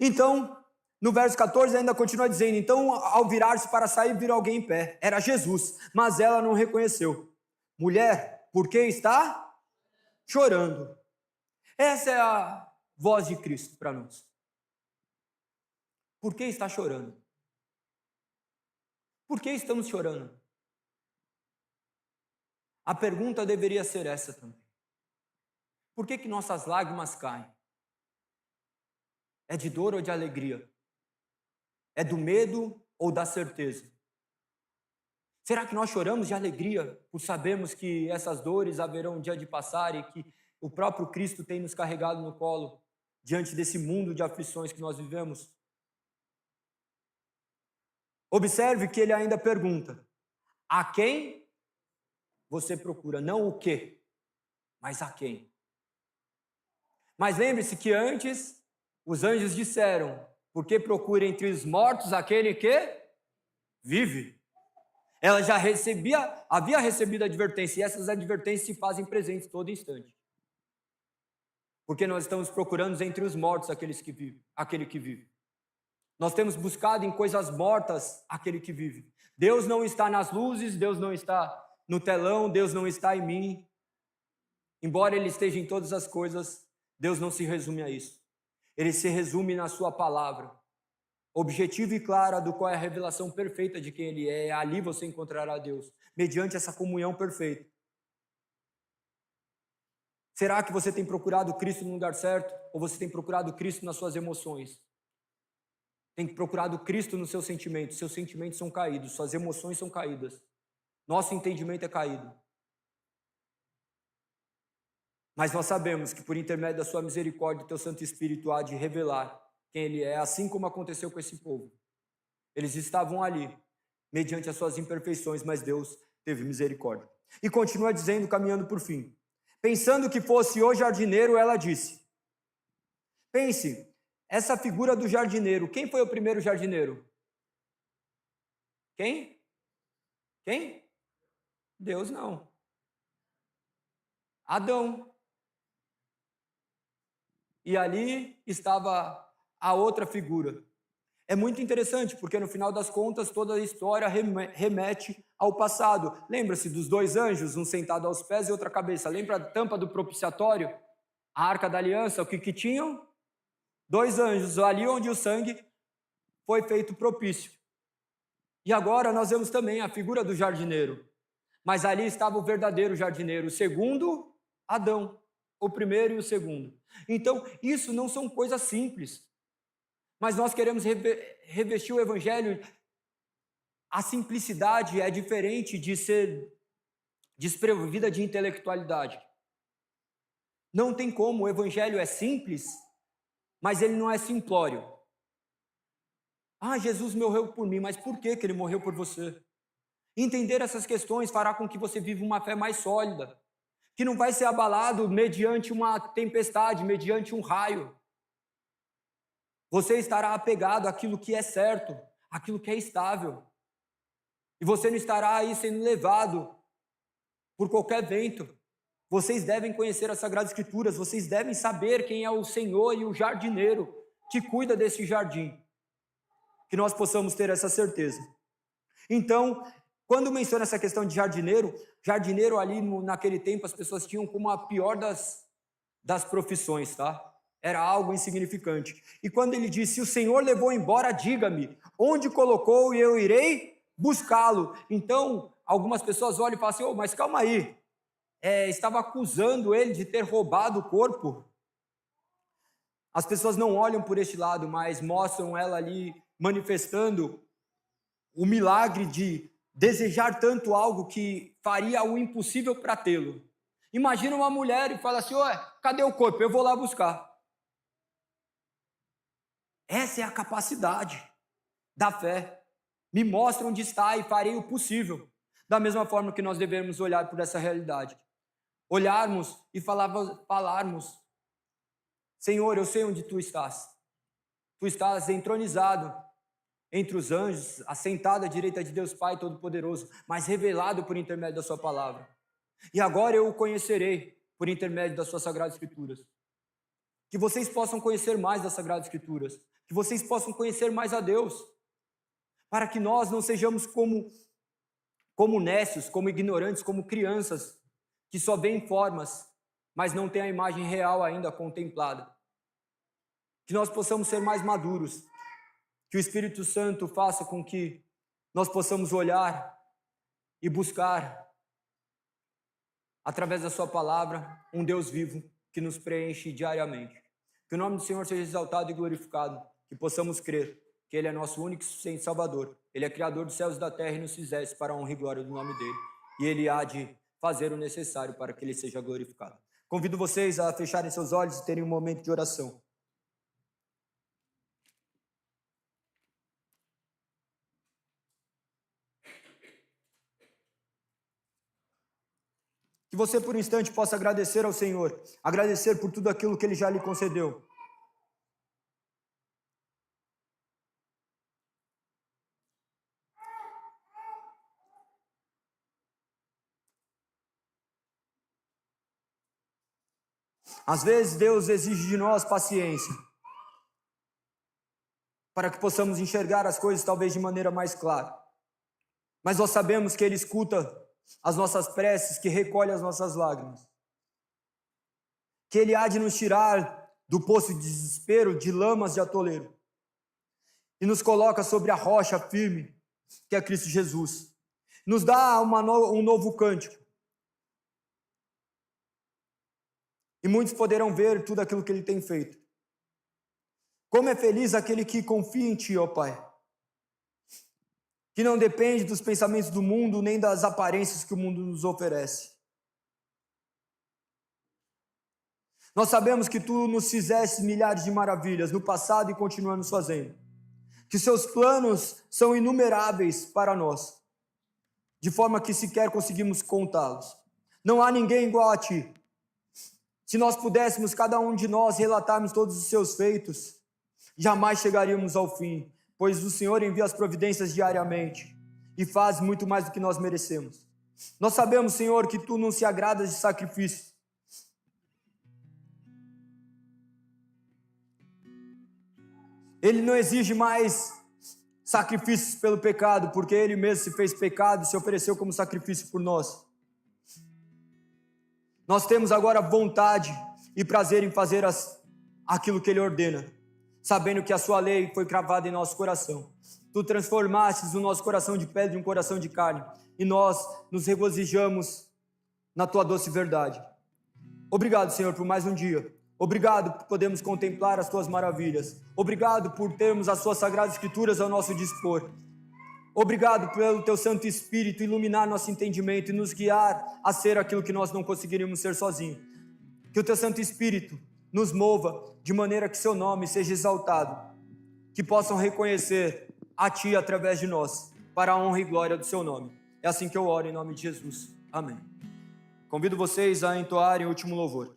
Então, no verso 14 ainda continua dizendo, então ao virar-se para sair, viu alguém em pé. Era Jesus, mas ela não reconheceu. Mulher, por que está chorando? Essa é a voz de Cristo para nós. Por que está chorando? Por que estamos chorando? A pergunta deveria ser essa também. Por que nossas lágrimas caem? É de dor ou de alegria? É do medo ou da certeza? Será que nós choramos de alegria por sabermos que essas dores haverão um dia de passar e que o próprio Cristo tem nos carregado no colo diante desse mundo de aflições que nós vivemos? Observe que ele ainda pergunta, a quem você procura? Não o quê, mas a quem. Mas lembre-se que antes os anjos disseram, porque procura entre os mortos aquele que vive. Ela já havia recebido advertência, e essas advertências se fazem presentes todo instante. Porque nós estamos procurando entre os mortos aquele que vive. Nós temos buscado em coisas mortas aquele que vive. Deus não está nas luzes, Deus não está no telão, Deus não está em mim. Embora Ele esteja em todas as coisas, Deus não se resume a isso. Ele se resume na sua palavra, objetiva e clara do qual é a revelação perfeita de quem Ele é. Ali você encontrará Deus, mediante essa comunhão perfeita. Será que você tem procurado Cristo no lugar certo? Ou você tem procurado Cristo nas suas emoções? Tem procurado Cristo nos seus sentimentos. Seus sentimentos são caídos, suas emoções são caídas. Nosso entendimento é caído. Mas nós sabemos que por intermédio da sua misericórdia, o teu Santo Espírito há de revelar quem ele é, assim como aconteceu com esse povo. Eles estavam ali, mediante as suas imperfeições, mas Deus teve misericórdia. E continua dizendo, caminhando por fim. Pensando que fosse o jardineiro, ela disse: pense, essa figura do jardineiro, quem foi o primeiro jardineiro? Quem? Deus não. Adão. E ali estava a outra figura. É muito interessante, porque no final das contas, toda a história remete ao passado. Lembra-se dos dois anjos, um sentado aos pés e outra à cabeça. Lembra a tampa do propiciatório? A arca da aliança, o que tinham? Dois anjos, ali onde o sangue foi feito propício. E agora nós vemos também a figura do jardineiro. Mas ali estava o verdadeiro jardineiro, o segundo Adão, o primeiro e o segundo. Então, isso não são coisas simples. Mas nós queremos revestir o evangelho. A simplicidade é diferente de ser desprovida de intelectualidade. Não tem como, o evangelho é simples, mas ele não é simplório. Ah, Jesus morreu por mim, mas por que ele morreu por você? Entender essas questões fará com que você viva uma fé mais sólida, que não vai ser abalado mediante uma tempestade, mediante um raio. Você estará apegado àquilo que é certo, àquilo que é estável. E você não estará aí sendo levado por qualquer vento. Vocês devem conhecer as Sagradas Escrituras, vocês devem saber quem é o Senhor e o jardineiro que cuida desse jardim. Que nós possamos ter essa certeza. Então, quando menciona essa questão de jardineiro ali naquele tempo as pessoas tinham como a pior das profissões, tá? Era algo insignificante. E quando ele disse, se o Senhor levou embora, diga-me, onde colocou e eu irei buscá-lo. Então, algumas pessoas olham e falam assim, mas calma aí, estava acusando ele de ter roubado o corpo. As pessoas não olham por este lado, mas mostram ela ali manifestando o milagre de desejar tanto algo que faria o impossível para tê-lo. Imagina uma mulher e fala assim, cadê o corpo? Eu vou lá buscar. Essa é a capacidade da fé. Me mostra onde está e farei o possível. Da mesma forma que nós devemos olhar por essa realidade. Olharmos e falarmos, Senhor, eu sei onde Tu estás. Tu estás entronizado entre os anjos, assentado à direita de Deus Pai Todo-Poderoso, mas revelado por intermédio da Sua palavra. E agora eu o conhecerei por intermédio das Suas Sagradas Escrituras. Que vocês possam conhecer mais das Sagradas Escrituras. Que vocês possam conhecer mais a Deus. Para que nós não sejamos como nécios, como ignorantes, como crianças, que só veem formas, mas não têm a imagem real ainda contemplada. Que nós possamos ser mais maduros. Que o Espírito Santo faça com que nós possamos olhar e buscar, através da Sua palavra, um Deus vivo que nos preenche diariamente. Que o nome do Senhor seja exaltado e glorificado. Que possamos crer que Ele é nosso único e suficiente Salvador. Ele é Criador dos céus e da terra e nos fizesse para a honra e glória do nome dEle. E Ele há de fazer o necessário para que Ele seja glorificado. Convido vocês a fecharem seus olhos e terem um momento de oração. Que você por um instante possa agradecer ao Senhor. Agradecer por tudo aquilo que Ele já lhe concedeu. Às vezes Deus exige de nós paciência, para que possamos enxergar as coisas talvez de maneira mais clara. Mas nós sabemos que Ele escuta as nossas preces, que recolhe as nossas lágrimas. Que Ele há de nos tirar do poço de desespero, de lamas de atoleiro, e nos coloca sobre a rocha firme, que é Cristo Jesus. Nos dá um novo cântico. E muitos poderão ver tudo aquilo que Ele tem feito. Como é feliz aquele que confia em Ti, ó Pai. Que não depende dos pensamentos do mundo, nem das aparências que o mundo nos oferece. Nós sabemos que Tu nos fizeste milhares de maravilhas no passado e continua nos fazendo. Que Seus planos são inumeráveis para nós, de forma que sequer conseguimos contá-los. Não há ninguém igual a Ti. Se nós pudéssemos, cada um de nós, relatarmos todos os Seus feitos, jamais chegaríamos ao fim, pois o Senhor envia as providências diariamente e faz muito mais do que nós merecemos. Nós sabemos, Senhor, que Tu não se agradas de sacrifício. Ele não exige mais sacrifícios pelo pecado, porque Ele mesmo se fez pecado e se ofereceu como sacrifício por nós. Nós temos agora vontade e prazer em fazer aquilo que Ele ordena, sabendo que a Sua lei foi cravada em nosso coração. Tu transformastes o nosso coração de pedra em um coração de carne, e nós nos regozijamos na Tua doce verdade. Obrigado, Senhor, por mais um dia. Obrigado por podermos contemplar as Tuas maravilhas. Obrigado por termos as Suas sagradas escrituras ao nosso dispor. Obrigado pelo Teu Santo Espírito iluminar nosso entendimento e nos guiar a ser aquilo que nós não conseguiríamos ser sozinhos. Que o Teu Santo Espírito nos mova de maneira que Seu nome seja exaltado, que possam reconhecer a Ti através de nós, para a honra e glória do Seu nome. É assim que eu oro em nome de Jesus. Amém. Convido vocês a entoarem o último louvor.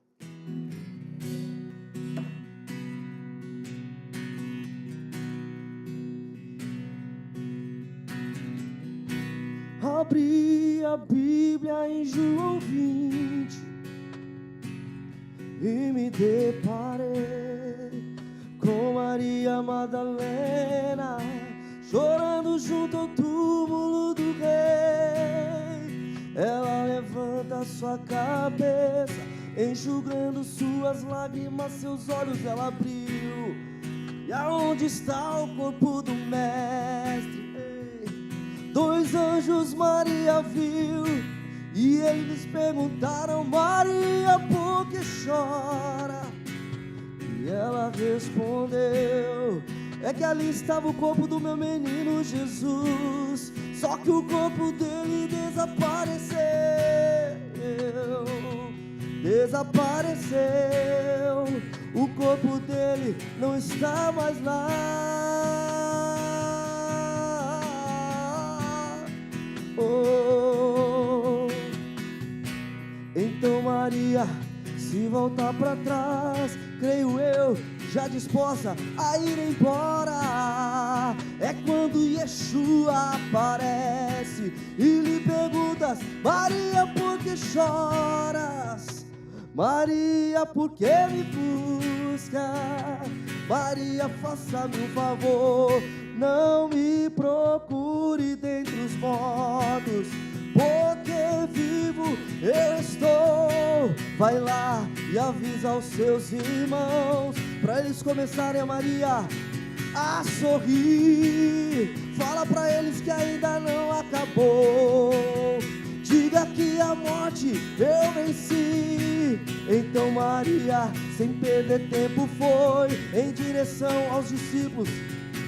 Abri a Bíblia em João 20 e me deparei com Maria Madalena chorando junto ao túmulo do rei. Ela levanta sua cabeça, enxugando suas lágrimas, seus olhos ela abriu. E aonde está o corpo do mestre? Dois anjos Maria viu, e eles perguntaram: Maria, por que chora? E ela respondeu: é que ali estava o corpo do meu menino Jesus, só que o corpo dele desapareceu. O corpo dele não está mais lá. Oh, então Maria se voltar para trás, creio eu, já disposta a ir embora. É quando Yeshua aparece e lhe perguntas: Maria, por que choras? Maria, por que me busca? Maria, faça-me um favor, não me procure dentre os mortos, porque vivo eu estou. Vai lá e avisa aos seus irmãos, para eles começarem a Maria a sorrir. Fala para eles que ainda não acabou. Diga que a morte eu venci. Então Maria, sem perder tempo, foi em direção aos discípulos.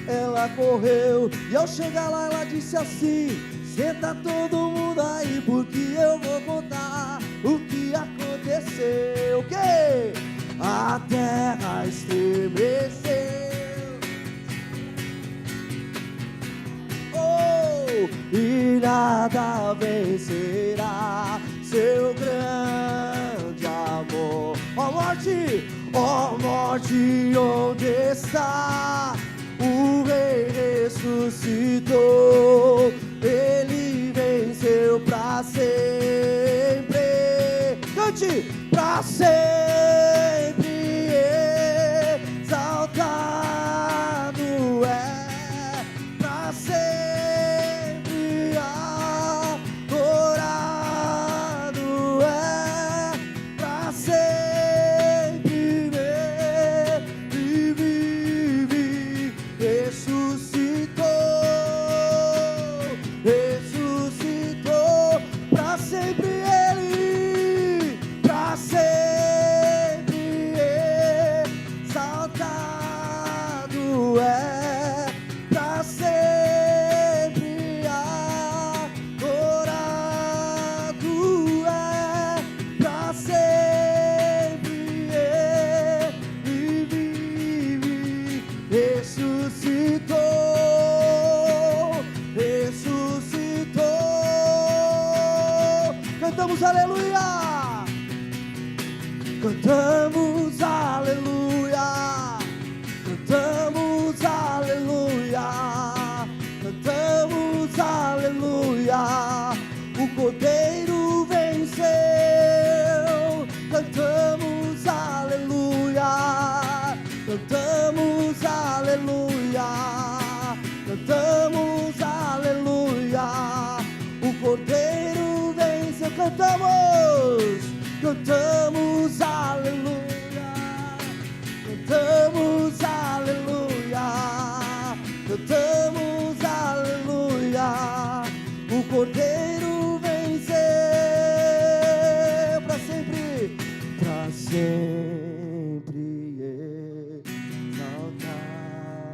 Ela correu e ao chegar lá ela disse assim: senta todo mundo aí, porque eu vou contar o que aconteceu. O quê? A terra estremeceu, e nada vencerá seu grande amor. Ó morte, onde está? O rei ressuscitou, ele venceu pra sempre. Cante! Pra sempre exaltado é, pra sempre adorado é, pra sempre vive, ressuscitou, pra sempre ele, pra sempre exaltado é, pra sempre adorado é, pra sempre ressuscitou, ressuscitou. Cantamos aleluia, cantamos aleluia, cantamos aleluia, cantamos aleluia. O Cordeiro venceu, cantamos aleluia, cantamos aleluia, cantamos aleluia. O Cordeiro venceu, cantamos aleluia, cantamos aleluia, cantamos aleluia. O Cordeiro venceu para sempre, para sempre exaltar,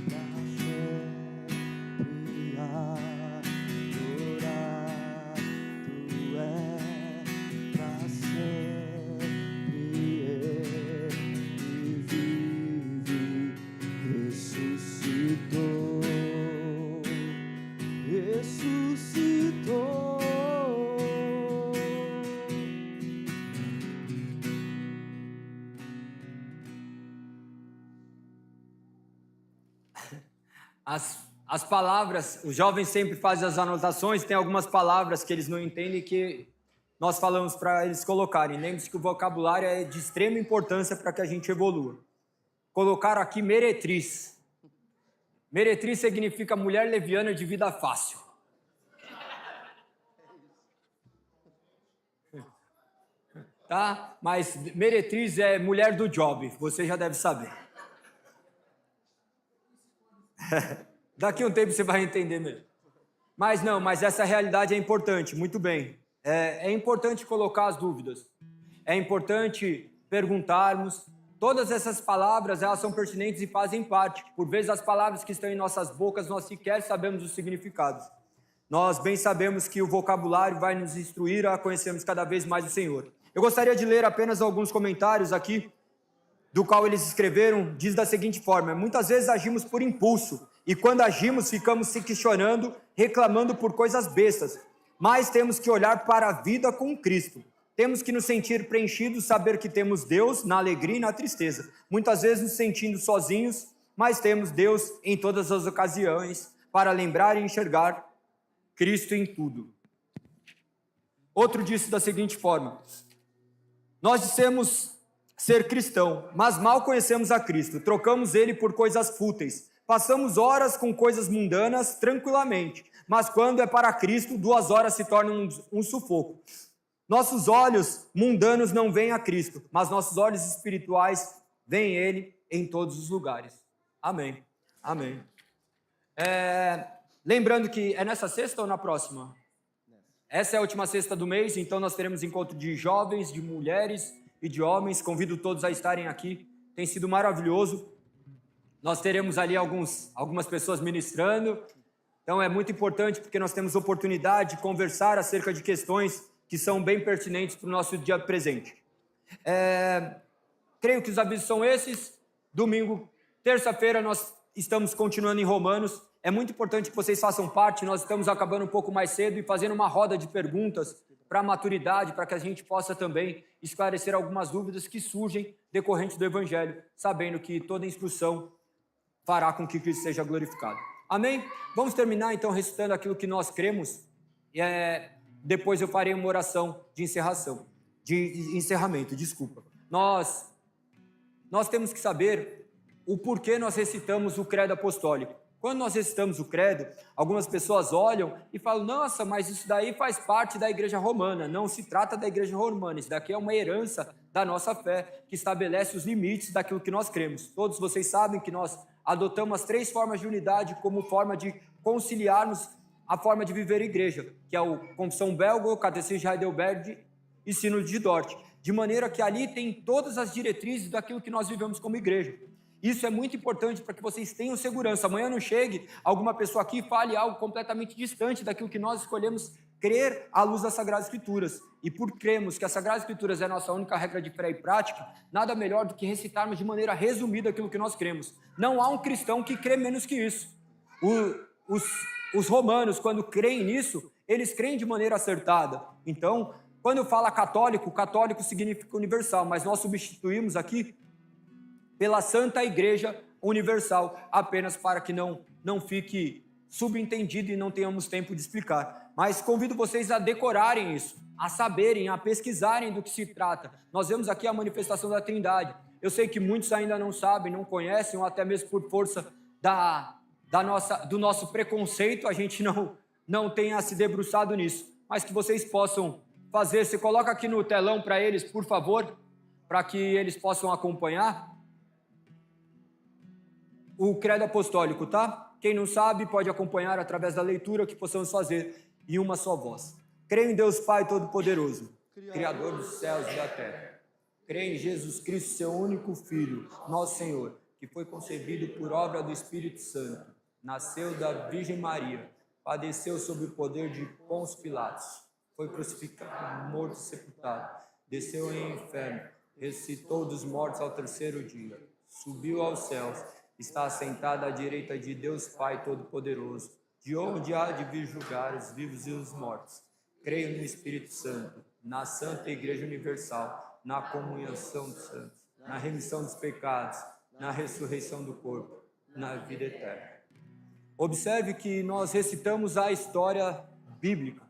para sempre adorar. Tu és para sempre e vive, ressuscitou, ressuscitou. As palavras, os jovens sempre fazem as anotações, tem algumas palavras que eles não entendem que nós falamos para eles colocarem. Lembre-se que o vocabulário é de extrema importância para que a gente evolua. Colocaram aqui meretriz. Meretriz significa mulher leviana de vida fácil. Tá? Mas meretriz é mulher do job, você já deve saber. Daqui a um tempo você vai entender mesmo. Mas essa realidade é importante, muito bem. É importante colocar as dúvidas. É importante perguntarmos. Todas essas palavras, elas são pertinentes e fazem parte. Por vezes as palavras que estão em nossas bocas, nós sequer sabemos os significados. Nós bem sabemos que o vocabulário vai nos instruir a conhecermos cada vez mais o Senhor. Eu gostaria de ler apenas alguns comentários aqui, do qual eles escreveram, diz da seguinte forma: muitas vezes agimos por impulso, e quando agimos ficamos se questionando, reclamando por coisas bestas, mas temos que olhar para a vida com Cristo. Temos que nos sentir preenchidos, saber que temos Deus na alegria e na tristeza. Muitas vezes nos sentindo sozinhos, mas temos Deus em todas as ocasiões, para lembrar e enxergar Cristo em tudo. Outro disse da seguinte forma: nós dissemos ser cristão, mas mal conhecemos a Cristo, trocamos ele por coisas fúteis, passamos horas com coisas mundanas tranquilamente, mas quando é para Cristo, 2 horas se tornam um sufoco. Nossos olhos mundanos não veem a Cristo, mas nossos olhos espirituais veem ele em todos os lugares. Amém. Amém. Lembrando que é nessa sexta ou na próxima? Essa é a última sexta do mês, então nós teremos encontro de jovens, de mulheres e de homens. Convido todos a estarem aqui. Tem sido maravilhoso. Nós teremos ali algumas pessoas ministrando. Então é muito importante porque nós temos oportunidade de conversar acerca de questões que são bem pertinentes para o nosso dia presente. Creio que os avisos são esses. Domingo, terça-feira, nós estamos continuando em Romanos. É muito importante que vocês façam parte. Nós estamos acabando um pouco mais cedo e fazendo uma roda de perguntas para a maturidade, para que a gente possa também esclarecer algumas dúvidas que surgem decorrentes do Evangelho, sabendo que toda instrução fará com que Cristo seja glorificado. Amém? Vamos terminar então recitando aquilo que nós cremos. Depois eu farei uma oração de encerramento. Nós temos que saber o porquê nós recitamos o credo apostólico. Quando nós recitamos o credo, algumas pessoas olham e falam: nossa, mas isso daí faz parte da igreja romana. Não se trata da igreja romana, isso daqui é uma herança da nossa fé, que estabelece os limites daquilo que nós cremos. Todos vocês sabem que nós adotamos as 3 formas de unidade como forma de conciliarmos a forma de viver a igreja, que é o Confissão Belga, o Catecismo de Heidelberg e Sínodo de Dort, de maneira que ali tem todas as diretrizes daquilo que nós vivemos como igreja. Isso é muito importante para que vocês tenham segurança. Amanhã não chegue alguma pessoa aqui e fale algo completamente distante daquilo que nós escolhemos crer à luz das Sagradas Escrituras. E por cremos que as Sagradas Escrituras é a nossa única regra de fé e prática, nada melhor do que recitarmos de maneira resumida aquilo que nós cremos. Não há um cristão que crê menos que isso. Os romanos, quando creem nisso, eles creem de maneira acertada. Então, quando fala católico, católico significa universal, mas nós substituímos aqui pela Santa Igreja Universal, apenas para que não fique subentendido e não tenhamos tempo de explicar. Mas convido vocês a decorarem isso, a saberem, a pesquisarem do que se trata. Nós vemos aqui a manifestação da Trindade. Eu sei que muitos ainda não sabem, não conhecem, ou até mesmo por força do nosso preconceito, a gente não tenha se debruçado nisso. Mas que vocês possam fazer. Você coloca aqui no telão para eles, por favor, para que eles possam acompanhar o credo apostólico, tá? Quem não sabe pode acompanhar através da leitura que possamos fazer em uma só voz. Creio em Deus Pai Todo-Poderoso, Criador dos céus e da terra. Creio em Jesus Cristo, seu único Filho, nosso Senhor, que foi concebido por obra do Espírito Santo, nasceu da Virgem Maria, padeceu sob o poder de Pôncio Pilatos, foi crucificado, morto e sepultado, desceu em inferno, ressuscitou dos mortos ao terceiro dia, subiu aos céus, está assentado à direita de Deus Pai Todo-Poderoso, de onde há de vir julgar os vivos e os mortos. Creio no Espírito Santo, na Santa Igreja Universal, na comunhão dos santos, na remissão dos pecados, na ressurreição do corpo, na vida eterna. Observe que nós recitamos a história bíblica.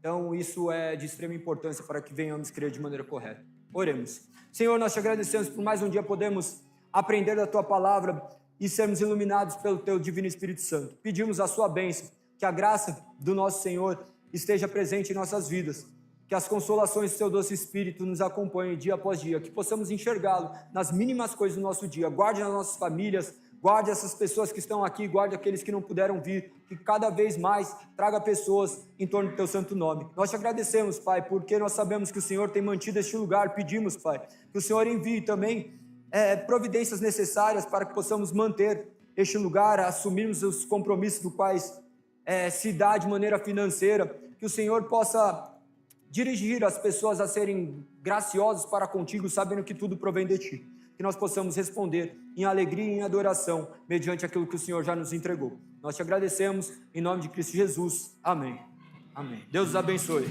Então, isso é de extrema importância para que venhamos crer de maneira correta. Oremos. Senhor, nós te agradecemos por mais um dia podermos aprender da tua palavra e sermos iluminados pelo teu divino Espírito Santo. Pedimos a sua bênção, que a graça do nosso Senhor esteja presente em nossas vidas, que as consolações do seu doce Espírito nos acompanhem dia após dia, que possamos enxergá-lo nas mínimas coisas do nosso dia. Guarde as nossas famílias, guarde essas pessoas que estão aqui, guarde aqueles que não puderam vir, que cada vez mais traga pessoas em torno do teu santo nome. Nós te agradecemos, Pai, porque nós sabemos que o Senhor tem mantido este lugar. Pedimos, Pai, que o Senhor envie também providências necessárias para que possamos manter este lugar, assumirmos os compromissos do quais se dá de maneira financeira, que o Senhor possa dirigir as pessoas a serem graciosos para contigo, sabendo que tudo provém de ti, que nós possamos responder em alegria e em adoração, mediante aquilo que o Senhor já nos entregou. Nós te agradecemos, em nome de Cristo Jesus. Amém. Amém. Deus os abençoe.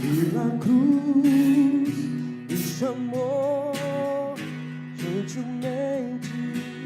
Pela cruz me chamou gentilmente.